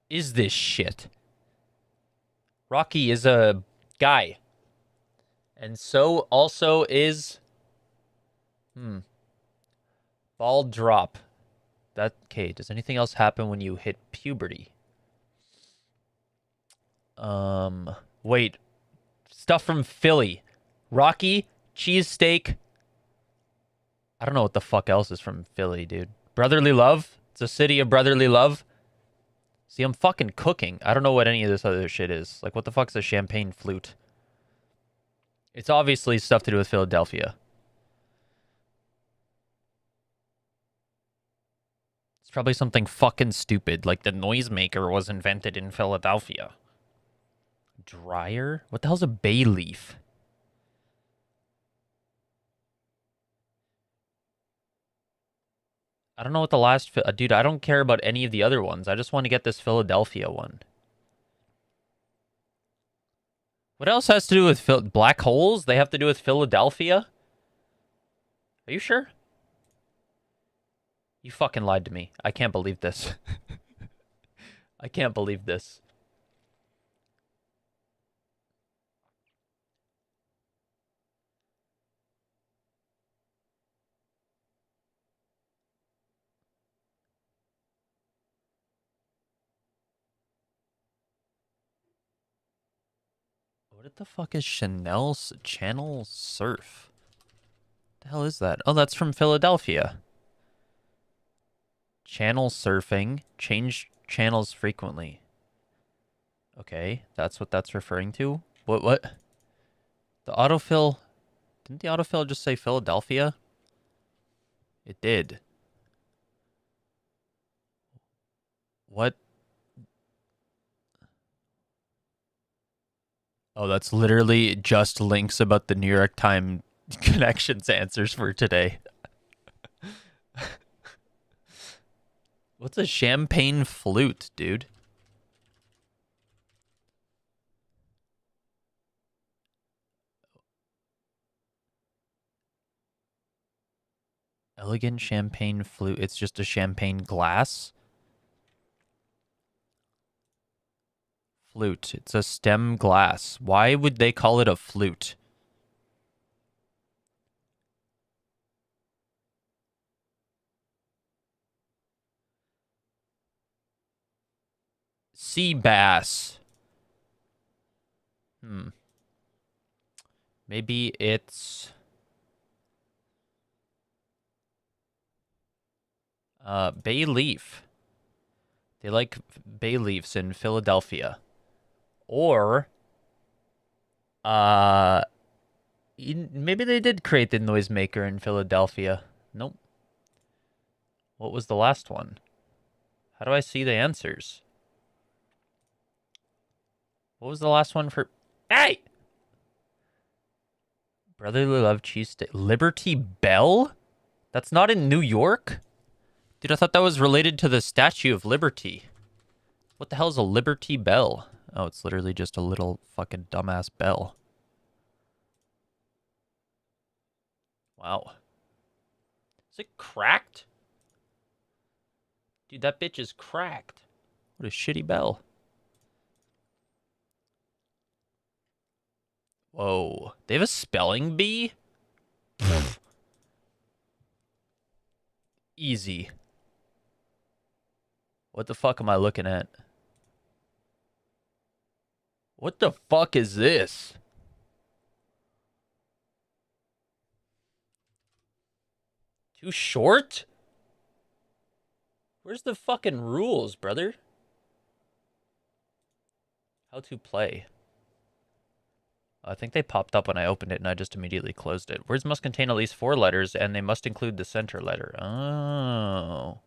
is this shit? Rocky is a guy. And so also is... Ball drop. Okay, does anything else happen when you hit puberty? Wait. Stuff from Philly. Rocky, cheesesteak. I don't know what the fuck else is from Philly, dude. Brotherly love? It's a city of brotherly love? See, I'm fucking cooking. I don't know what any of this other shit is. Like, what the fuck's a champagne flute? It's obviously stuff to do with Philadelphia. It's probably something fucking stupid, like the noisemaker was invented in Philadelphia. Dryer? What the hell's a bay leaf? I don't know what the last... Dude, I don't care about any of the other ones. I just want to get this Philadelphia one. What else has to do with black holes? They have to do with Philadelphia? Are you sure? You fucking lied to me. I can't believe this. I can't believe this. What the fuck is Chanel's channel surf? What the hell is that? Oh, that's from Philadelphia. Channel surfing. Change channels frequently. Okay, that's what that's referring to. What? The autofill... Didn't the autofill just say Philadelphia? It did. What Oh, that's literally just links about the New York Times connections answers for today. What's a champagne flute, dude? Elegant champagne flute. It's just a champagne glass. Flute. It's a stem glass. Why would they call it a flute? Sea bass. Maybe it's... bay leaf. They like bay leaves in Philadelphia. Or... maybe they did create the noisemaker in Philadelphia. Nope. What was the last one? How do I see the answers? What was the last one for... Hey! Brotherly Love Cheesesteak. Liberty Bell? That's not in New York? Dude, I thought that was related to the Statue of Liberty. What the hell is a Liberty Bell? Oh, it's literally just a little fucking dumbass bell. Wow. Is it cracked? Dude, that bitch is cracked. What a shitty bell. Whoa. They have a spelling bee? Easy. What the fuck am I looking at? What the fuck is this? Too short? Where's the fucking rules, brother? How to play. I think they popped up when I opened it and I just immediately closed it. Words must contain at least 4 letters and they must include the center letter. Oh.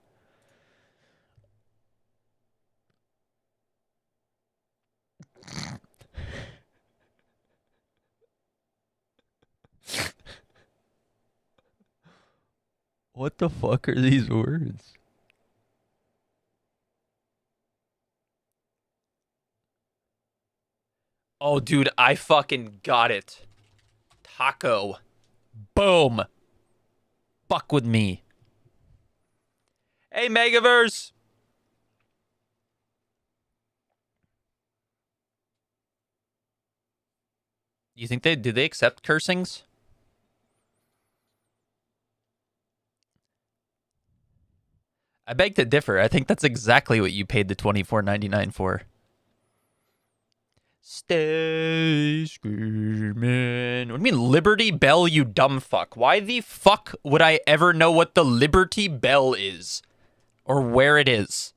What the fuck are these words? Oh, dude, I fucking got it. Taco. Boom. Fuck with me. Hey, Megaverse. You think do they accept cursings? I beg to differ. I think that's exactly what you paid the $24.99 for. Stay screaming. What do you mean Liberty Bell, you dumb fuck? Why the fuck would I ever know what the Liberty Bell is? Or where it is?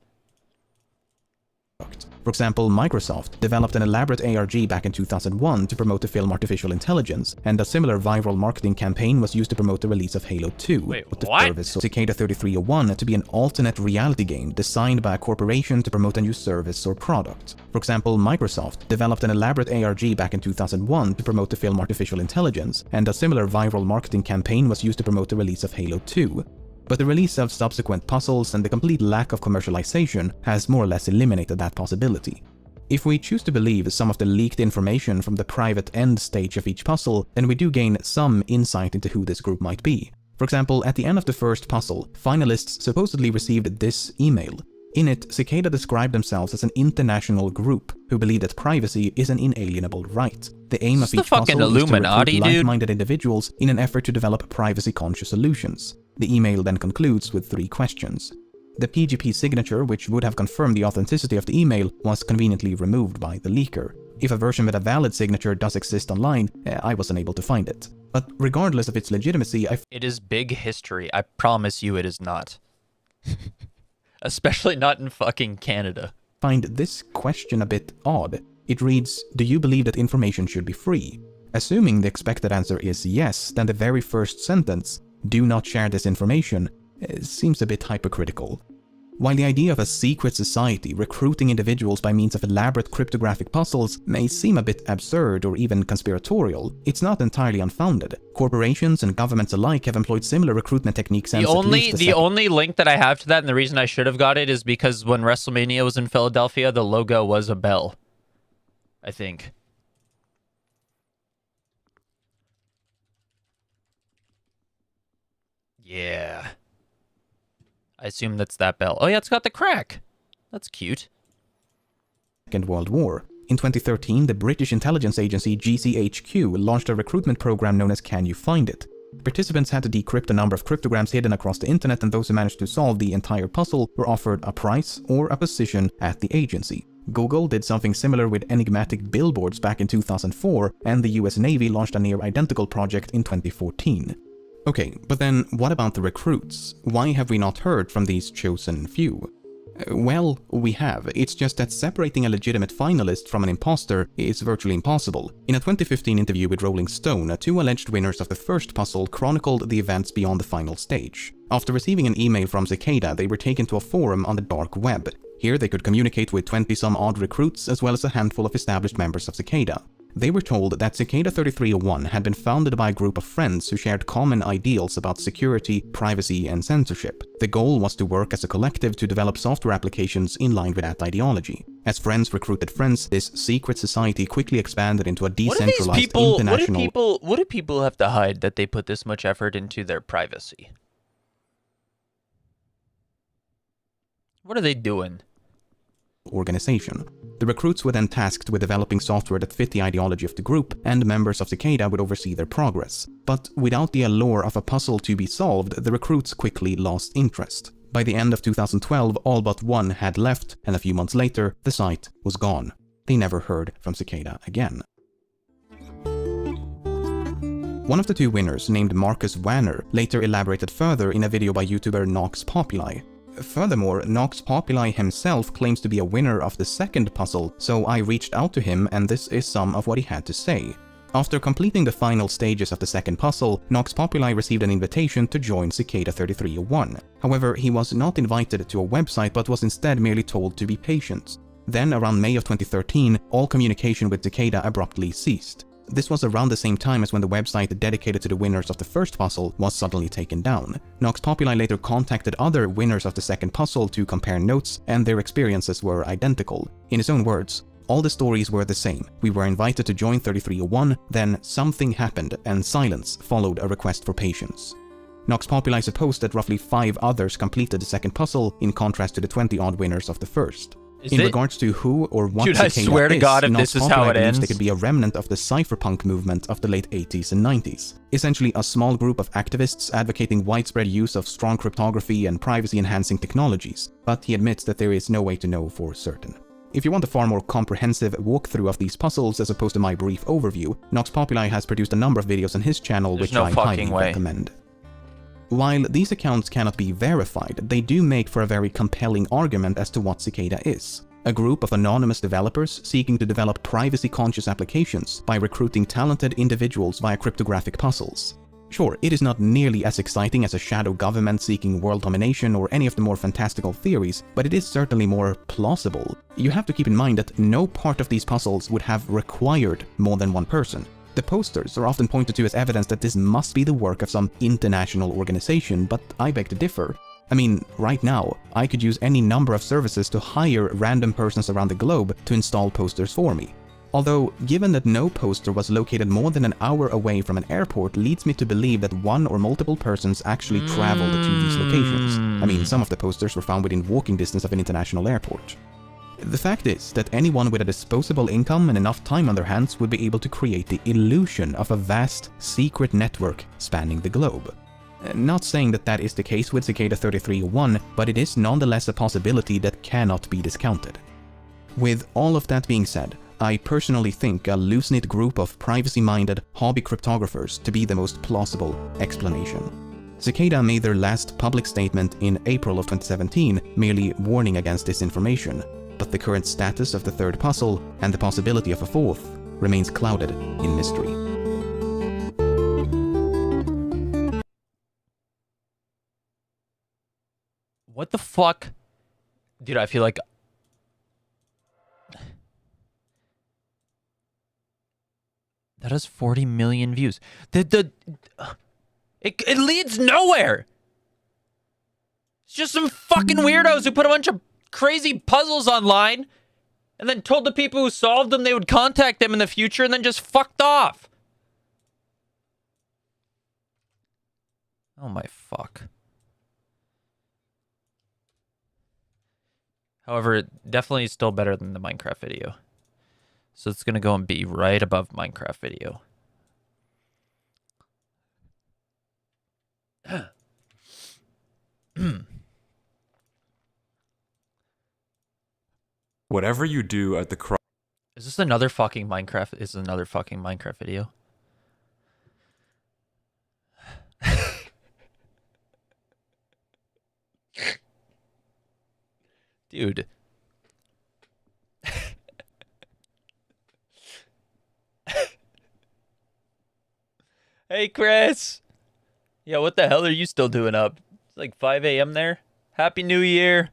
For example, Microsoft developed an elaborate ARG back in 2001 to promote the film Artificial Intelligence, and a similar viral marketing campaign was used to promote the release of Halo 2. Wait, with the what? service Cicada 3301 to be an alternate reality game designed by a corporation to promote a new service or product. For example, Microsoft developed an elaborate ARG back in 2001 to promote the film Artificial Intelligence, and a similar viral marketing campaign was used to promote the release of Halo 2. But the release of subsequent puzzles and the complete lack of commercialization has more or less eliminated that possibility. If we choose to believe some of the leaked information from the private end stage of each puzzle, then we do gain some insight into who this group might be. For example, at the end of the first puzzle, finalists supposedly received this email. In it, Cicada described themselves as an international group who believe that privacy is an inalienable right. The aim of each puzzle is to recruit like-minded individuals in an effort to develop privacy-conscious solutions. The email then concludes with 3 questions. The PGP signature, which would have confirmed the authenticity of the email, was conveniently removed by the leaker. If a version with a valid signature does exist online, I was unable to find it. But regardless of its legitimacy, It is big history. I promise you it is not. Especially not in fucking Canada. Find this question a bit odd. It reads, do you believe that information should be free? Assuming the expected answer is yes, then the very first sentence, do not share this information, seems a bit hypocritical. While the idea of a secret society recruiting individuals by means of elaborate cryptographic puzzles may seem a bit absurd or even conspiratorial, it's not entirely unfounded. Corporations and governments alike have employed similar recruitment techniques since The only link that I have to that, and the reason I should have got it, is because when WrestleMania was in Philadelphia, the logo was a bell. I think. Yeah. I assume that's that bell. Oh yeah, it's got the crack. That's cute. Second World War. In 2013, the British intelligence agency GCHQ launched a recruitment program known as Can You Find It? Participants had to decrypt a number of cryptograms hidden across the internet, and those who managed to solve the entire puzzle were offered a prize or a position at the agency. Google did something similar with enigmatic billboards back in 2004, and the US Navy launched a near-identical project in 2014. Okay, but then what about the recruits? Why have we not heard from these chosen few? Well, we have. It's just that separating a legitimate finalist from an imposter is virtually impossible. In a 2015 interview with Rolling Stone, 2 alleged winners of the first puzzle chronicled the events beyond the final stage. After receiving an email from Cicada, they were taken to a forum on the dark web. Here they could communicate with 20-some-odd recruits as well as a handful of established members of Cicada. They were told that Cicada 3301 had been founded by a group of friends who shared common ideals about security, privacy, and censorship. The goal was to work as a collective to develop software applications in line with that ideology. As friends recruited friends, this secret society quickly expanded into a decentralized international... What do people have to hide that they put this much effort into their privacy? What are they doing? Organization. The recruits were then tasked with developing software that fit the ideology of the group, and members of Cicada would oversee their progress. But without the allure of a puzzle to be solved, the recruits quickly lost interest. By the end of 2012, all but one had left, and a few months later, the site was gone. They never heard from Cicada again. One of the 2 winners, named Marcus Wanner, later elaborated further in a video by YouTuber Nox Populi. Furthermore, Nox Populi himself claims to be a winner of the second puzzle, so I reached out to him and this is some of what he had to say. After completing the final stages of the second puzzle, Nox Populi received an invitation to join Cicada 3301. However, he was not invited to a website but was instead merely told to be patient. Then, around May of 2013, all communication with Cicada abruptly ceased. This was around the same time as when the website dedicated to the winners of the first puzzle was suddenly taken down. Nox Populi later contacted other winners of the second puzzle to compare notes, and their experiences were identical. In his own words, all the stories were the same. We were invited to join 3301, then something happened, and silence followed a request for patience. Nox Populi supposed that roughly 5 others completed the second puzzle, in contrast to the 20-odd winners of the first. In regards to who or what Dude, I swear to God, if this is how it ends, they could be a remnant of the cypherpunk movement of the late 80s and 90s. Essentially, a small group of activists advocating widespread use of strong cryptography and privacy-enhancing technologies, but he admits that there is no way to know for certain. If you want a far more comprehensive walkthrough of these puzzles as opposed to my brief overview, Nox Populi has produced a number of videos on his channel which I highly recommend. While these accounts cannot be verified, they do make for a very compelling argument as to what Cicada is. A group of anonymous developers seeking to develop privacy-conscious applications by recruiting talented individuals via cryptographic puzzles. Sure, it is not nearly as exciting as a shadow government seeking world domination or any of the more fantastical theories, but it is certainly more plausible. You have to keep in mind that no part of these puzzles would have required more than one person. The posters are often pointed to as evidence that this must be the work of some international organization, but I beg to differ. I mean, right now, I could use any number of services to hire random persons around the globe to install posters for me. Although, given that no poster was located more than an hour away from an airport leads me to believe that one or multiple persons actually traveled to these locations. I mean, some of the posters were found within walking distance of an international airport. The fact is that anyone with a disposable income and enough time on their hands would be able to create the illusion of a vast, secret network spanning the globe. Not saying that that is the case with Cicada 3301, but it is nonetheless a possibility that cannot be discounted. With all of that being said, I personally think a loose-knit group of privacy-minded hobby cryptographers to be the most plausible explanation. Cicada made their last public statement in April of 2017, merely warning against disinformation. But the current status of the third puzzle, and the possibility of a fourth, remains clouded in mystery. What the fuck Dude, I feel like that has 40 million views. It leads nowhere. It's just some fucking weirdos who put a bunch of crazy puzzles online and then told the people who solved them they would contact them in the future and then just fucked off. Oh my fuck. However, it definitely is still better than the Minecraft video. So it's going to go and be right above Minecraft video. Whatever you do at the cross. Is this another fucking Minecraft? Is another fucking Minecraft video? Dude. Hey, Chris. Yeah, what the hell are you still doing up? It's like 5 a.m. there. Happy New Year.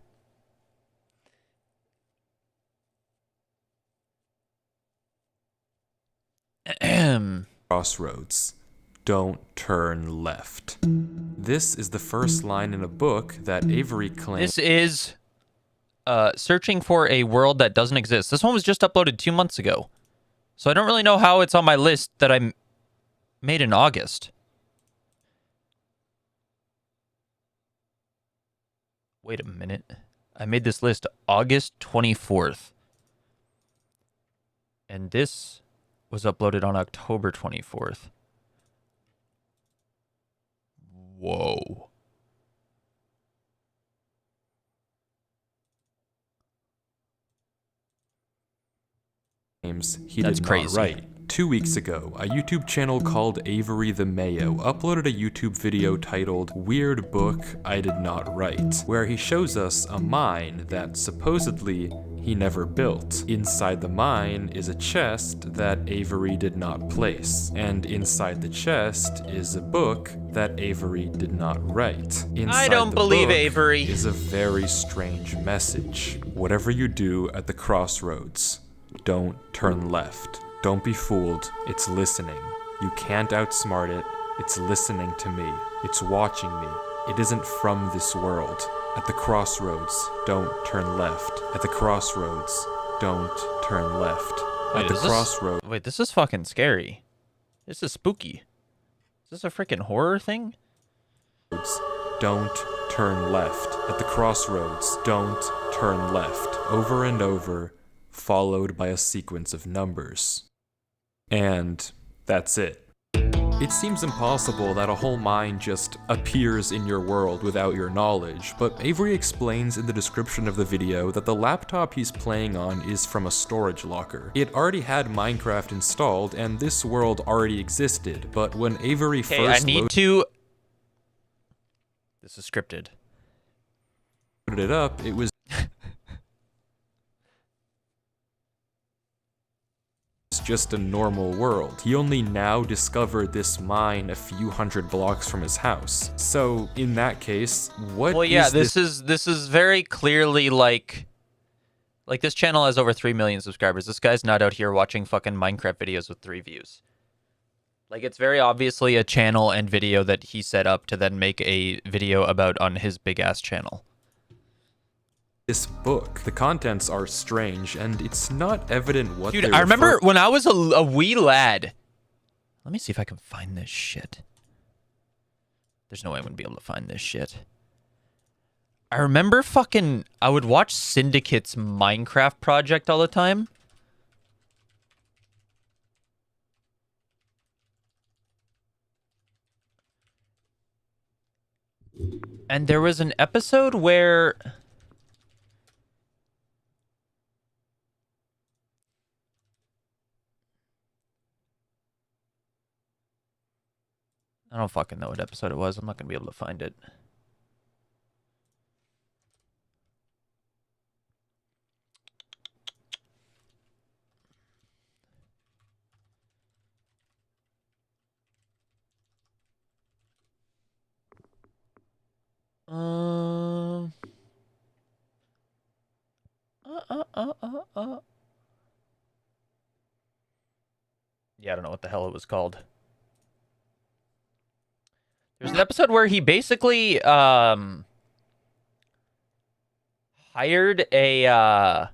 Crossroads. Don't turn left. This is the first line in a book that Avery claims. This is searching for a world that doesn't exist. This one was just uploaded 2 months ago. So I don't really know how it's on my list that I made in August. Wait a minute. I made this list August 24th. And this was uploaded on October 24th. Whoa. He That's did crazy. not write. 2 weeks ago, a YouTube channel called Avery the Mayo uploaded a YouTube video titled Weird Book I Did Not Write, where he shows us a mine that supposedly he never built. Inside the mine is a chest that Avery did not place, and inside the chest is a book that Avery did not write. Inside I don't believe book Avery. is a very strange message. Whatever you do at the crossroads, don't turn left. Don't be fooled. It's listening. You can't outsmart it. It's listening to me. It's watching me. It isn't from this world. At the crossroads, don't turn left. At the crossroads, don't turn left. At the crossroads. Wait, this is fucking scary. This is spooky. Is this a freaking horror thing? Don't turn left. At the crossroads, don't turn left. Over and over, followed by a sequence of numbers. And that's it. It seems impossible that a whole mine just appears in your world without your knowledge, but Avery explains in the description of the video that the laptop he's playing on is from a storage locker. It already had Minecraft installed, and this world already existed, but when Avery Okay, first I need to... This is scripted. loaded it up, it was just a normal world. He only now discovered this mine a few hundred blocks from his house. So in that case, what Well, yeah, is this is very clearly like this channel has over 3 million subscribers. This guy's not out here watching fucking Minecraft videos with 3 views. Like, it's very obviously a channel and video that he set up to then make a video about on his big ass channel. this book? The contents are strange, and it's not evident what Dude, they I remember refer- when I was a wee lad. Let me see if I can find this shit. There's no way I'm gonna be able to find this shit. I remember I would watch Syndicate's Minecraft project all the time. And there was an episode where... I don't fucking know what episode it was. I'm not gonna be able to find it. Yeah, I don't know what the hell it was called. There's an episode where he basically hired a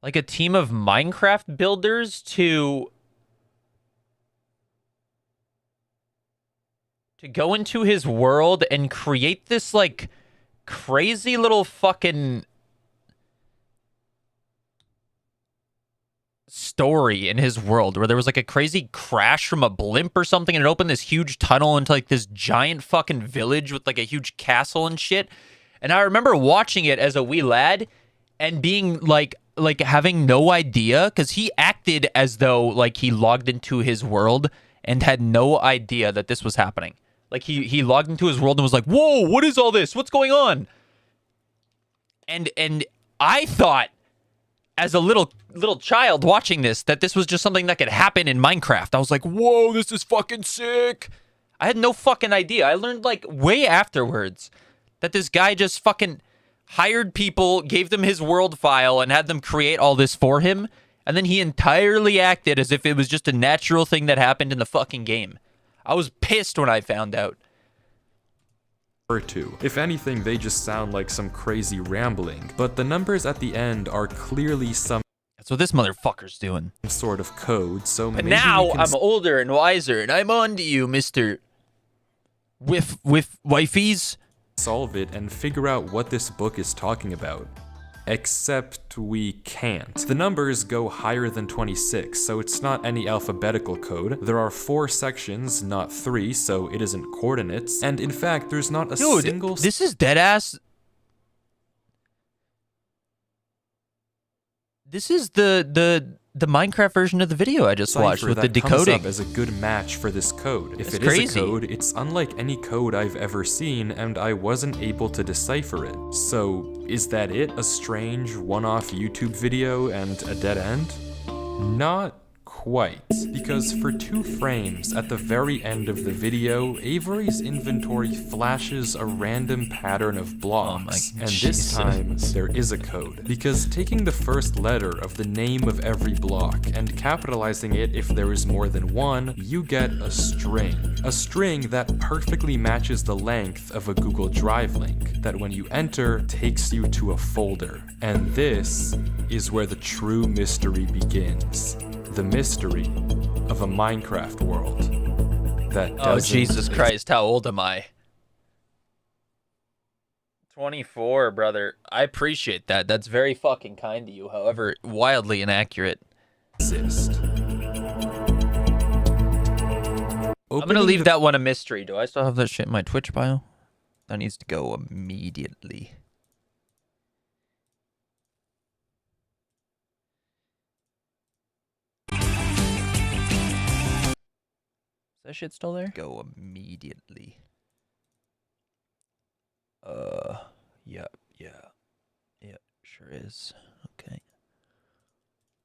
like a team of Minecraft builders to go into his world and create this like crazy little fucking story in his world where there was like a crazy crash from a blimp or something and it opened this huge tunnel into like this giant fucking village with like a huge castle and shit. And I remember watching it as a wee lad and being like having no idea, because he acted as though like he logged into his world and had no idea that this was happening. Like he logged into his world and was like, "Whoa, what is all this? What's going on?" And I thought as a little child watching this that this was just something that could happen in Minecraft. I was like, "Whoa, this is fucking sick." I had no fucking idea. I learned like way afterwards that this guy just fucking hired people, gave them his world file, and had them create all this for him. And then he entirely acted as if it was just a natural thing that happened in the fucking game. I was pissed when I found out. Or two. If anything, they just sound like some crazy rambling, but the numbers at the end are clearly some That's what this motherfucker's doing. Sort of code, so But maybe now we can I'm older and wiser, and I'm on to you, Mr. With wifeys. solve it and figure out what this book is talking about. Except we can't. The numbers go higher than 26, so it's not any alphabetical code. There are 4 sections, not 3, so it isn't coordinates. And in fact, there's not a single... This is deadass. This is the Minecraft version of the video I just watched with the that comes decoding. up as a good match for this code. If That's it is crazy. a code, it's unlike any code I've ever seen, and I wasn't able to decipher it. So, is that it? A strange one-off YouTube video and a dead end? Not quite, because for 2 frames at the very end of the video, Avery's inventory flashes a random pattern of blocks, and this time there is a code, because taking the first letter of the name of every block and capitalizing it if there is more than one, you get a string that perfectly matches the length of a Google Drive link, that when you enter, takes you to a folder. And this is where the true mystery begins. The mystery of a Minecraft world that Oh, doesn't Jesus Christ, how old am I? 24, brother. I appreciate that. That's very fucking kind to you, however, wildly inaccurate. exist. I'm gonna leave that one a mystery. Do I still have that shit in my Twitch bio? That needs to go immediately. Is that shit still there? Go immediately. Yeah, sure is. Okay.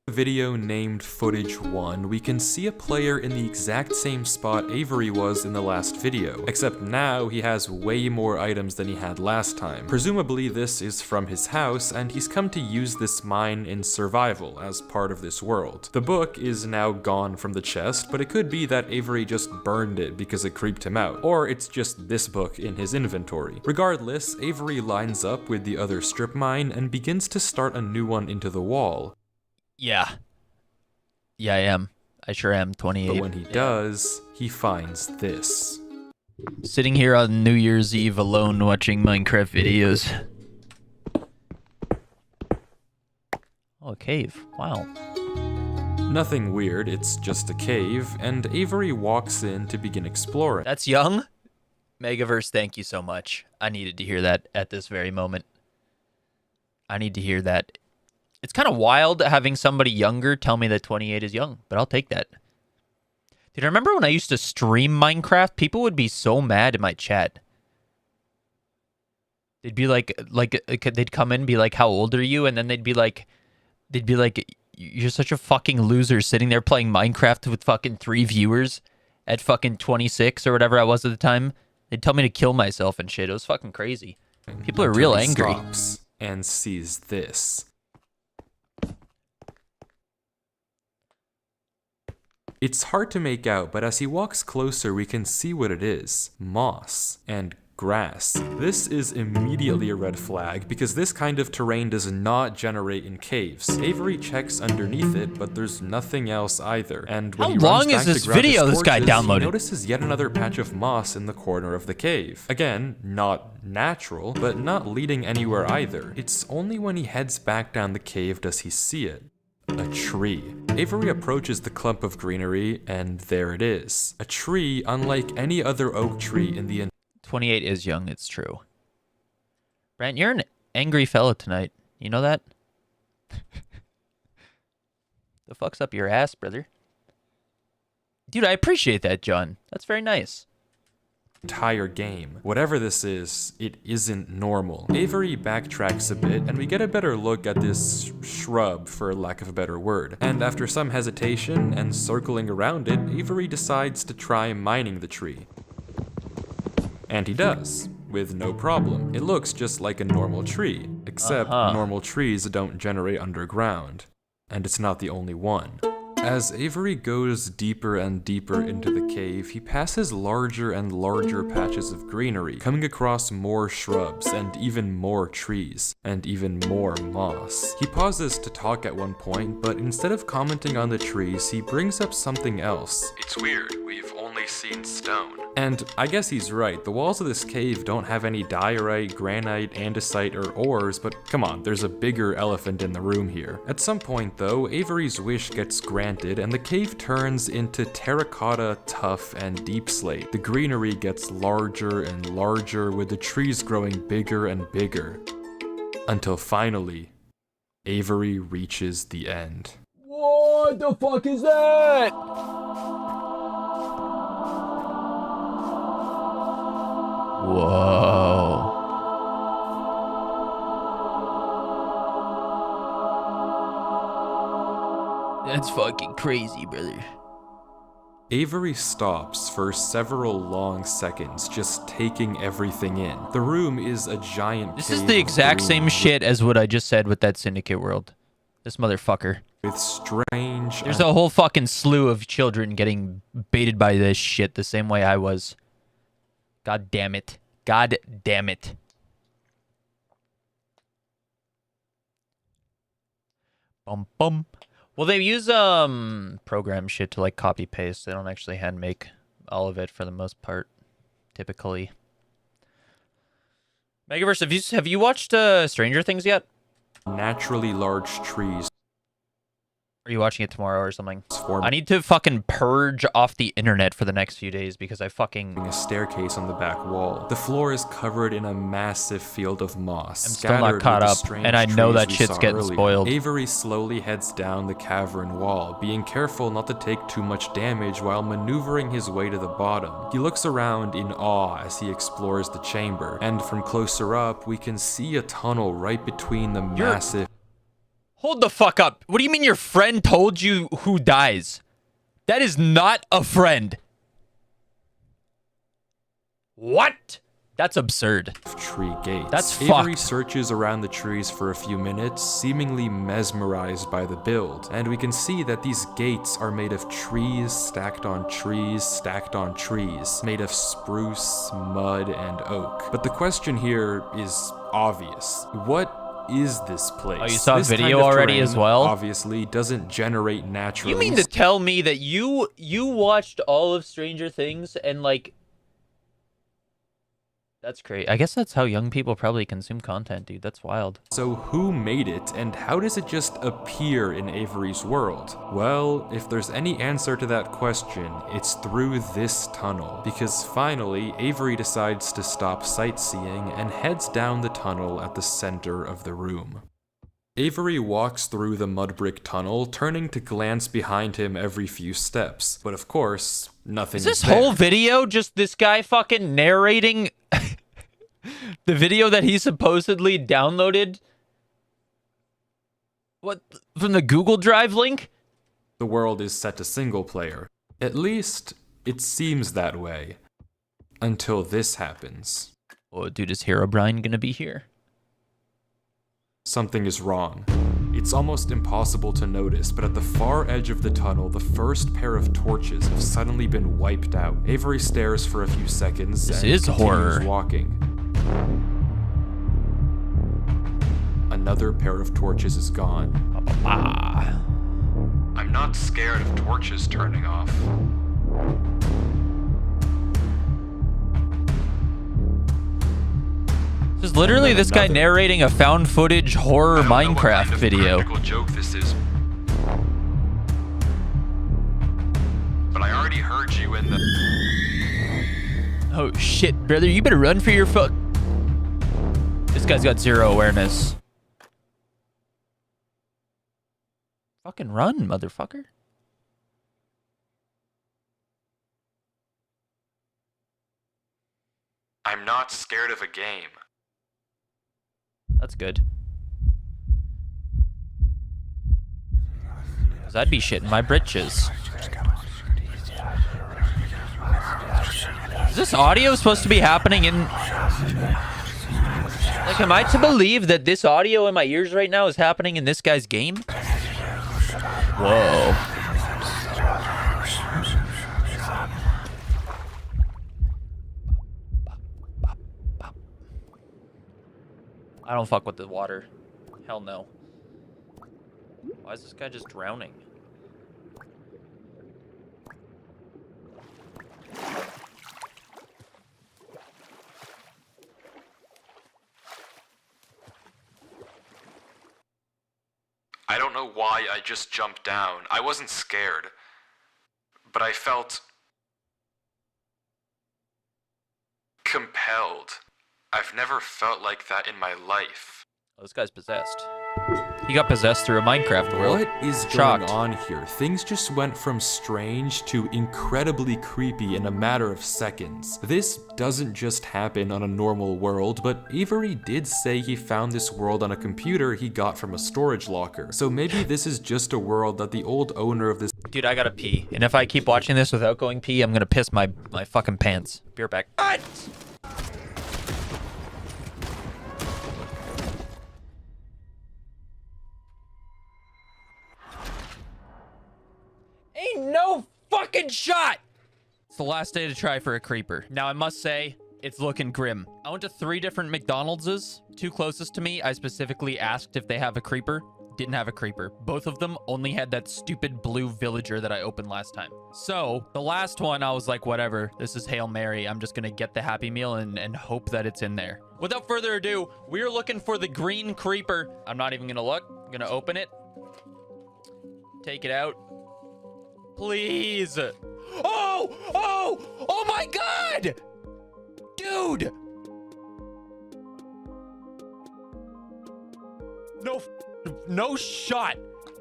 Video named Footage 1, we can see a player in the exact same spot Avery was in the last video, except now he has way more items than he had last time. Presumably this is from his house, and he's come to use this mine in survival as part of this world. The book is now gone from the chest, but it could be that Avery just burned it because it creeped him out, or it's just this book in his inventory. Regardless, Avery lines up with the other strip mine and begins to start a new one into the wall. Yeah, I am. I sure am, 28. But when he does, he finds this. Sitting here on New Year's Eve alone watching Minecraft videos. Oh, a cave. Wow. Nothing weird, it's just a cave, and Avery walks in to begin exploring. That's young. Megaverse, thank you so much. I needed to hear that at this very moment. I need to hear that. It's kind of wild having somebody younger tell me that 28 is young, but I'll take that. Dude, I remember when I used to stream Minecraft, people would be so mad in my chat. They'd be like, they'd come in and be like, how old are you? And then they'd be like, you're such a fucking loser sitting there playing Minecraft with fucking 3 viewers at fucking 26 or whatever I was at the time. They'd tell me to kill myself and shit. It was fucking crazy. People are Until real he angry. stops and sees this. It's hard to make out, but as he walks closer, we can see what it is. Moss and grass. This is immediately a red flag because this kind of terrain does not generate in caves. Avery checks underneath it, but there's nothing else either. And when How long is this video this guy downloaded? He notices yet another patch of moss in the corner of the cave. Again, not natural, but not leading anywhere either. It's only when he heads back down the cave does he see it. A tree. Avery approaches the clump of greenery, and there it is. A tree unlike any other oak tree in the 28 is young, it's true. Brent, you're an angry fella tonight. You know that? The fuck's up your ass, brother? Dude, I appreciate that, John. That's very nice. Entire game. Whatever this is, it isn't normal. Avery backtracks a bit, and we get a better look at this shrub, for lack of a better word. And after some hesitation and circling around it, Avery decides to try mining the tree. And he does, with no problem. It looks just like a normal tree, except normal trees don't generate underground. And it's not the only one. As Avery goes deeper and deeper into the cave, he passes larger and larger patches of greenery, coming across more shrubs, and even more trees, and even more moss. He pauses to talk at one point, but instead of commenting on the trees, he brings up something else. It's weird, we've only seen stone. And I guess he's right, the walls of this cave don't have any diorite, granite, andesite, or ores, but come on, there's a bigger elephant in the room here. At some point though, Avery's wish gets granted, and the cave turns into terracotta, tuff, and deep slate. The greenery gets larger and larger, with the trees growing bigger and bigger. Until finally, Avery reaches the end. What the fuck is that? Whoa. That's fucking crazy, brother. Avery stops for several long seconds, just taking everything in. The room is a giant This cave is the of exact same green shit as what I just said with that Syndicate world. This motherfucker. with strange... There's a whole fucking slew of children getting baited by this shit the same way I was. God damn it. God damn it. Bum bum. Well, they use program shit to like copy paste. They don't actually hand make all of it for the most part, typically. Megaverse, have you watched Stranger Things yet? Naturally large trees. Are you watching it tomorrow or something? I need to fucking purge off the internet for the next few days because I fucking... A staircase on the back wall. The floor is covered in a massive field of moss. I'm still not caught up, and I know that shit's getting spoiled. Avery slowly heads down the cavern wall, being careful not to take too much damage while maneuvering his way to the bottom. He looks around in awe as he explores the chamber, and from closer up, we can see a tunnel right between the massive... Hold the fuck up. What do you mean your friend told you who dies? That is not a friend. What? That's absurd. Tree gates. That's Avery fucked. searches around the trees for a few minutes, seemingly mesmerized by the build, and we can see that these gates are made of trees stacked on trees stacked on trees, made of spruce, mud, and oak. But the question here is obvious. What is this place? Oh, you saw this video kind of already terrain as well? Obviously doesn't generate naturally. You mean to tell me that you watched all of Stranger Things and like... That's great. I guess that's how young people probably consume content, dude. That's wild. So who made it, and how does it just appear in Avery's world? Well, if there's any answer to that question, it's through this tunnel. Because finally, Avery decides to stop sightseeing and heads down the tunnel at the center of the room. Avery walks through the mud brick tunnel, turning to glance behind him every few steps. But of course, nothing Is this there. whole video just this guy fucking narrating the video that he supposedly downloaded? What, from the Google Drive link? The world is set to single player. At least, it seems that way. Until this happens. Oh, dude, is Herobrine gonna be here? Something is wrong. It's almost impossible to notice, but at the far edge of the tunnel, the first pair of torches have suddenly been wiped out. Avery stares for a few seconds This and is continues horror. walking. Another pair of torches is gone. I'm not scared of torches turning off. This is literally this guy narrating a found footage horror Minecraft video. Joke this is. But I already heard you in the. Oh shit, brother, you better run for your fuck. This guy's got zero awareness. Fucking run, motherfucker. I'm not scared of a game. That's good. 'Cause I'd be shitting my britches. Is this audio supposed to be happening in... Like, am I to believe that this audio in my ears right now is happening in this guy's game? Whoa. I don't fuck with the water. Hell no. Why is this guy just drowning? I don't know why I just jumped down. I wasn't scared. But I felt compelled. I've never felt like that in my life. Oh, this guy's possessed. He got possessed through a Minecraft world. What is Shocked. going on here? Things just went from strange to incredibly creepy in a matter of seconds. This doesn't just happen on a normal world, but Avery did say he found this world on a computer he got from a storage locker. So maybe this is just a world that the old owner of this— Dude, I gotta pee. And if I keep watching this without going pee, I'm gonna piss my fucking pants. Be right back. What? Ain't no fucking shot! It's the last day to try for a creeper. Now, I must say, it's looking grim. I went to 3 different McDonald's. 2 closest to me, I specifically asked if they have a creeper. Didn't have a creeper. Both of them only had that stupid blue villager that I opened last time. So, the last one, I was like, whatever. This is Hail Mary. I'm just gonna get the Happy Meal and hope that it's in there. Without further ado, we're looking for the green creeper. I'm not even gonna look. I'm gonna open it. Take it out. Please. Oh! Oh! Oh my god! Dude! No shot.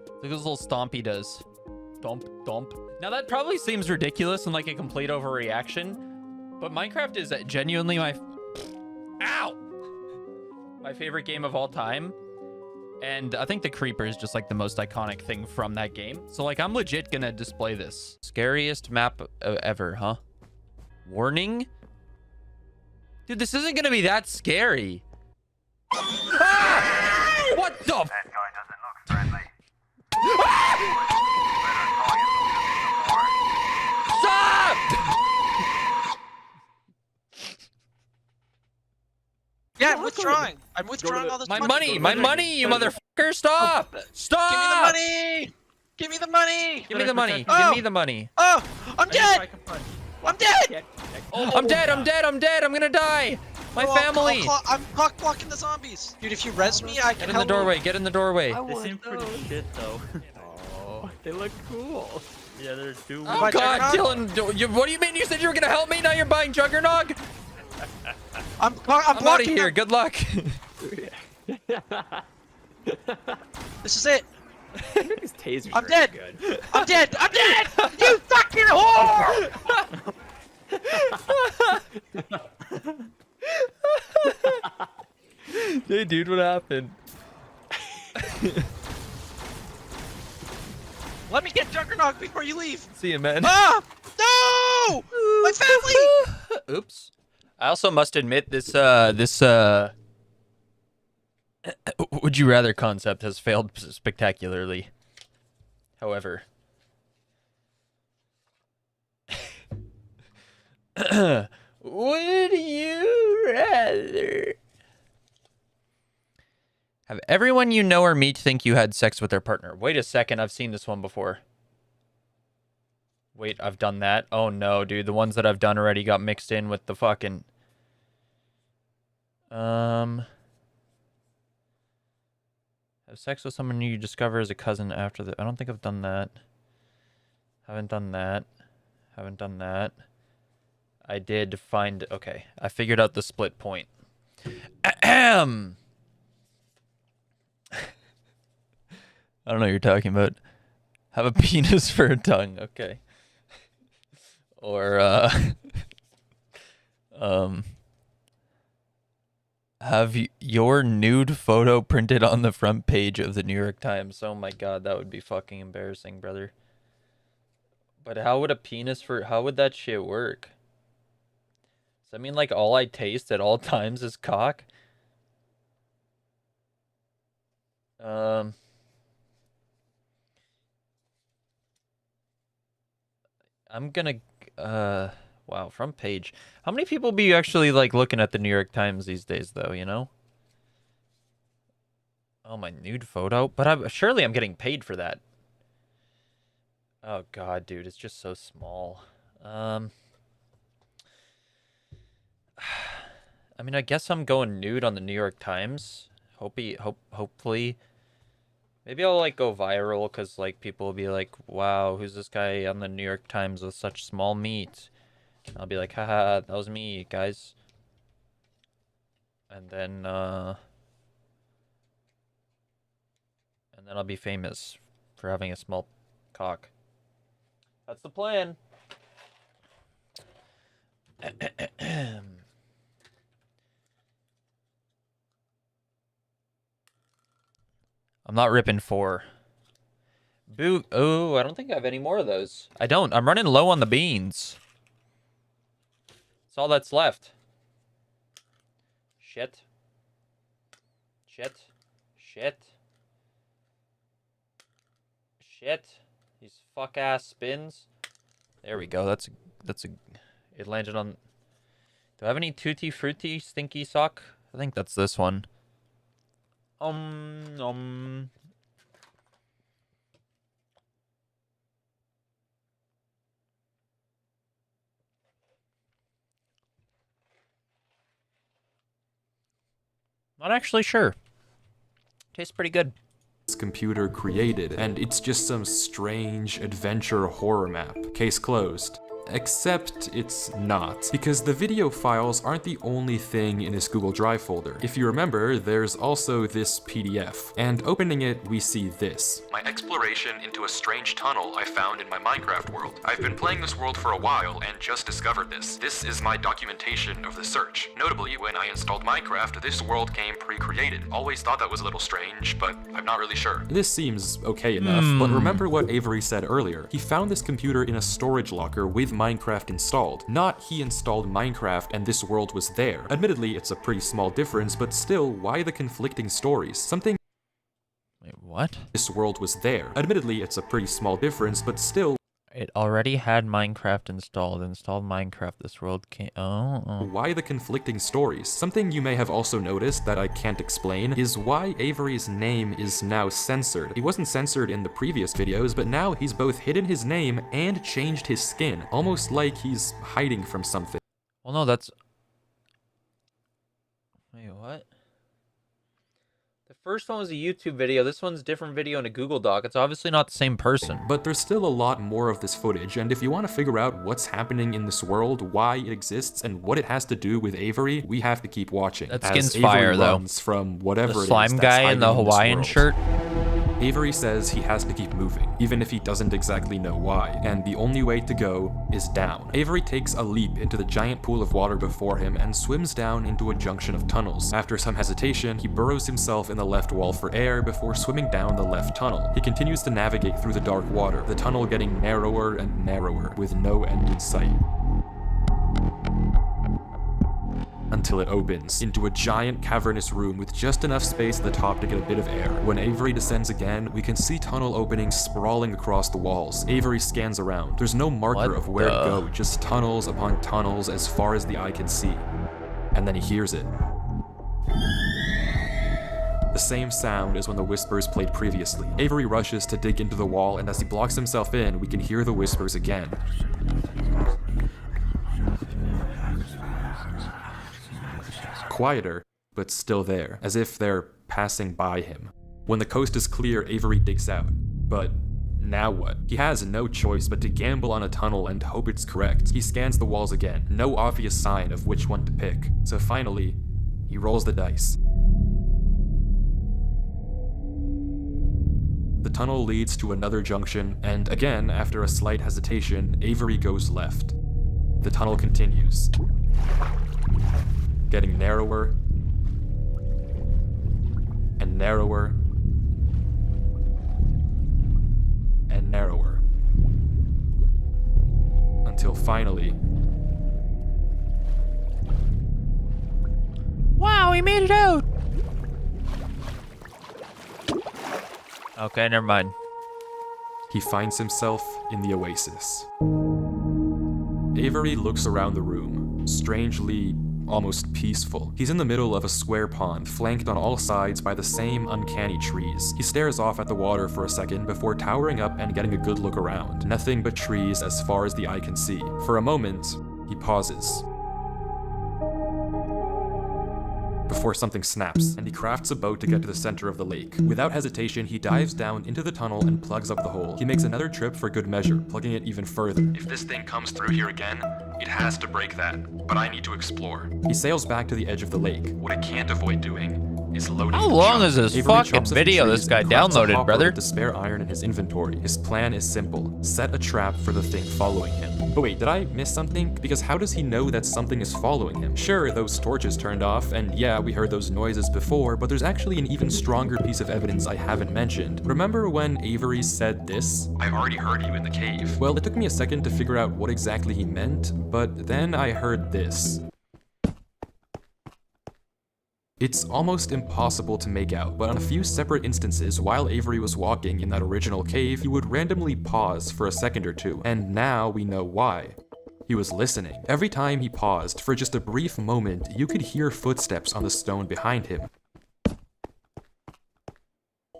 Look at this little stomp he does. Dump, dump. Now that probably seems ridiculous and like a complete overreaction, but Minecraft is genuinely my favorite game of all time. And I think the creeper is just like the most iconic thing from that game. So like I'm legit gonna display this. Scariest map ever, huh? Warning? Dude, this isn't gonna be that scary. Ah! What the? That guy doesn't look friendly. Yeah, I'm withdrawing. I'm withdrawing all this money. My money, you motherfucker! Stop! Stop! Give me the money! Give me the money! Give me the money! Oh! Give me the money! Oh! I'm dead! I'm dead! I'm dead! I'm dead! I'm dead! I'm gonna die! My family! I'm clock blocking the zombies. Dude, if you res me, I can Get in the doorway! Get in the doorway! They seem pretty shit though. Oh, they look cool. Yeah, they're too. Oh god, Dylan! What do you mean? You said you were gonna help me? Now you're buying Juggernog? I'm out of here. Good luck. This is it. These tasers I'm are dead. Good. I'm dead. I'm dead. You fucking whore! Hey, dude, what happened? Let me get Juggernog before you leave. See you, man. Ah! No! No! My family! Oops. I also must admit this would you rather concept has failed spectacularly. However, would you rather have everyone you know or meet think you had sex with their partner? Wait a second, I've seen this one before. Wait, I've done that? Oh no, dude, the ones that I've done already got mixed in with the fucking... Have sex with someone you discover as a cousin after the... I don't think I've done that. Haven't done that. Haven't done that. I did find... Okay, I figured out the split point. Ahem! I don't know what you're talking about. Have a penis for a tongue. Okay. Or, have your nude photo printed on the front page of the New York Times. Oh my god, that would be fucking embarrassing, brother. But how would a penis for... How would that shit work? Does that mean, like, all I taste at all times is cock? I'm gonna... Wow, front page. How many people be actually, like, looking at the New York Times these days, though, you know? Oh, my nude photo? But surely I'm getting paid for that. Oh, God, dude, it's just so small. I mean, I guess I'm going nude on the New York Times. Hopefully. Maybe I'll, like, go viral, because, like, people will be like, wow, who's this guy on the New York Times with such small meat? I'll be like, haha, that was me, guys. And then I'll be famous for having a small cock. That's the plan. I'm not ripping 4. Boo. Oh, I don't think I have any more of those. I don't. I'm running low on the beans. That's all that's left. Shit. Shit. Shit. Shit. These fuck-ass spins. There we go. That's a... It landed on... Do I have any Tutti Frutti Stinky Sock? I think that's this one. Not actually sure. Tastes pretty good. This computer created, and it's just some strange adventure horror map. Case closed. Except it's not, because the video files aren't the only thing in this Google Drive folder. If you remember, there's also this PDF, and opening it, we see this. My exploration into a strange tunnel I found in my Minecraft world. I've been playing this world for a while and just discovered this. This is my documentation of the search. Notably, when I installed Minecraft, this world came pre-created. Always thought that was a little strange, but I'm not really sure. This seems okay enough, but remember what Avery said earlier. He found this computer in a storage locker with Minecraft installed. Not he installed Minecraft and this world was there. Admittedly, it's a pretty small difference, but still, why the conflicting stories? Something... Wait, what? This world was there. Admittedly, it's a pretty small difference, but still... It already had Minecraft installed. Installed Minecraft. This world can't... Why the conflicting stories? Something you may have also noticed that I can't explain is why Avery's name is now censored. He wasn't censored in the previous videos, but now he's both hidden his name and changed his skin. Almost like he's hiding from something. Well, no, that's... Wait, what? The first one was a YouTube video. This one's a different video in a Google Doc. It's obviously not the same person. But there's still a lot more of this footage, and if you want to figure out what's happening in this world, why it exists, and what it has to do with Avery, we have to keep watching. That skin's fire, though. From whatever the slime guy in the Hawaiian shirt. Avery says he has to keep moving, even if he doesn't exactly know why, and the only way to go is down. Avery takes a leap into the giant pool of water before him and swims down into a junction of tunnels. After some hesitation, he burrows himself in the left wall for air before swimming down the left tunnel. He continues to navigate through the dark water, the tunnel getting narrower and narrower, with no end in sight. until it opens into a giant cavernous room with just enough space at the top to get a bit of air. When Avery descends again, we can see tunnel openings sprawling across the walls. Avery scans around. There's no marker of where to go, just tunnels upon tunnels as far as the eye can see. And then he hears it. The same sound as when the whispers played previously. Avery rushes to dig into the wall, and as he blocks himself in, we can hear the whispers again. Quieter, but still there, as if they're passing by him. When the coast is clear, Avery digs out. But now what? He has no choice but to gamble on a tunnel and hope it's correct. He scans the walls again, no obvious sign of which one to pick. So finally, he rolls the dice. The tunnel leads to another junction, and again, after a slight hesitation, Avery goes left. The tunnel continues, getting narrower and narrower and narrower, until finally... Wow, he made it out! Okay, never mind. He finds himself in the oasis. Avery looks around the room, strangely, almost peaceful. He's in the middle of a square pond, flanked on all sides by the same uncanny trees. He stares off at the water for a second before towering up and getting a good look around. Nothing but trees as far as the eye can see. For a moment, he pauses, before something snaps, and he crafts a boat to get to the center of the lake. Without hesitation, he dives down into the tunnel and plugs up the hole. He makes another trip for good measure, plugging it even further. If this thing comes through here again, it has to break that, but I need to explore. He sails back to the edge of the lake. What I can't avoid doing is loading. How long is this fucking video this guy downloaded, brother? The spare iron in his inventory. His plan is simple: set a trap for the thing following him. But wait, did I miss something? Because how does he know that something is following him? Sure, those torches turned off, and yeah, we heard those noises before, but there's actually an even stronger piece of evidence I haven't mentioned. Remember when Avery said this? I already heard you in the cave. Well, it took me a second to figure out what exactly he meant, but then I heard this. It's almost impossible to make out, but on a few separate instances, while Avery was walking in that original cave, he would randomly pause for a second or two, and now we know why. He was listening. Every time he paused, for just a brief moment, you could hear footsteps on the stone behind him,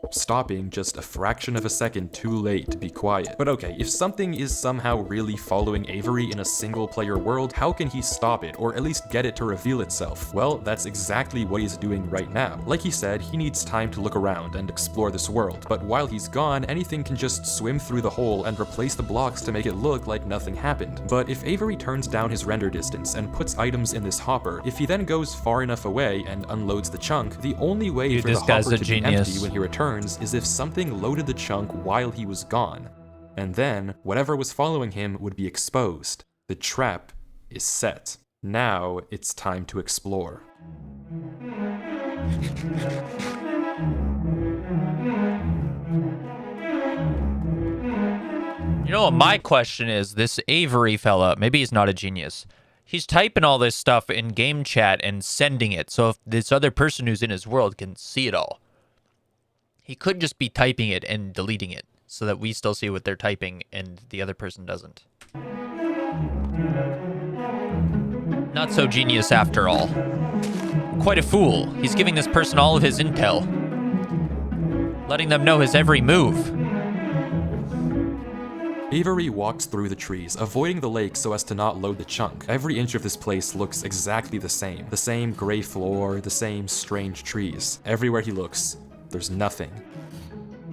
stopping just a fraction of a second too late to be quiet. But okay, if something is somehow really following Avery in a single-player world, how can he stop it, or at least get it to reveal itself? Well, that's exactly what he's doing right now. Like he said, he needs time to look around and explore this world, but while he's gone, anything can just swim through the hole and replace the blocks to make it look like nothing happened. But if Avery turns down his render distance and puts items in this hopper, if he then goes far enough away and unloads the chunk, the only way for the hopper to be empty when he returns is if something loaded the chunk while he was gone. And then, whatever was following him would be exposed. The trap is set. Now it's time to explore. You know what my question is? This Avery fella, maybe he's not a genius. He's typing all this stuff in game chat and sending it, so if this other person who's in his world can see it all. He could just be typing it and deleting it, so that we still see what they're typing and the other person doesn't. Not so genius after all. Quite a fool. He's giving this person all of his intel, letting them know his every move. Avery walks through the trees, avoiding the lake so as to not load the chunk. Every inch of this place looks exactly the same. The same gray floor, the same strange trees. Everywhere he looks, there's nothing.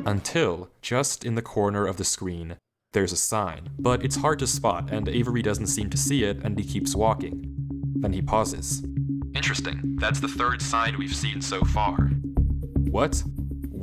Until, just in the corner of the screen, there's a sign. But it's hard to spot, and Avery doesn't seem to see it, and he keeps walking. Then he pauses. Interesting. That's the third sign we've seen so far. What?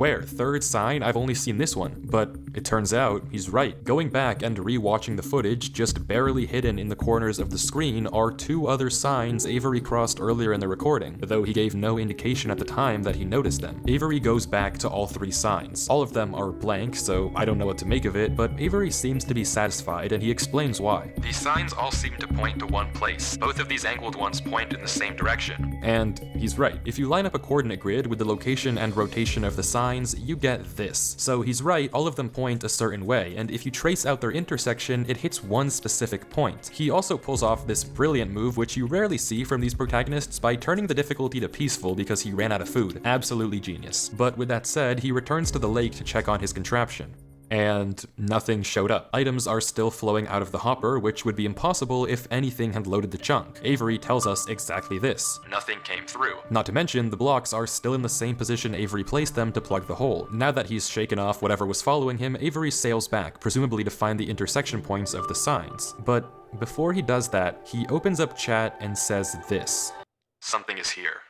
Where? Third sign? I've only seen this one. But it turns out he's right. Going back and re-watching the footage, just barely hidden in the corners of the screen are 2 other signs Avery crossed earlier in the recording, though he gave no indication at the time that he noticed them. Avery goes back to all 3 signs. All of them are blank, so I don't know what to make of it, but Avery seems to be satisfied, and he explains why. These signs all seem to point to one place. Both of these angled ones point in the same direction. And he's right. If you line up a coordinate grid with the location and rotation of the signs, you get this. So he's right, all of them point a certain way, and if you trace out their intersection, it hits one specific point. He also pulls off this brilliant move which you rarely see from these protagonists by turning the difficulty to peaceful because he ran out of food. Absolutely genius. But with that said, he returns to the lake to check on his contraption. And nothing showed up. Items are still flowing out of the hopper, which would be impossible if anything had loaded the chunk. Avery tells us exactly this. Nothing came through. Not to mention, the blocks are still in the same position Avery placed them to plug the hole. Now that he's shaken off whatever was following him, Avery sails back, presumably to find the intersection points of the signs. But before he does that, he opens up chat and says this. Something is here.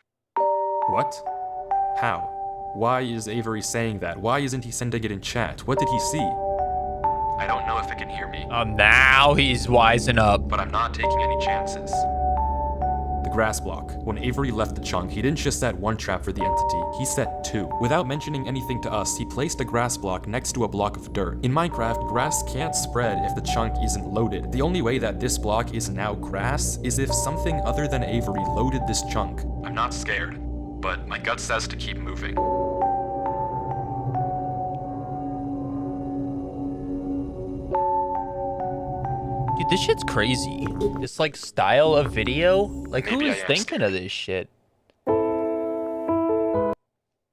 What? How? Why is Avery saying that? Why isn't he sending it in chat? What did he see? I don't know if it can hear me. Now he's wising up. But I'm not taking any chances. The grass block. When Avery left the chunk, he didn't just set 1 trap for the entity, he set 2. Without mentioning anything to us, he placed a grass block next to a block of dirt. In Minecraft, grass can't spread if the chunk isn't loaded. The only way that this block is now grass is if something other than Avery loaded this chunk. I'm not scared, but my gut says to keep moving. Dude, this shit's crazy. This, like, style of video? Like, who is thinking of this shit?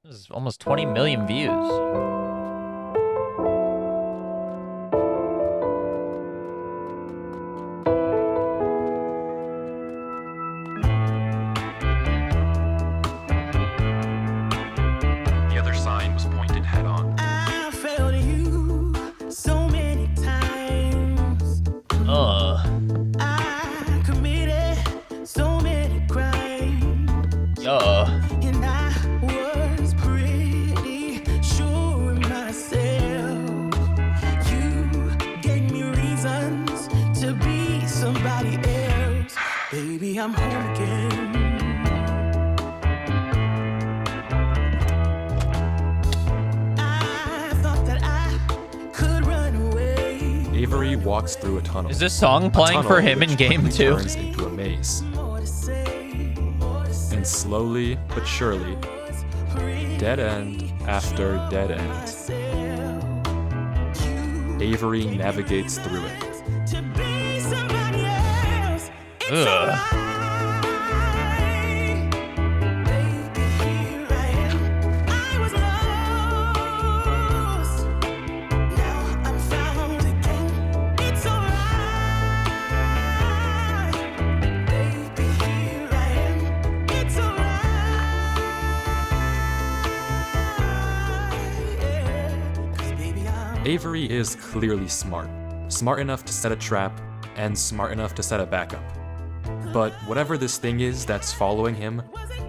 This is almost 20 million views. The other sign was pointed head on. I failed you so many times. I committed so many crimes. And I was pretty sure of myself. You gave me reasons to be somebody else. Baby, I'm home again. Avery walks through a tunnel. Is this song playing for him in game too? Turns into a maze. And slowly but surely, dead end after dead end, Avery navigates through it. Ugh. Avery is clearly smart. Smart enough to set a trap, and smart enough to set a backup. But whatever this thing is that's following him,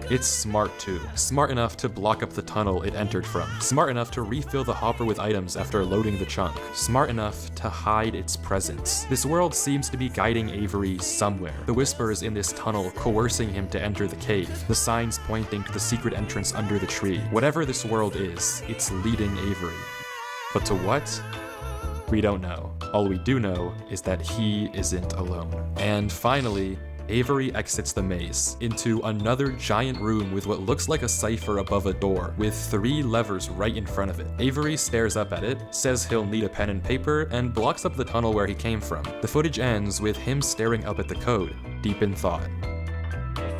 it's smart too. Smart enough to block up the tunnel it entered from. Smart enough to refill the hopper with items after loading the chunk. Smart enough to hide its presence. This world seems to be guiding Avery somewhere. The whispers in this tunnel coercing him to enter the cave. The signs pointing to the secret entrance under the tree. Whatever this world is, it's leading Avery. But to what? We don't know. All we do know is that he isn't alone. And finally, Avery exits the maze into another giant room with what looks like a cipher above a door, with 3 levers right in front of it. Avery stares up at it, says he'll need a pen and paper, and blocks up the tunnel where he came from. The footage ends with him staring up at the code, deep in thought.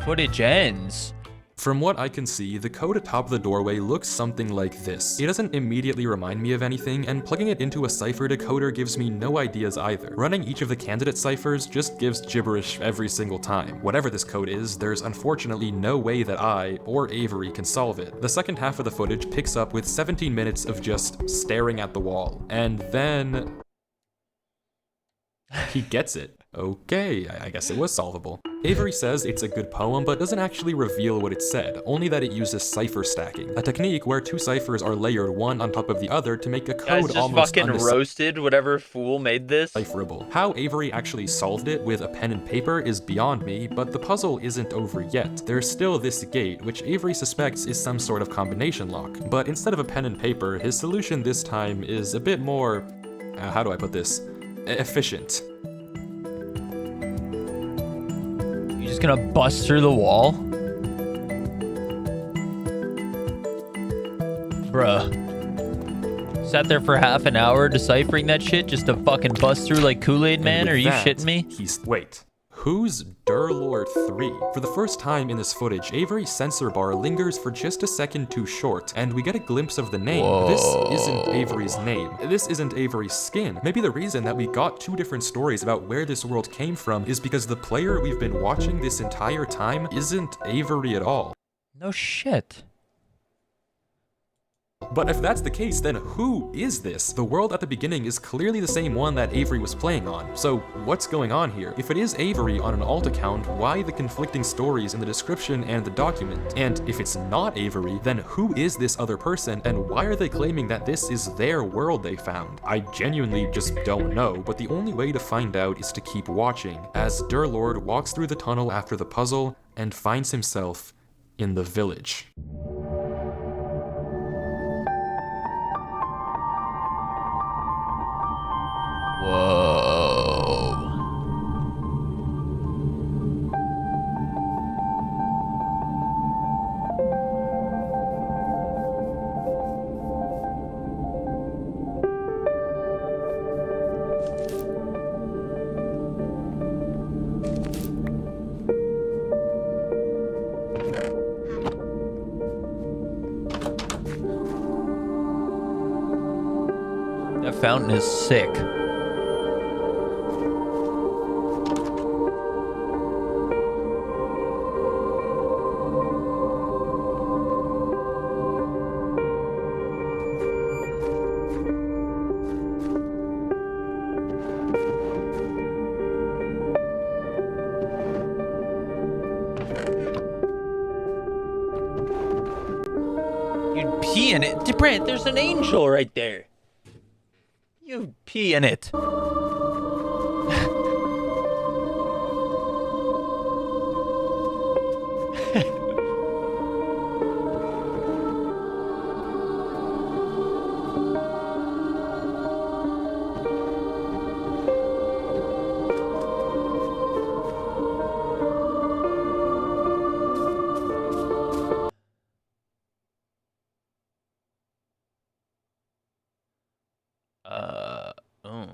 Footage ends? From what I can see, the code atop the doorway looks something like this. It doesn't immediately remind me of anything, and plugging it into a cipher decoder gives me no ideas either. Running each of the candidate ciphers just gives gibberish every single time. Whatever this code is, there's unfortunately no way that I, or Avery, can solve it. The second half of the footage picks up with 17 minutes of just staring at the wall. And then he gets it. Okay, I guess it was solvable. Avery says it's a good poem, but doesn't actually reveal what it said, only that it uses cipher stacking, a technique where two ciphers are layered one on top of the other to make a Guys code just almost fucking roasted whatever fool made this. undecipherable. How Avery actually solved it with a pen and paper is beyond me, but the puzzle isn't over yet. There's still this gate, which Avery suspects is some sort of combination lock, but instead of a pen and paper, his solution this time is a bit more, how do I put this, efficient. You just gonna bust through the wall? Bruh. Sat there for half an hour deciphering that shit just to fucking bust through like Kool-Aid Man? Are you shitting me? Wait. Who's Durlord 3? For the first time in this footage, Avery's sensor bar lingers for just a second too short, and we get a glimpse of the name. Whoa. This isn't Avery's name. This isn't Avery's skin. Maybe the reason that we got two different stories about where this world came from is because the player we've been watching this entire time isn't Avery at all. No shit. But if that's the case, then who is this? The world at the beginning is clearly the same one that Avery was playing on. So what's going on here? If it is Avery on an alt account, why the conflicting stories in the description and the document? And if it's not Avery, then who is this other person and why are they claiming that this is their world they found? I genuinely just don't know, but the only way to find out is to keep watching as Durlord walks through the tunnel after the puzzle and finds himself in the village. Whoa. That fountain is sick. You'd pee in it. Brent, there's an angel right there. You pee in it. Oh.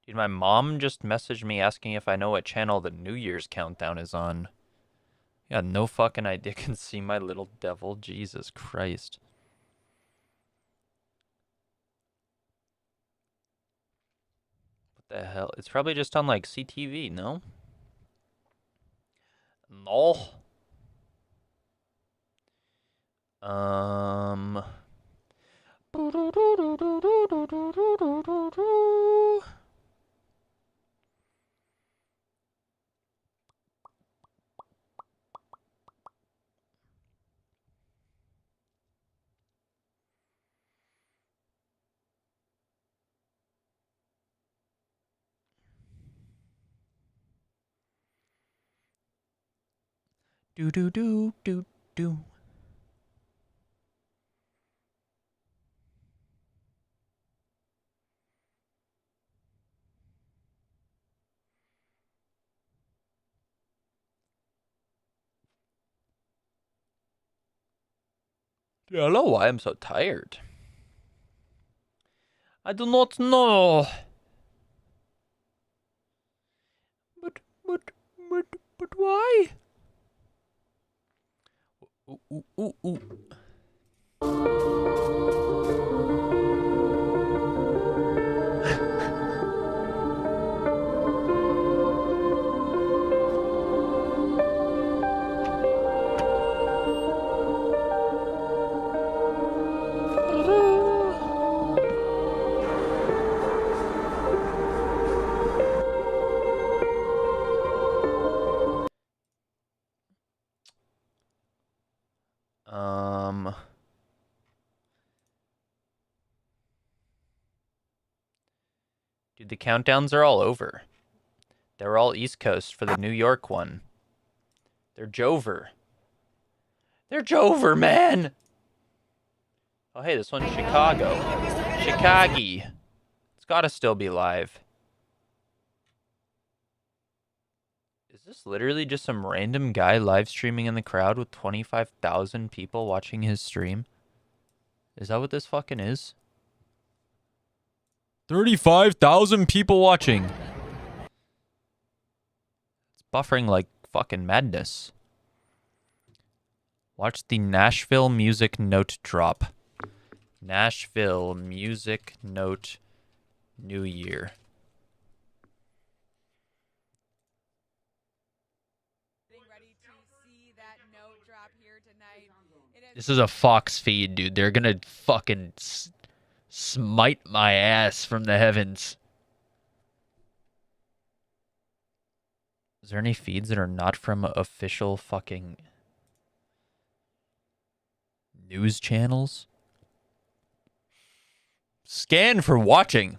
Dude, my mom just messaged me asking if I know what channel the New Year's countdown is on. Yeah, no fucking idea. Can see my little devil. Jesus Christ. What the hell? It's probably just on like CTV, no? No. Do do do do do. I don't know why I'm so tired. I do not know. But why? Ooh, ooh, ooh. Dude, the countdowns are all over. They're all East Coast for the New York one. They're Jover. They're Jover, man! Oh, hey, this one's Chicago. Chicago. It's gotta still be live. Is this literally just some random guy live streaming in the crowd with 25,000 people watching his stream? Is that what this fucking is? 35,000 people watching. It's buffering like fucking madness. Watch the Nashville music note drop. Nashville music note New Year. This is a Fox feed, dude. They're gonna fucking smite my ass from the heavens. Is there any feeds that are not from official fucking news channels? Scan for watching.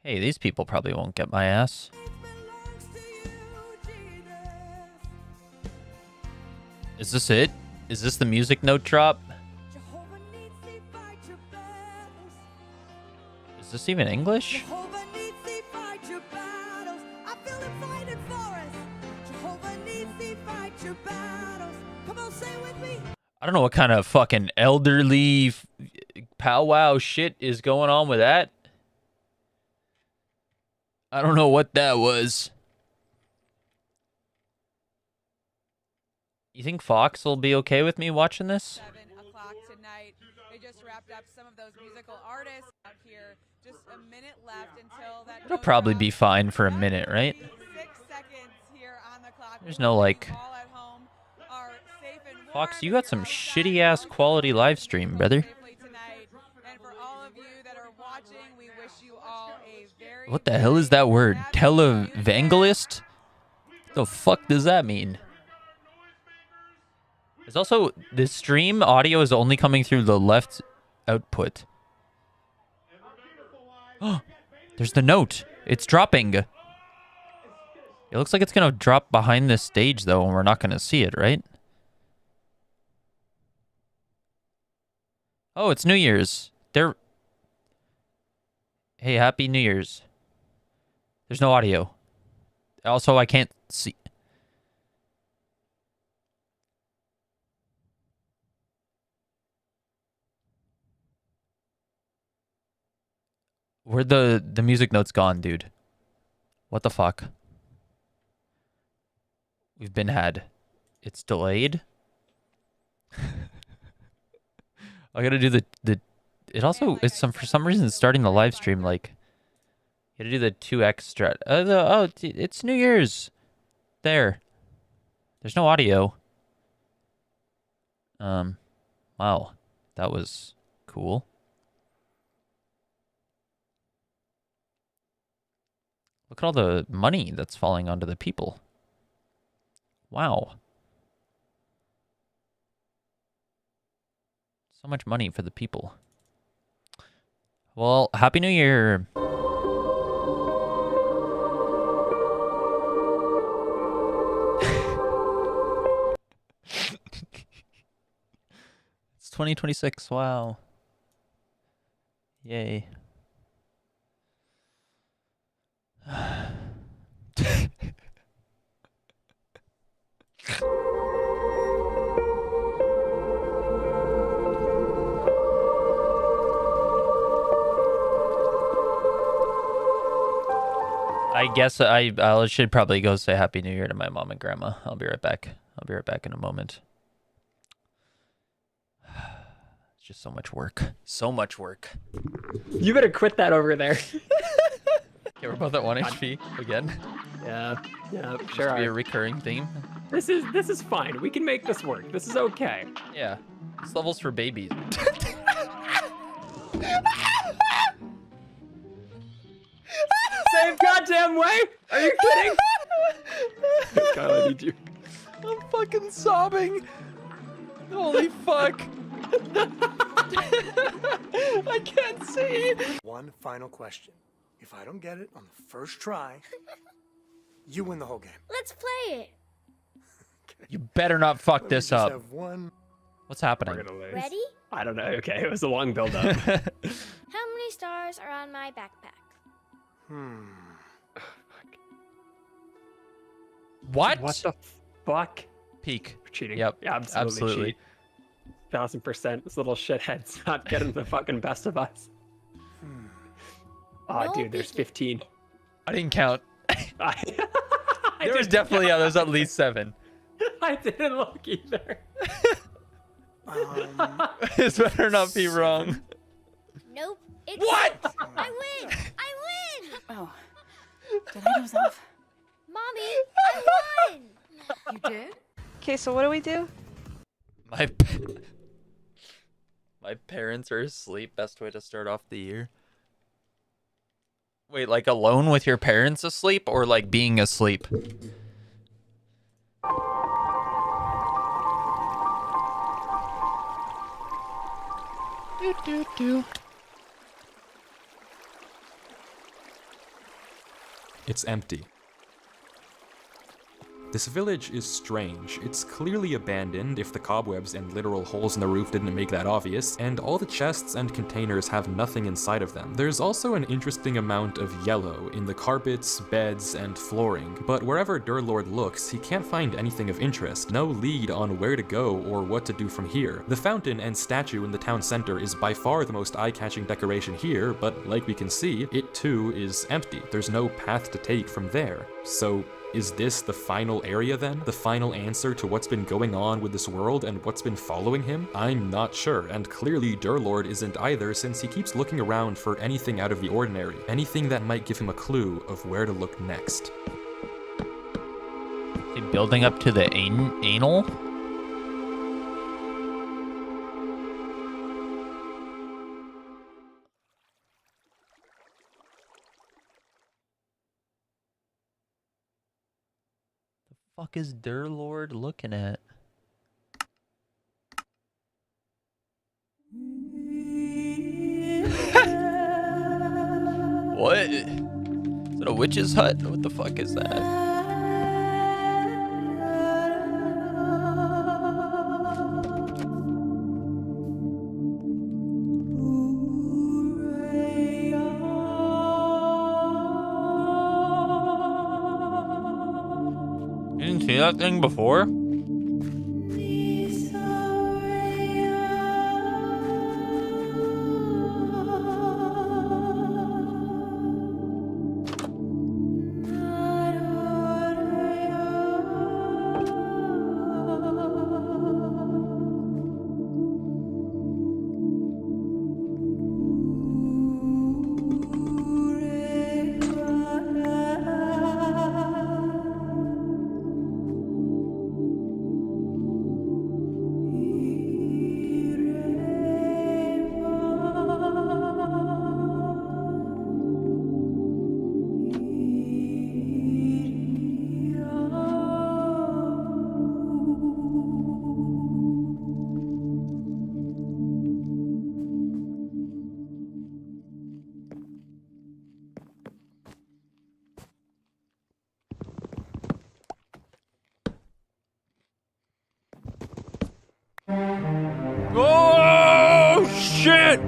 Hey, these people probably won't get my ass. Is this it? Is this the music note drop? Is this even English? I don't know what kind of fucking elderly powwow shit is going on with that. I don't know what that was. You think Fox will be okay with me watching this? 7 o'clock tonight. They just wrapped up some of those musical artists out here. Just a minute left until that. It'll probably be fine for a minute, right? 6 seconds here on the clock. There's no like... Fox, you got some shitty ass quality live stream, brother. What the hell is that word? Televangelist? The fuck does that mean? It's also, this stream audio is only coming through the left output. Oh, there's the note. It's dropping. It looks like it's gonna drop behind this stage though, and we're not gonna see it, right? Oh, it's New Year's. Hey, Happy New Year's. There's no audio. Also, I can't see. Where'd the music notes gone, dude? What the fuck? We've been had. It's delayed. I gotta do the it also is for some reason starting the live stream like you gotta do the 2x strat. It's New Year's. There's no audio. Wow, that was cool. Look at all the money that's falling onto the people. Wow. So much money for the people. Well, Happy New Year. It's 2026. Wow. Yay. I guess I should probably go say Happy New Year to my mom and grandma. I'll be right back. I'll be right back in a moment. It's just so much work. So much work. You better quit that over there. Okay, we're both at 1 HP again. Yeah, Used sure. to be a recurring theme. This is fine. We can make this work. This is okay. Yeah, this level's for babies. Save goddamn way! Are you kidding? God, I need you. I'm fucking sobbing. Holy fuck. I can't see. One final question. If I don't get it on the first try, you win the whole game. Let's play it. You better not fuck this just up. have one. What's happening? We're gonna lose. Ready? I don't know. Okay, it was a long build up. How many stars are on my backpack? What? What the fuck? Peak. We're cheating. Yep. Yeah, absolutely. 1000%. This little shithead's not getting the fucking best of us. Oh, dude, there's 15. I didn't count. There was definitely, there's at least 7. I didn't look either. This better not be wrong. Nope. It's What? I win! I win! Oh. Did I doze off? Mommy, I won! You did? Okay, so what do we do? My parents are asleep. Best way to start off the year. Wait, like alone with your parents asleep or like being asleep? It's empty. This village is strange. It's clearly abandoned if the cobwebs and literal holes in the roof didn't make that obvious, and all the chests and containers have nothing inside of them. There's also an interesting amount of yellow in the carpets, beds, and flooring, but wherever Durlord looks, he can't find anything of interest. No lead on where to go or what to do from here. The fountain and statue in the town center is by far the most eye-catching decoration here, but like we can see, it too is empty. There's no path to take from there. So, is this the final area then? The final answer to what's been going on with this world and what's been following him? I'm not sure, and clearly Durlord isn't either, since he keeps looking around for anything out of the ordinary, anything that might give him a clue of where to look next. Is he building up to the anal? Fuck is Durlord looking at? What? Is it a witch's hut? What the fuck is that? See that thing before? Oh shit!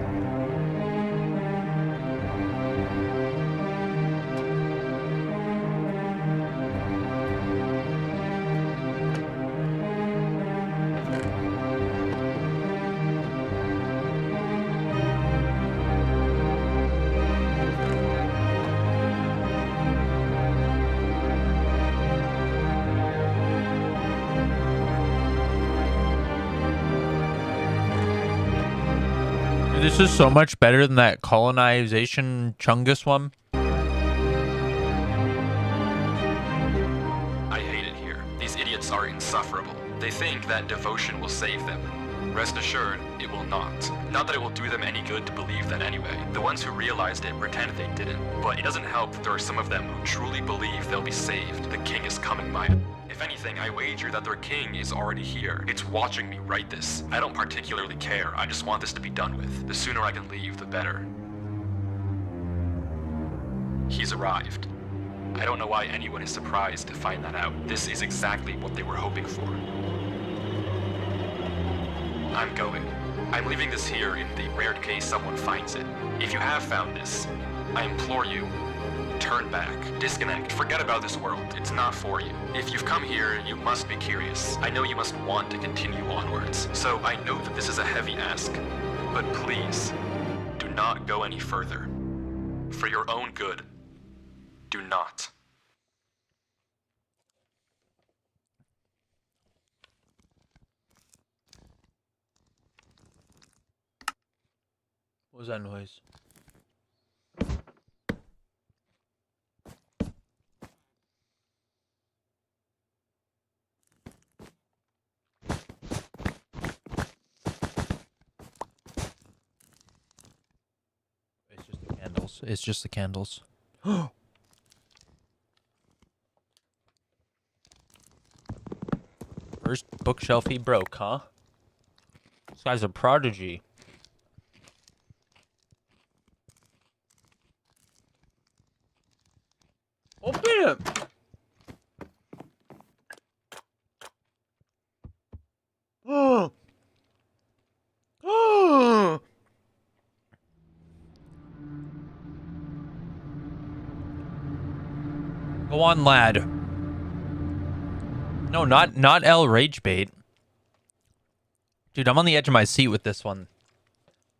This is so much better than that colonization Chungus one. I hate it here. These idiots are insufferable. They think that devotion will save them. Rest assured, it will not. Not that it will do them any good to believe that anyway. The ones who realized it pretend they didn't. But it doesn't help that there are some of them who truly believe they'll be saved. The king is coming by. If anything, I wager that their king is already here. It's watching me write this. I don't particularly care. I just want this to be done with. The sooner I can leave, the better. He's arrived. I don't know why anyone is surprised to find that out. This is exactly what they were hoping for. I'm going. I'm leaving this here in the rare case someone finds it. If you have found this, I implore you, turn back, disconnect, forget about this world. It's not for you. If you've come here, you must be curious. I know you must want to continue onwards. So I know that this is a heavy ask, but please, do not go any further. For your own good, do not. What was that noise? It's just the candles. It's just the candles. First bookshelf he broke, huh? This guy's a prodigy. Open it! Oh! Oh! Go on, lad. No, not L Rage Bait. Dude, I'm on the edge of my seat with this one.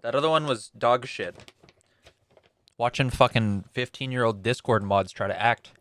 That other one was dog shit. Watching fucking 15-year-old Discord mods try to act.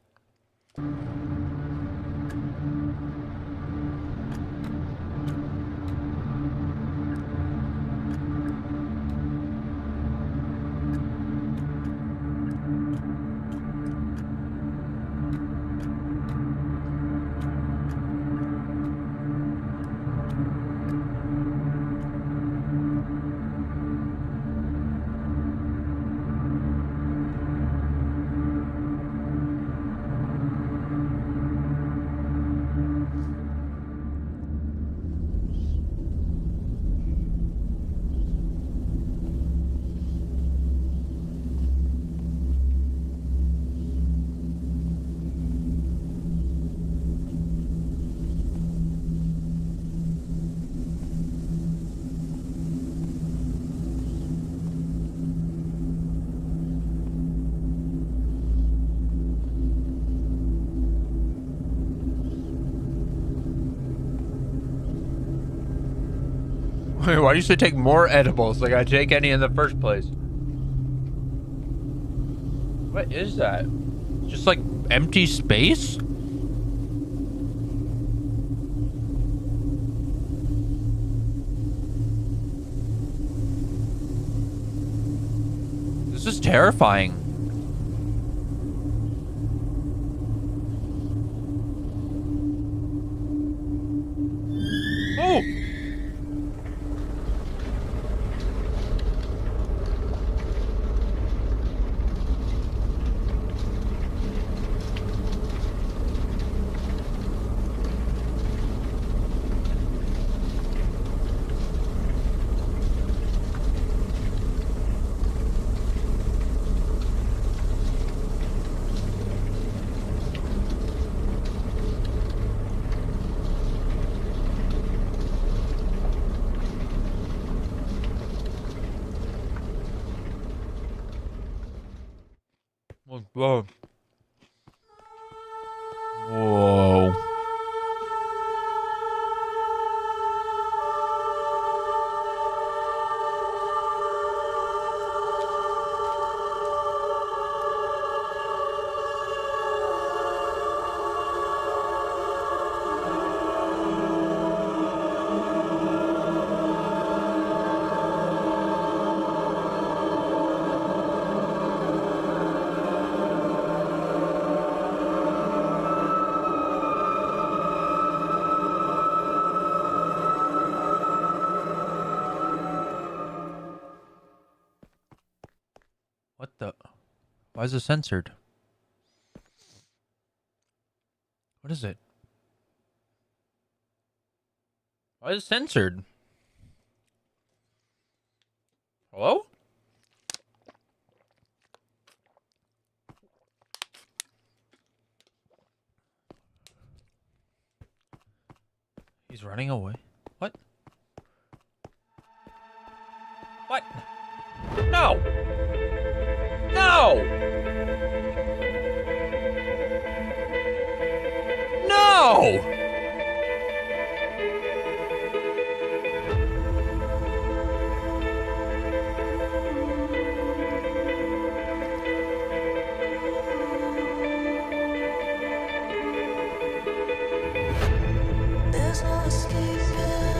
Wait, why do you say take more edibles? Like I take any in the first place. What is that? Just like empty space? This is terrifying. Oh! Whoa. Whoa. Why is it censored? What is it? Why is it censored? Hello? He's running away. What? What? No! No! No!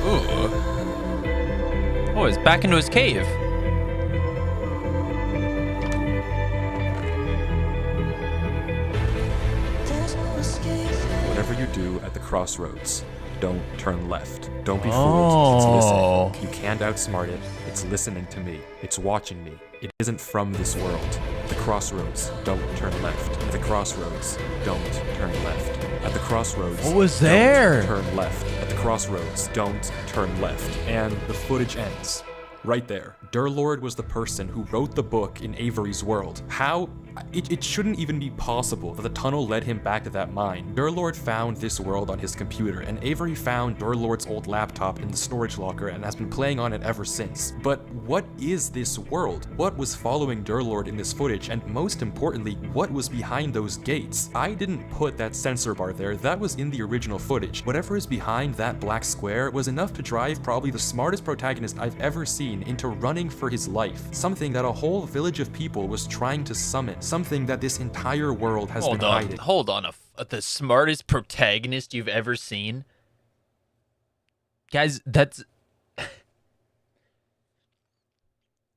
Ooh. Oh, he's back into his cave. Whatever you do at the crossroads, don't turn left. Don't be fooled. It's listening. You can't outsmart it. It's listening to me. It's watching me. It isn't from this world. At the crossroads, don't turn left. At the crossroads, don't turn left. At the crossroads, what was there? Don't turn left. At the crossroads, don't turn left. And the footage ends. Right there. Durlord was the person who wrote the book in Avery's world. How? It shouldn't even be possible that the tunnel led him back to that mine. Durlord found this world on his computer, and Avery found Durlord's old laptop in the storage locker and has been playing on it ever since. But what is this world? What was following Durlord in this footage? And most importantly, what was behind those gates? I didn't put that sensor bar there. That was in the original footage. Whatever is behind that black square was enough to drive probably the smartest protagonist I've ever seen into running for his life. Something that a whole village of people was trying to summon. Something that this entire world has been hiding. Hold on. The smartest protagonist you've ever seen? Guys, that's...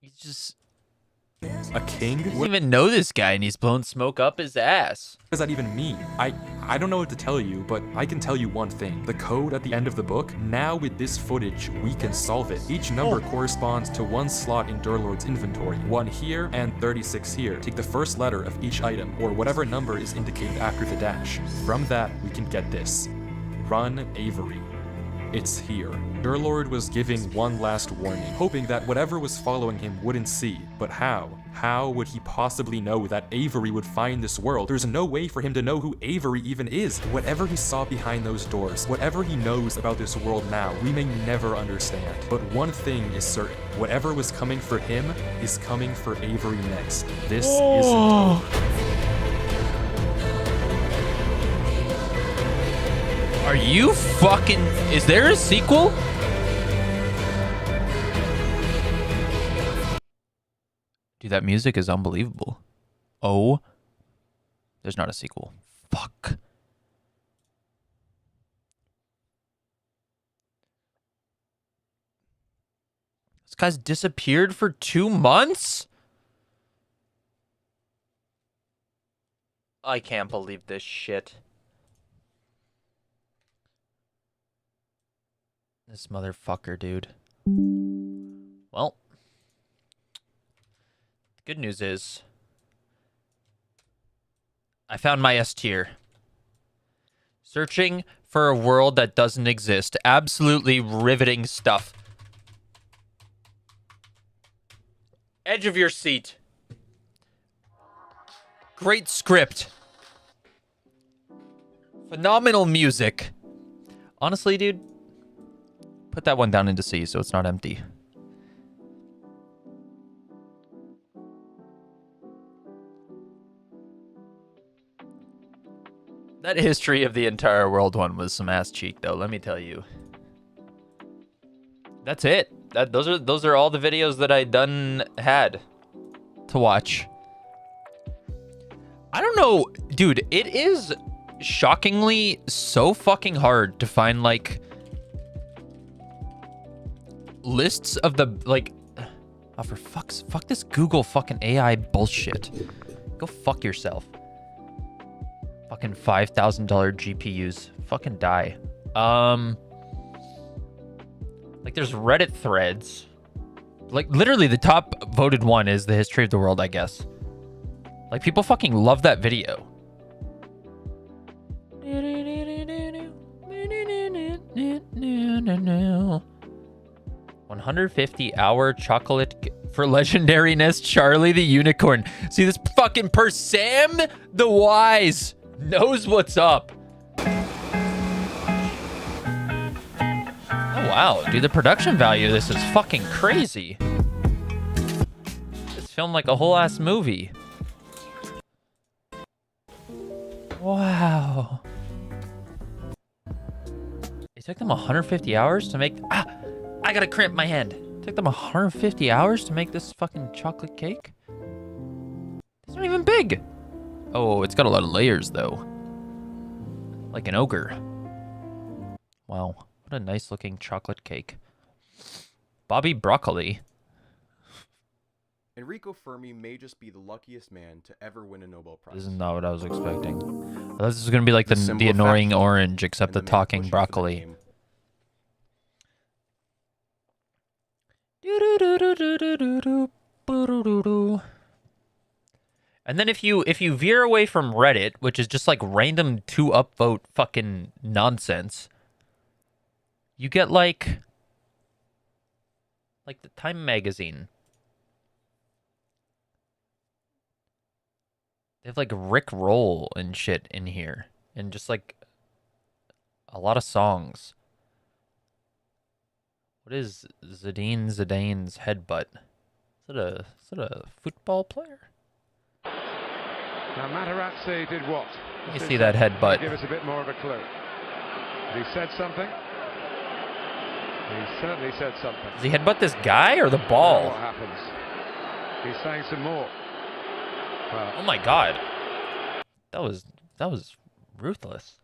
He's just... A king? He doesn't even know this guy and he's blown smoke up his ass. What does that even mean? I don't know what to tell you, but I can tell you one thing. The code at the end of the book, now with this footage, we can solve it. Each number corresponds to one slot in Durlord's inventory. 1 here and 36 here. Take the first letter of each item, or whatever number is indicated after the dash. From that, we can get this. Run Avery. It's here. Durlord was giving one last warning, hoping that whatever was following him wouldn't see. But how? How would he possibly know that Avery would find this world? There's no way for him to know who Avery even is. Whatever he saw behind those doors, whatever he knows about this world now, we may never understand. But one thing is certain. Whatever was coming for him is coming for Avery next. This isn't over. Are you fucking... Is there a sequel? Dude, that music is unbelievable. Oh. There's not a sequel. Fuck. This guy's disappeared for 2 months? I can't believe this shit. This motherfucker, dude. Well, the good news is I found my S tier. Searching for a world that doesn't exist. Absolutely riveting stuff. Edge of your seat. Great script. Phenomenal music. Honestly, dude, put that one down into C so it's not empty. That history of the entire world one was some ass cheek, though. Let me tell you. That's it. Those are all the videos that I had to watch. I don't know, dude. It is shockingly so fucking hard to find like lists of the like. Oh, for fuck this Google fucking AI bullshit. Go fuck yourself. Fucking $5,000 GPUs. Fucking die. Like there's Reddit threads. Like literally the top voted one is the history of the world, I guess. Like, people fucking love that video. 150-hour chocolate for legendariness, Charlie the Unicorn. See, this fucking Sam the Wise knows what's up. Oh, wow. Dude, the production value of this is fucking crazy. It's filmed like a whole ass movie. Wow. It took them 150 hours to make... Ah! I gotta cramp my hand. It took them 150 hours to make this fucking chocolate cake? It's not even big. Oh, it's got a lot of layers, though. Like an ogre. Wow. What a nice looking chocolate cake. Bobby Broccoli. Enrico Fermi may just be the luckiest man to ever win a Nobel Prize. This is not what I was expecting. I thought this was gonna be like the annoying orange, except the talking broccoli. And then if you veer away from Reddit, which is just like random to upvote fucking nonsense, you get like the Time magazine. They have like Rick Roll and shit in here, and just like a lot of songs. What is Zinedine Zidane's headbutt? Is it a football player? Now Materazzi did what? Let me see that headbutt. Give us a bit more of a clue. He said something. He certainly said something. Does he headbutt this guy or the ball? What happens? He's saying some more. Well, oh my god. That was ruthless.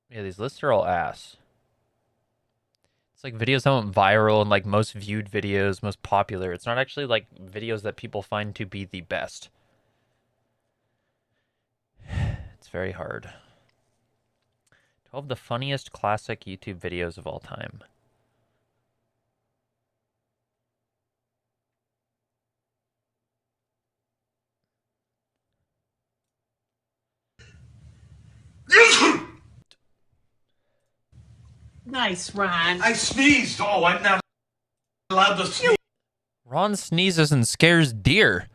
Yeah, these lists are all ass. It's like videos that went viral and like most viewed videos, most popular. It's not actually like videos that people find to be the best. It's very hard. 12 the funniest classic YouTube videos of all time. Nice, Ron. I sneezed. Oh, I'm not allowed to sneeze. Ron sneezes and scares deer.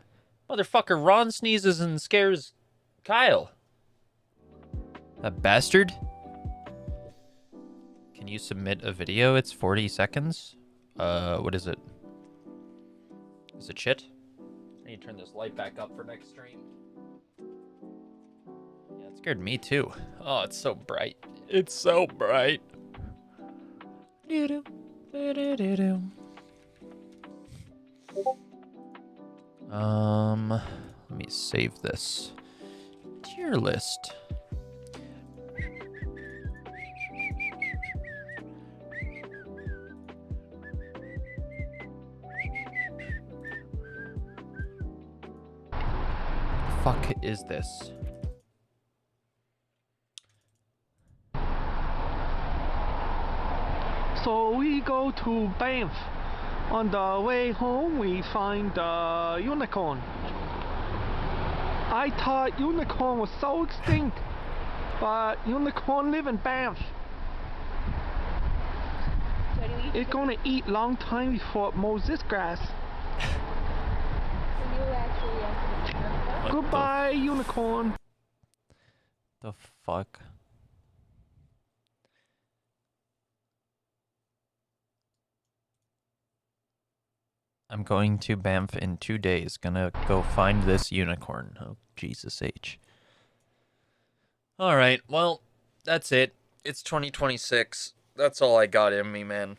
Motherfucker, Ron sneezes and scares Kyle. That bastard. Can you submit a video? It's 40 seconds. What is it? Is it shit? I need to turn this light back up for next stream. Yeah, it scared me too. Oh, it's so bright. It's so bright. Let me save this. Tier list. Fuck is this? So we go to Banff. On the way home, we find the unicorn. I thought unicorn was so extinct, but unicorn live in Banff. It's gonna eat long time before it mows this grass. Goodbye, unicorn. The fuck? I'm going to Banff in 2 days. Gonna go find this unicorn. Oh, Jesus H. Alright, well, that's it. It's 2026. That's all I got in me, man.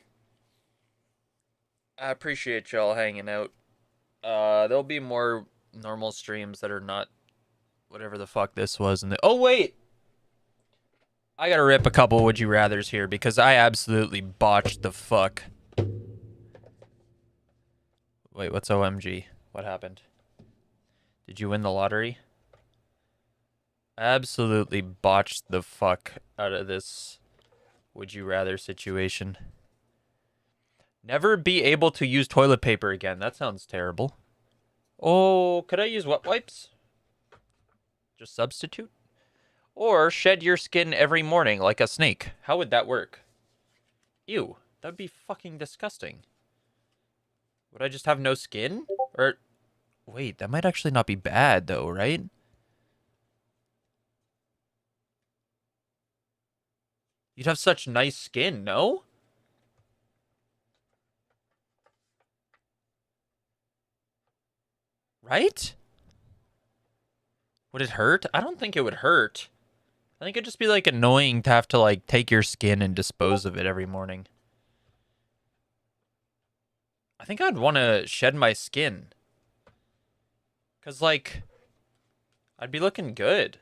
I appreciate y'all hanging out. There'll be more normal streams that are not whatever the fuck this was. Oh, wait! I gotta rip a couple Would You Rathers here because I absolutely botched the fuck. Wait, what's OMG? What happened? Did you win the lottery? Absolutely botched the fuck out of this would you rather situation. Never be able to use toilet paper again. That sounds terrible. Oh, could I use wet wipes? Just substitute? Or shed your skin every morning like a snake. How would that work? Ew, that'd be fucking disgusting. Would I just have no skin? Or, wait, that might actually not be bad though, right? You'd have such nice skin, no? Right? Would it hurt? I don't think it would hurt. I think it'd just be like annoying to have to like take your skin and dispose of it every morning. I think I'd want to shed my skin. 'Cause like, I'd be looking good.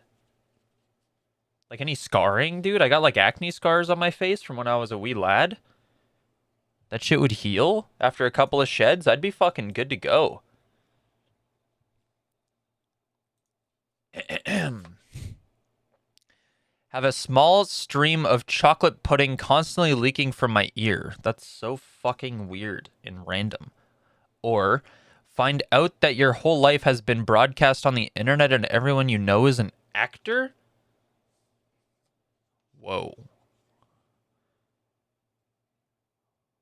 Like any scarring, dude? I got like acne scars on my face from when I was a wee lad. That shit would heal after a couple of sheds. I'd be fucking good to go. Have a small stream of chocolate pudding constantly leaking from my ear. That's so fucking weird and random. Or find out that your whole life has been broadcast on the internet and everyone you know is an actor? Whoa.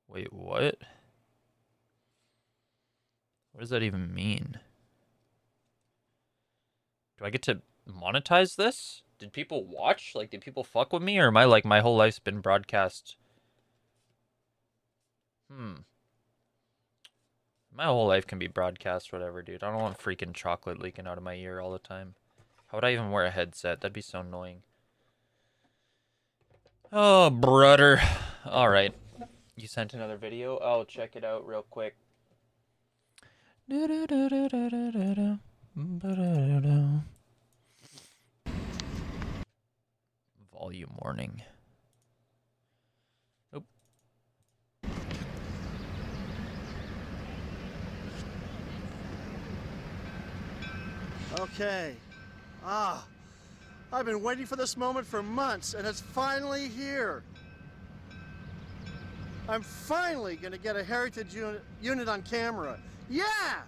Wait, what? What does that even mean? Do I get to monetize this? Did people watch? Like, did people fuck with me? Or am I like, my whole life's been broadcast? My whole life can be broadcast, whatever, dude. I don't want freaking chocolate leaking out of my ear all the time. How would I even wear a headset? That'd be so annoying. Oh, brother. Alright. You sent another video? I'll check it out real quick. Volume warning. Oop. Okay. I've been waiting for this moment for months, and it's finally here. I'm finally gonna get a heritage unit on camera. Yeah!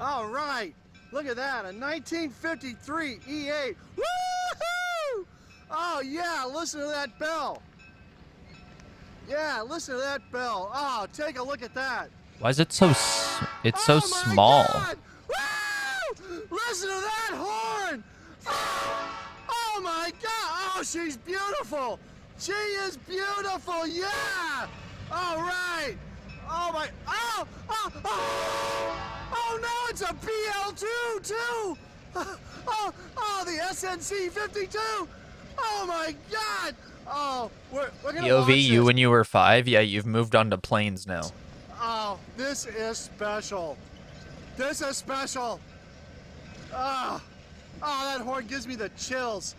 All right. Look at that, a 1953 E8. Woohoo! Oh yeah, listen to that bell. Yeah, listen to that bell. Oh, take a look at that. Why is it so it's so small? God. Woo! Listen to that horn. Oh my God. Oh, she's beautiful. She is beautiful. Yeah. All right. Oh my. Oh no, it's a BL2 too. Oh, the SNC 52. Oh my God. Oh, we're gonna watch POV, you this. when you were 5? Yeah, you've moved on to planes now. Oh, this is special. This is special. Oh, that horn gives me the chills.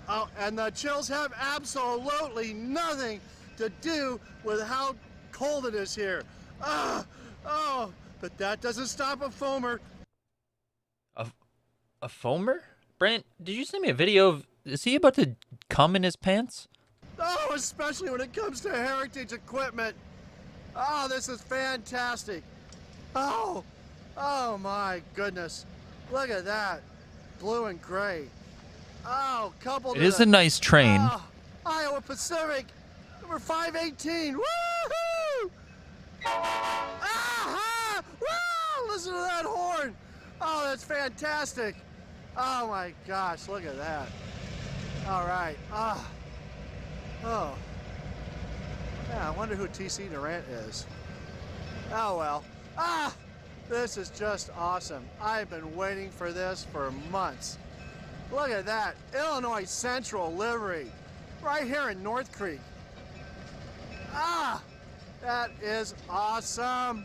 Oh, and the chills have absolutely nothing to do with how cold it is here. Oh, but that doesn't stop a foamer. A foamer? Brant, did you send me a video of... Is he about to cum in his pants? Oh, especially when it comes to heritage equipment. Oh, this is fantastic. Oh my goodness. Look at that. Blue and gray. Oh, coupled It is a nice train. Iowa Pacific, number 518. Woohoo! Ah-ha! Woo! Listen to that horn. Oh, that's fantastic. Oh my gosh, look at that. All right. Oh. Yeah, I wonder who TC Durant is. Oh well. This is just awesome. I've been waiting for this for months. Look at that. Illinois Central livery. Right here in North Creek. That is awesome.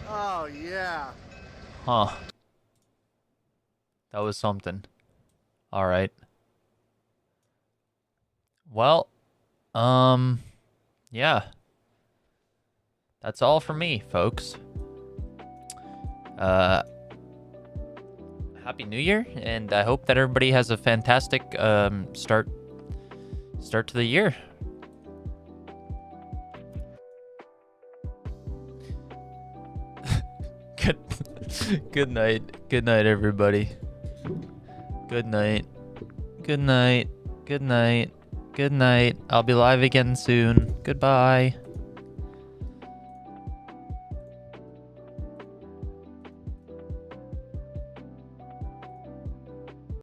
Oh yeah. Huh. That was something. All right. Well, yeah. That's all for me, folks. Happy New Year, and I hope that everybody has a fantastic start to the year. Good night. Good night, everybody. Good night. Good night. Good night. Good night. I'll be live again soon. Goodbye.